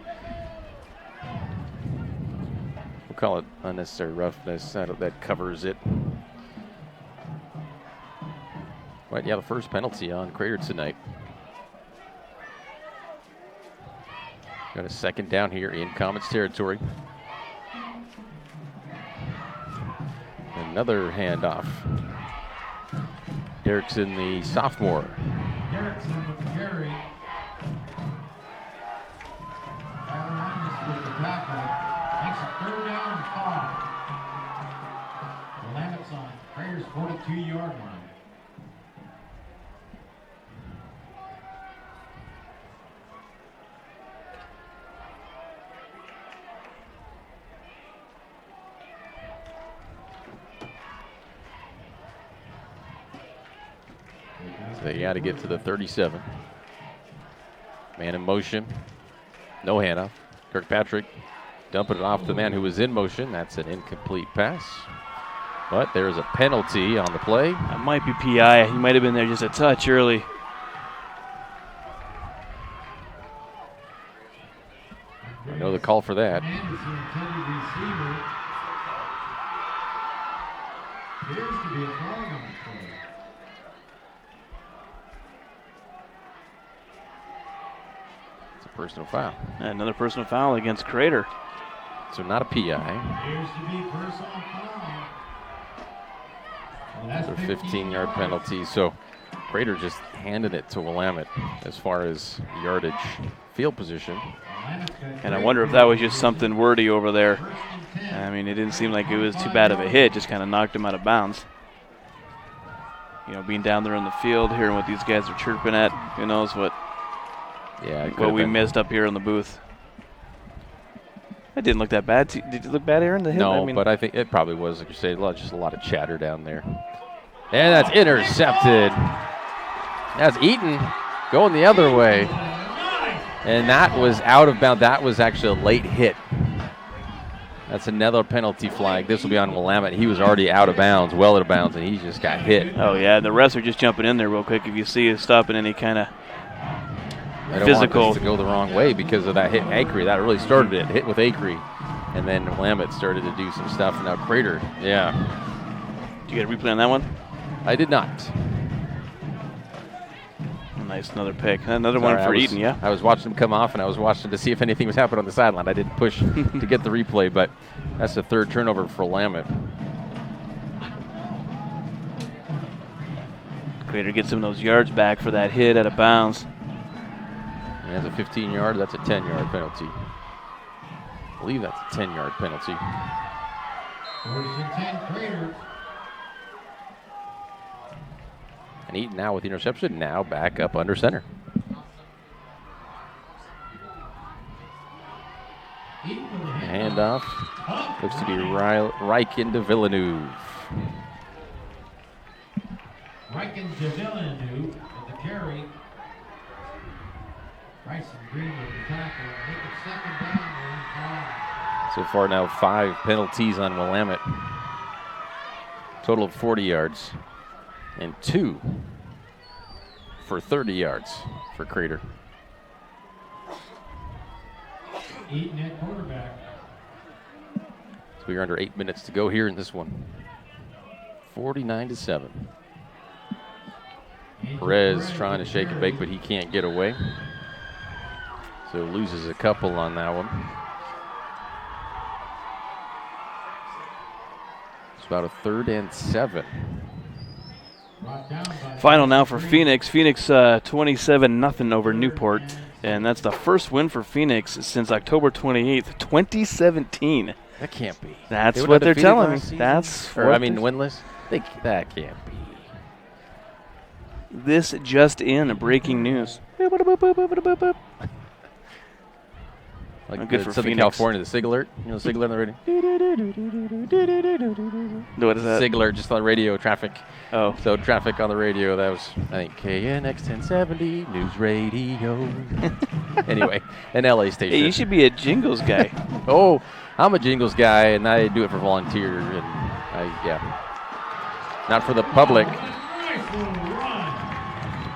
we'll call it unnecessary roughness. That covers it. But yeah, the first penalty on Crater tonight. Got a second down here in Comets territory. Another handoff. Derrickson, the sophomore. Derrickson with the carry. With the tackle. Makes it 3rd down and 5. Willamette's on Crater's 42-yard line. So they got to get to the 37. Man in motion. No handoff. Kirkpatrick dumping it off to the man who was in motion. That's an incomplete pass. But there's a penalty on the play. That might be PI. He might have been there just a touch early. I know the call for that. Appears to be a flag on the play. It's a personal foul. Another personal foul against Crater. So not a PI. Appears to be personal foul. Well, It's a 15-yard penalty. So Crater just handed it to Willamette as far as yardage, field position. And I wonder if that was just something wordy over there. I mean, it didn't seem like it was too bad of a hit, just kind of knocked him out of bounds. You know, being down there in the field, hearing what these guys are chirping at, who knows what we missed up here in the booth. That didn't look that bad. Did it look bad, Aaron? The hit? No, but I think it probably was, like you say, just a lot of chatter down there. And that's intercepted. That's Eaton going the other way. And that was out of bounds. That was actually a late hit. That's another penalty flag. This will be on Willamette. He was already out of bounds, well out of bounds, and he just got hit. Oh, yeah. The refs are just jumping in there real quick. If you see it stopping any kind of physical. Want this to go the wrong way because of that hit Acre. That really started it. Hit with Acre. And then Willamette started to do some stuff. And now Crater. Yeah. Did you get a replay on that one? I did not. Nice, another pick. Another one for Eaton, yeah? I was watching him come off, and I was watching to see if anything was happening on the sideline. I didn't push to get the replay, but that's the third turnover for Willamette. Crater gets some of those yards back for that hit out of bounds. And that's a 15-yard. That's a 10-yard penalty. I believe that's a 10-yard penalty. 10 Crater. And Eaton now with the interception, now back up under center. Handoff. Looks to be Riken to Villeneuve. Riken to Villeneuve at the carry. Bryson Green with the tackle. Make it second down and 5. So far now 5 penalties on Willamette. Total of 40 yards. And 2 for 30 yards for Crater. Eaton at quarterback. So we are under 8 minutes to go here in this one. 49-7. Perez trying to shake and bake, but he can't get away. So loses a couple on that one. It's about a 3rd and 7. Final now for Phoenix. Phoenix 27-0 over Newport. And that's the first win for Phoenix since October 28th, 2017. That can't be. That's what they're telling me. That's winless? That can't be. This just in, breaking news. Like good for Southern Phoenix. California, the SIG alert. You know, SIG alert on the radio. What is that? SIG alert, just on radio traffic. Oh. So traffic on the radio, that was, I think, KNX 1070 News Radio. Anyway, an LA station. Hey, you should be a jingles guy. Oh, I'm a jingles guy, and I do it for volunteer, and not for the public.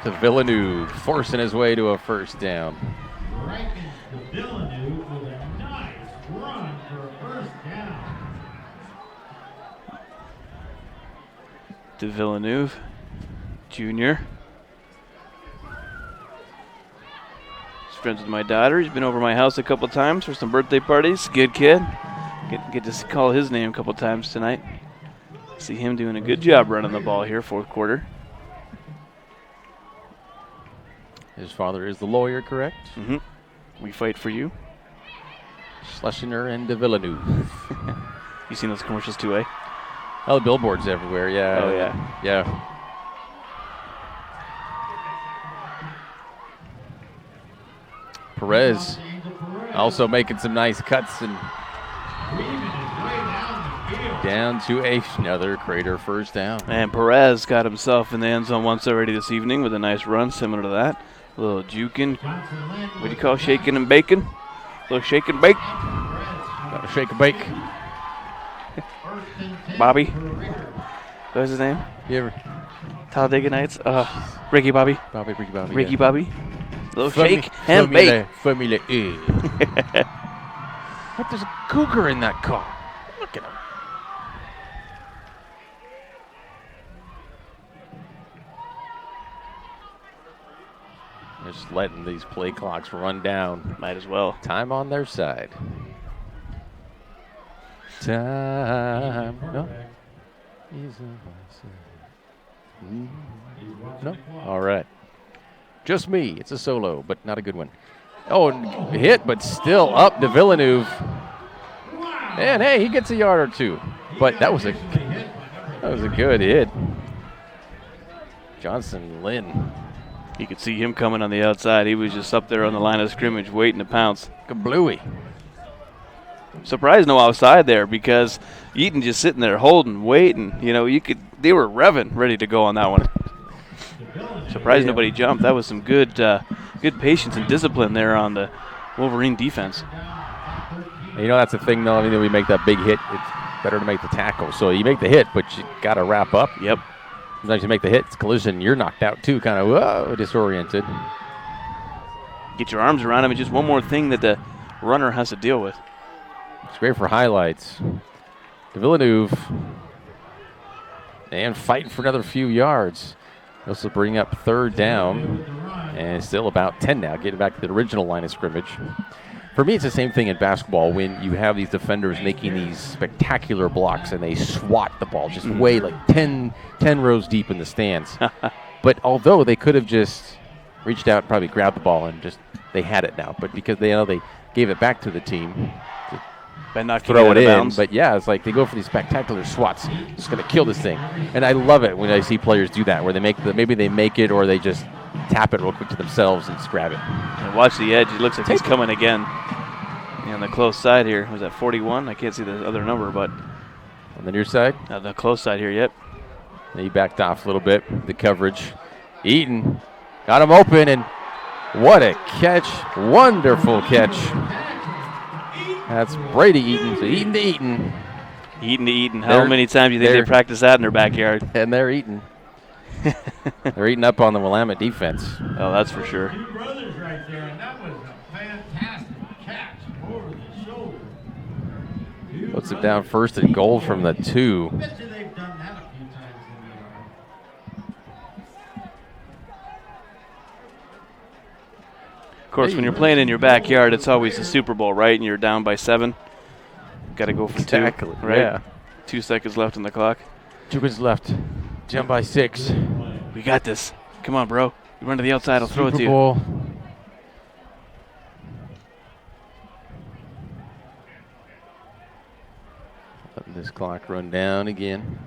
To Villeneuve, forcing his way to a first down. Villeneuve with a nice run for a first down. To Villeneuve, Jr. He's friends with my daughter. He's been over my house a couple times for some birthday parties. Good kid. Get to call his name a couple times tonight. See him doing a good job running the ball here, fourth quarter. His father is the lawyer, correct? Mm-hmm. We fight for you. Schlesinger and de Villeneuve. You seen those commercials too, eh? Oh, the billboards everywhere, yeah. Oh, yeah. Yeah. Perez also making some nice cuts and down to another Crater first down. And Perez got himself in the end zone once already this evening with a nice run similar to that. A little juking. What do you call shaking and baking? A little shake and bake. Got a shake and bake. Bobby. What's his name? Talladega Nights. Ricky Bobby. Ricky Bobby. Ricky Bobby. A little shake and bake. Formula E. There's a cougar in that car. Look at him. Just letting these play clocks run down. Might as well. Time on their side. Time. No. No. All right. Just me. It's a solo, but not a good one. Oh, hit, but still up to Villeneuve. And hey, he gets a yard or two. But that was a good hit. Johnson Lynn. You could see him coming on the outside. He was just up there on the line of scrimmage waiting to pounce. Kablooey. Surprised no outside there because Eaton just sitting there holding, waiting. You know, they were revving, ready to go on that one. Surprised nobody jumped. That was some good patience and discipline there on the Wolverine defense. You know, that's the thing, though. I mean, we make that big hit. It's better to make the tackle. So you make the hit, but you got to wrap up. Yep. Sometimes you make the hit, it's collision, you're knocked out too, kind of whoa, disoriented. Get your arms around him, and just one more thing that the runner has to deal with. It's great for highlights. De Villeneuve. And fighting for another few yards. This will bring up third down. And still about 10 now, getting back to the original line of scrimmage. For me, it's the same thing in basketball when you have these defenders making these spectacular blocks and they swat the ball just way like 10 rows deep in the stands. But although they could have just reached out and probably grabbed the ball and just they had it now. But because they gave it back to the team, by not throw it in. Bounds. But yeah, it's like they go for these spectacular swats. It's going to kill this thing. And I love it when I see players do that, where they maybe they make it or they just tap it real quick to themselves and just grab it. And watch the edge. It looks like he's coming again. On the close side here. Was that 41? I can't see the other number, but. On the near side? The close side here, yep. He backed off a little bit. The coverage. Eaton got him open, and what a catch. Wonderful catch. That's Brady Eaton. So Eaton to Eaton. Eaton to Eaton. How many times do you think they practice that in their backyard? And they're eating. They're eating up on the Willamette defense. Oh, that's for sure. Two brothers right there, and that was a fantastic catch over the shoulder. Puts it down first and goal from the 2. I bet you they've done that a few times in the yard. Of course, when you're playing in your backyard, it's always the Super Bowl, right? And you're down by 7. Got to go for 2, right? Yeah. 2 seconds left on the clock. 2 minutes left. Jump by 6. We got this. Come on, bro. You run to the outside. I'll throw it to you. Super Bowl. Letting this clock run down again.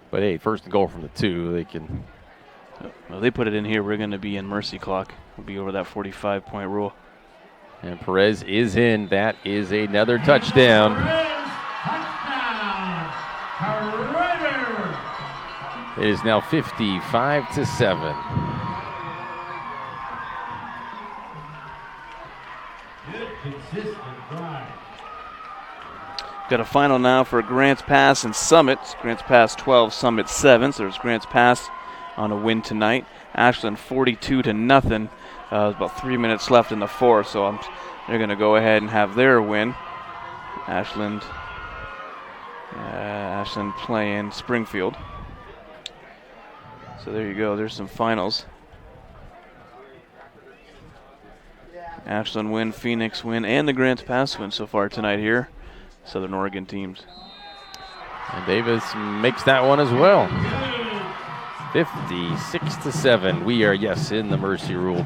But hey, first and goal from the 2. They can. Well, they put it in here. We're going to be in mercy clock. We'll be over that 45-point rule. And Perez is in. That is another touchdown. It is now 55-7. Good, consistent drive. Got a final now for Grants Pass and Summit. Grants Pass 12, Summit 7. So there's Grants Pass on a win tonight. Ashland 42-0. About 3 minutes left in the 4th, so they're going to go ahead and have their win. Ashland playing Springfield. So there you go. There's some finals. Ashland win, Phoenix win, and the Grants Pass win so far tonight here. Southern Oregon teams. And Davis makes that one as well. 56-7. We are, yes, in the mercy rule,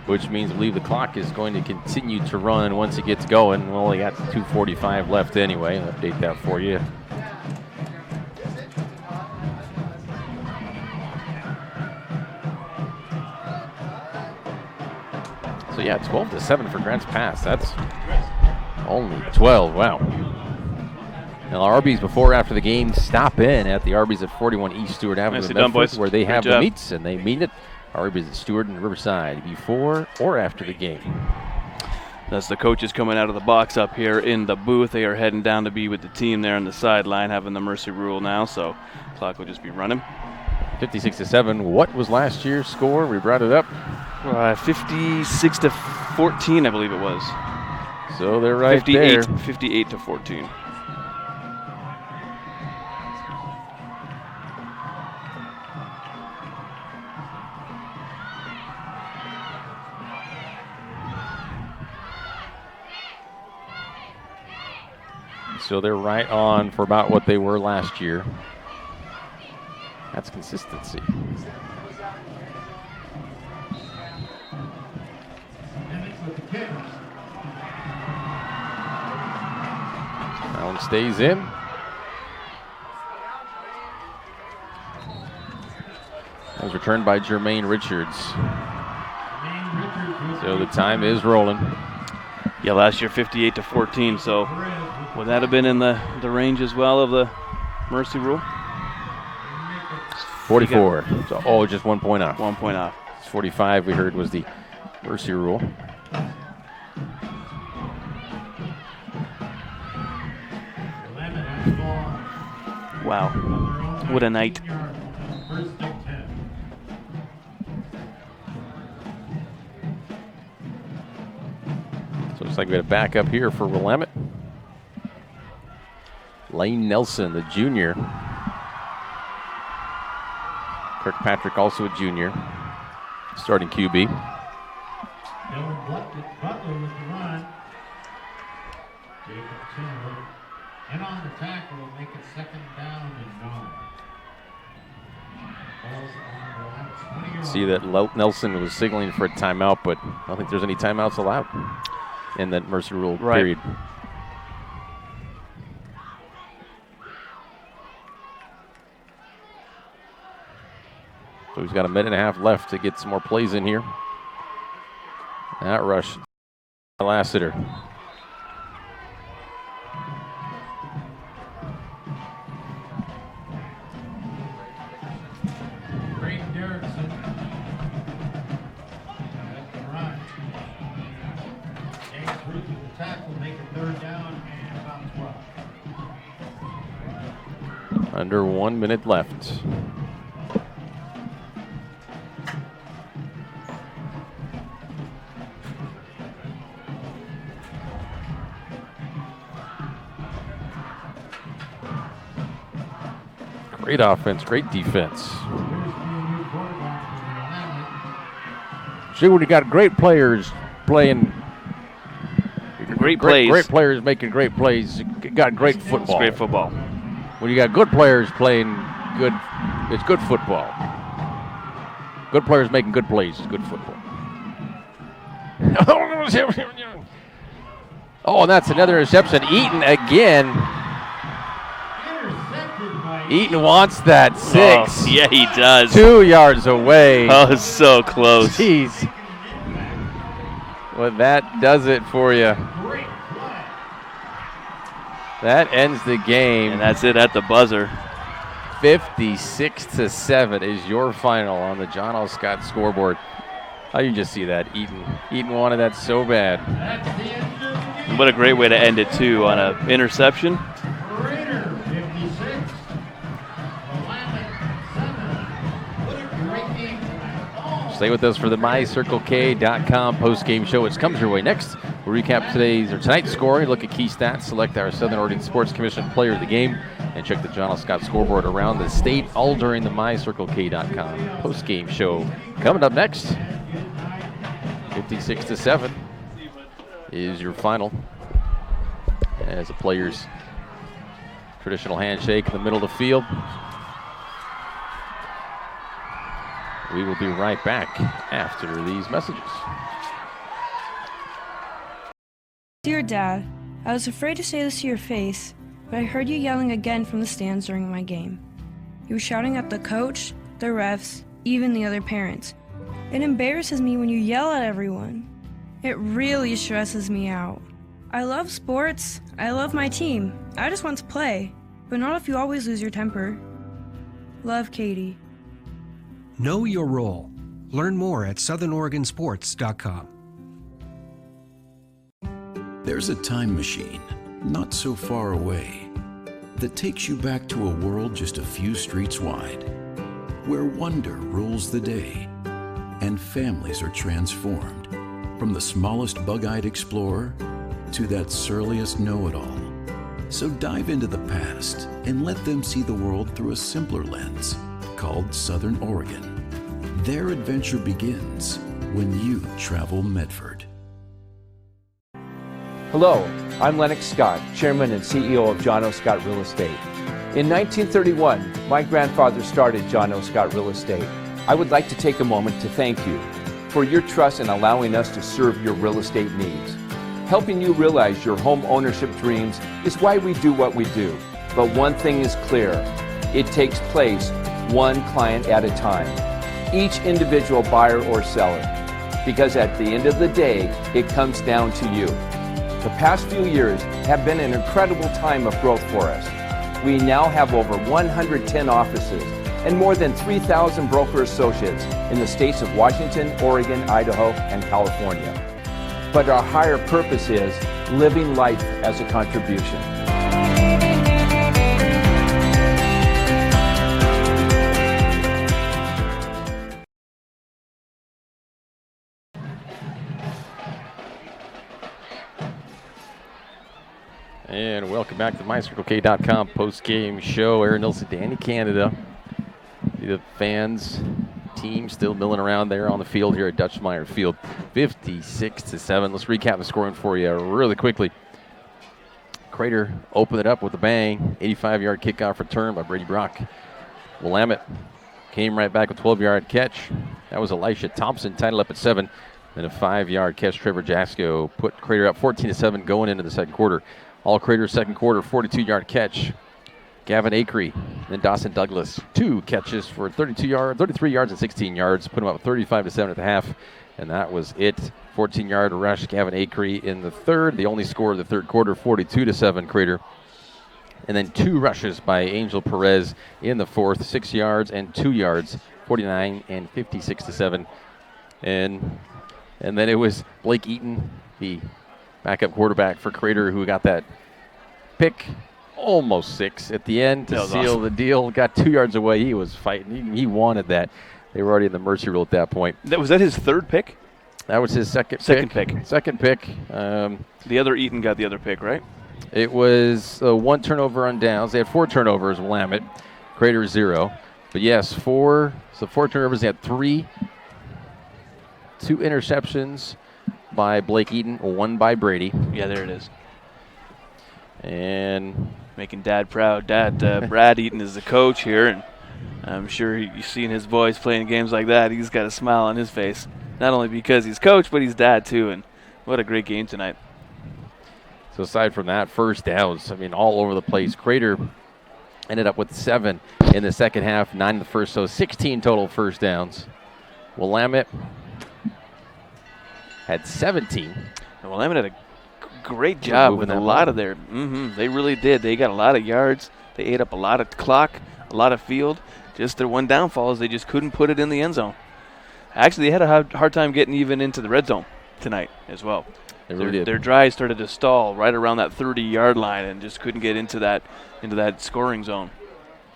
which means I believe the clock is going to continue to run once it gets going. We only got 2:45 left anyway. I'll update that for you. So yeah, 12-7 for Grants Pass. That's only 12. Wow. Now, Arby's before or after the game, stop in at the Arby's at 41 East Stewart Avenue in Medford, where they have the meats, and they mean it. Arby's at Stewart and Riverside before or after the game. That's the coaches coming out of the box up here in the booth. They are heading down to be with the team there on the sideline, having the mercy rule now, so clock will just be running. 56-7. What was last year's score? We brought it up. 56-14, I believe it was. So they're right there. 58-14. So they're right on for about what they were last year. That's consistency. That one stays in. That was returned by Jermaine Richards. So the time is rolling. Yeah, last year 58-14, so would that have been in the range as well of the mercy rule? 44. So, just 1 point off. 1 point off. 45 we heard was the mercy rule. Wow. What a night. So it looks like we got a backup here for Willamette. Lane Nelson, the junior. Kirkpatrick, also a junior. Starting QB. Dylan Butler with the run. Jacob Timber. And on the tackle will make it second down and gone. Ball's on the 20-yard. See that Nelson was signaling for a timeout, but I don't think there's any timeouts allowed in that mercy rule period. So he's got a minute and a half left to get some more plays in here. That rush, Lassiter. Braden Derrickson. At the run. James through to the tackle, make it third down and about 12. Under 1 minute left. Great offense, great defense. See, when you got great players playing, great plays, great players making great plays, you got great football. It's great football. When you got good players playing good, it's good football. Good players making good plays is good football. Oh, and that's another interception. Eaton again. Eaton wants that 6. Oh, yeah, he does. 2 yards away. Oh, so close. Jeez. Well, that does it for you. That ends the game. And that's it at the buzzer. 56-7 is your final on the John L. Scott scoreboard. Oh, you just see that. Eaton wanted that so bad. What a great way to end it, too, on an interception. Stay with us for the MyCircleK.com post-game show, which comes your way next. We'll recap tonight's scoring, look at key stats, select our Southern Oregon Sports Commission player of the game, and check the John L. Scott scoreboard around the state, all during the MyCircleK.com post-game show. Coming up next, 56-7 is your final. As the players' traditional handshake in the middle of the field. We will be right back after these messages. Dear Dad, I was afraid to say this to your face, but I heard you yelling again from the stands during my game. You were shouting at the coach, the refs, even the other parents. It embarrasses me when you yell at everyone. It really stresses me out. I love sports. I love my team. I just want to play, but not if you always lose your temper. Love, Katie. Know your role. Learn more at southernoregonsports.com. There's a time machine, not so far away, that takes you back to a world just a few streets wide, where wonder rules the day and families are transformed, from the smallest bug-eyed explorer to that surliest know-it-all. So dive into the past and let them see the world through a simpler lens called Southern Oregon. Their adventure begins when you travel Medford. Hello, I'm Lennox Scott, Chairman and CEO of John O. Scott Real Estate. In 1931, my grandfather started John O. Scott Real Estate. I would like to take a moment to thank you for your trust in allowing us to serve your real estate needs. Helping you realize your home ownership dreams is why we do what we do. But one thing is clear, it takes place one client at a time, each individual buyer or seller, because at the end of the day, it comes down to you. The past few years have been an incredible time of growth for us. We now have over 110 offices and more than 3,000 broker associates in the states of Washington, Oregon, Idaho, and California. But our higher purpose is living life as a contribution. And welcome back to the MyCircleK.com post-game show. Aaron Nilsson, Danny Canada. The fans, team still milling around there on the field here at Dutchmeyer Field. 56-7. Let's recap the scoring for you really quickly. Crater opened it up with a bang. 85-yard kickoff return by Brady Brock. Willamette came right back with a 12-yard catch. That was Elisha Thompson, tied it up at 7. Then a 5-yard catch. Trevor Jasko put Crater up 14-7 going into the second quarter. All Crater second quarter, 42-yard catch. Gavin Acree, then Dawson Douglas. 2 catches for 33 yards and 16 yards. Put him up 35-7 at the half. And that was it. 14-yard rush, Gavin Acree in the third. The only score of the third quarter, 42-7 Crater. And then 2 rushes by Angel Perez in the fourth, 6 yards and 2 yards, 49 and 56-7. And then it was Blake Eaton, the backup quarterback for Crater, who got that pick, almost 6 at the end to seal awesome. The deal. Got 2 yards away. He was fighting. He wanted that. They were already in the mercy rule at that point. Was that his third pick? That was his second pick. Second pick. The other Eaton got the other pick, right? It was 1 turnover on downs. They had 4 turnovers, Willamette. Crater 0. But yes, 4 turnovers. They had 2 interceptions by Blake Eaton, 1 by Brady. Yeah, there it is. And making Dad proud. Brad Eaton is the coach here, and I'm sure you've seen his boys playing games like that. He's got a smile on his face, not only because he's coach, but he's dad too, and what a great game tonight. So aside from that, first downs, all over the place. Crater ended up with 7 in the second half, 9 in the first, so 16 total first downs. Willamette had 17. And Willamette had a great job with a lot of their. They really did. They got a lot of yards. They ate up a lot of clock, a lot of field. Just their one downfall is they just couldn't put it in the end zone. Actually, they had a hard time getting even into the red zone tonight as well. They really did. Their drive started to stall right around that 30-yard line and just couldn't get into that scoring zone.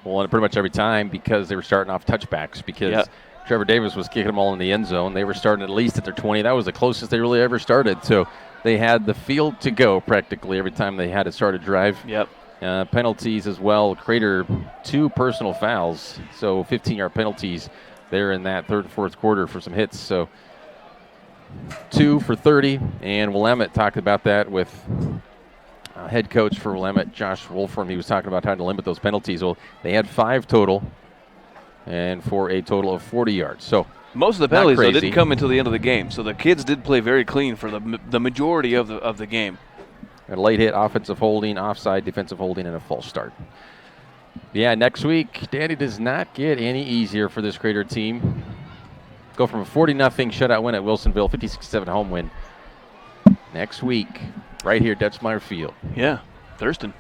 Well, and pretty much every time because they were starting off touchbacks because Trevor Davis was kicking them all in the end zone. They were starting at least at their 20. That was the closest they really ever started. So they had the field to go practically every time they had to start a drive. Yep. Penalties as well. Crater 2 personal fouls, so 15-yard penalties there in that third and fourth quarter for some hits. So 2 for 30, and Willamette talked about that with head coach for Willamette, Josh Wolfram. He was talking about how to limit those penalties. Well, they had 5 total, and for a total of 40 yards. So most of the penalties though, didn't come until the end of the game, so the kids did play very clean for the majority of the game. A late hit, offensive holding, offside, defensive holding, and a false start. Yeah, next week, Danny does not get any easier for this Crater team. Go from a 40-0 shutout win at Wilsonville, 56-7 home win. Next week, right here, Dutchmeyer Field. Yeah, Thurston.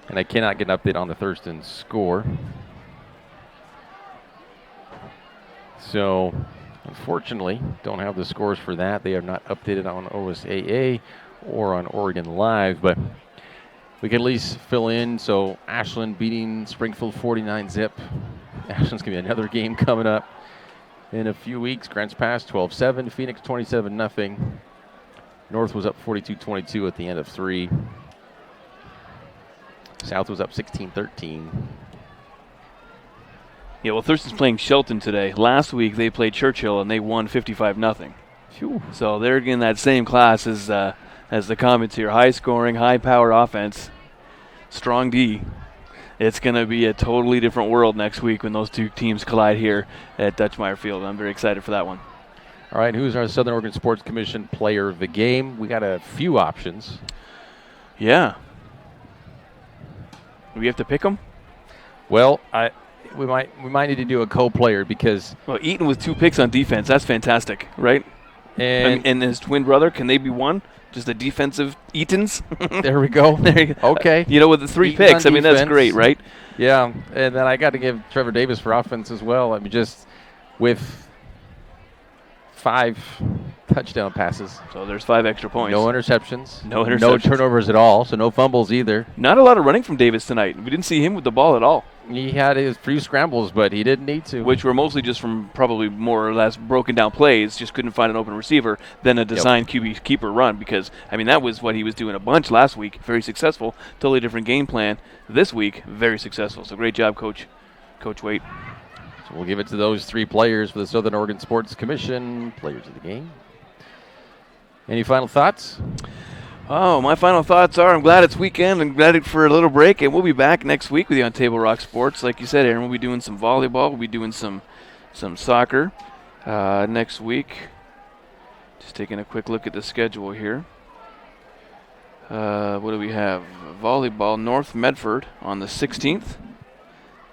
And I cannot get an update on the Thurston score. So, unfortunately, don't have the scores for that. They have not updated on OSAA or on Oregon Live, but we can at least fill in. So Ashland beating Springfield 49-zip. Ashland's going to be another game coming up in a few weeks. Grants Pass 12-7, Phoenix 27-0. North was up 42-22 at the end of 3. South was up 16-13. Yeah, well, Thurston's playing Shelton today. Last week they played Churchill and they won 55-0. So they're in that same class as the Comets here. High-scoring, high-powered offense, strong D. It's going to be a totally different world next week when those two teams collide here at Dutchmeyer Field. I'm very excited for that one. All right, who's our Southern Oregon Sports Commission player of the game? We got a few options. Yeah. Do we have to pick them? Well, we might need to do a co-player because Eaton with 2 picks on defense. That's fantastic, right? And his twin brother, can they be one? Just the defensive Eatons? There we go. There you go. Okay. With the 3 Eaton picks, on that's defense. great, right? Yeah, and then I got to give Trevor Davis for offense as well. Just with 5 touchdown passes. So there's 5 extra points. No interceptions. No No turnovers at all, so no fumbles either. Not a lot of running from Davis tonight. We didn't see him with the ball at all. He had his few scrambles, but he didn't need to. Which were mostly just from probably more or less broken down plays, just couldn't find an open receiver, than a designed QB keeper run, because, that was what he was doing a bunch last week. Very successful. Totally different game plan. This week, very successful. So great job, Coach Waite. So we'll give it to those 3 players for the Southern Oregon Sports Commission, players of the game. Any final thoughts? Oh, my final thoughts are I'm glad it's weekend. I'm glad for a little break, and we'll be back next week with you on Table Rock Sports. Like you said, Aaron, we'll be doing some volleyball. We'll be doing some soccer next week. Just taking a quick look at the schedule here. What do we have? Volleyball, North Medford on the 16th.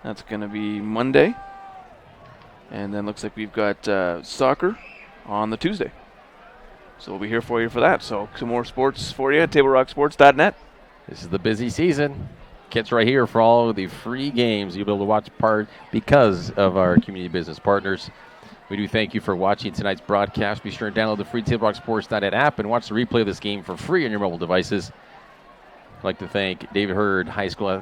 That's going to be Monday. And then looks like we've got soccer on the Tuesday. So we'll be here for you for that. So some more sports for you at TableRockSports.net. This is the busy season. Kits right here for all of the free games you'll be able to watch part because of our community business partners. We do thank you for watching tonight's broadcast. Be sure to download the free TableRockSports.net app and watch the replay of this game for free on your mobile devices. I'd like to thank David Hurd,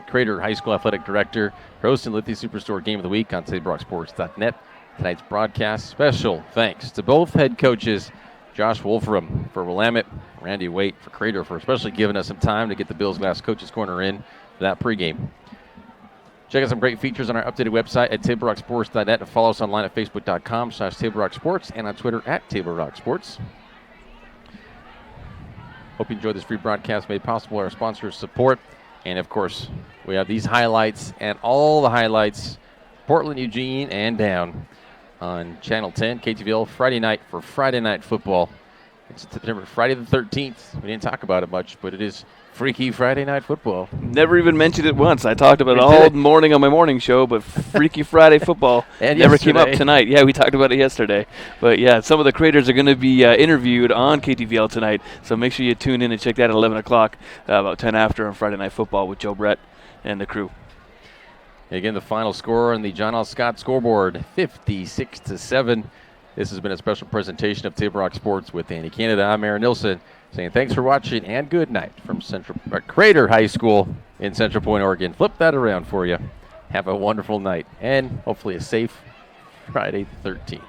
Crater High School Athletic Director, for hosting Lithia Superstore Game of the Week on TableRockSports.net. Tonight's broadcast, special thanks to both head coaches, Josh Wolfram for Willamette, Randy Waite for Crater, for especially giving us some time to get the Bills Glass Coaches Corner in for that pregame. Check out some great features on our updated website at TableRockSports.net and follow us online at Facebook.com/TableRockSports and on Twitter at TableRockSports. Hope you enjoyed this free broadcast made possible by our sponsors' support. And, of course, we have these highlights and all the highlights, Portland, Eugene, and down on Channel 10, KTVL, Friday night for Friday Night Football. It's September, Friday the 13th. We didn't talk about it much, but it is Freaky Friday Night Football. Never even mentioned it once. I talked about it all morning on my morning show, but Freaky Friday Football never came up tonight. Yeah, we talked about it yesterday. But, yeah, some of the creators are going to be interviewed on KTVL tonight, so make sure you tune in and check that at 11 o'clock, about 10 after on Friday Night Football with Joe Brett and the crew. Again, the final score on the John L. Scott scoreboard, 56-7. This has been a special presentation of Table Rock Sports with Andy Canada. I'm Aaron Nilsson, saying thanks for watching and good night from Crater High School in Central Point, Oregon. Flip that around for you. Have a wonderful night and hopefully a safe Friday the 13th.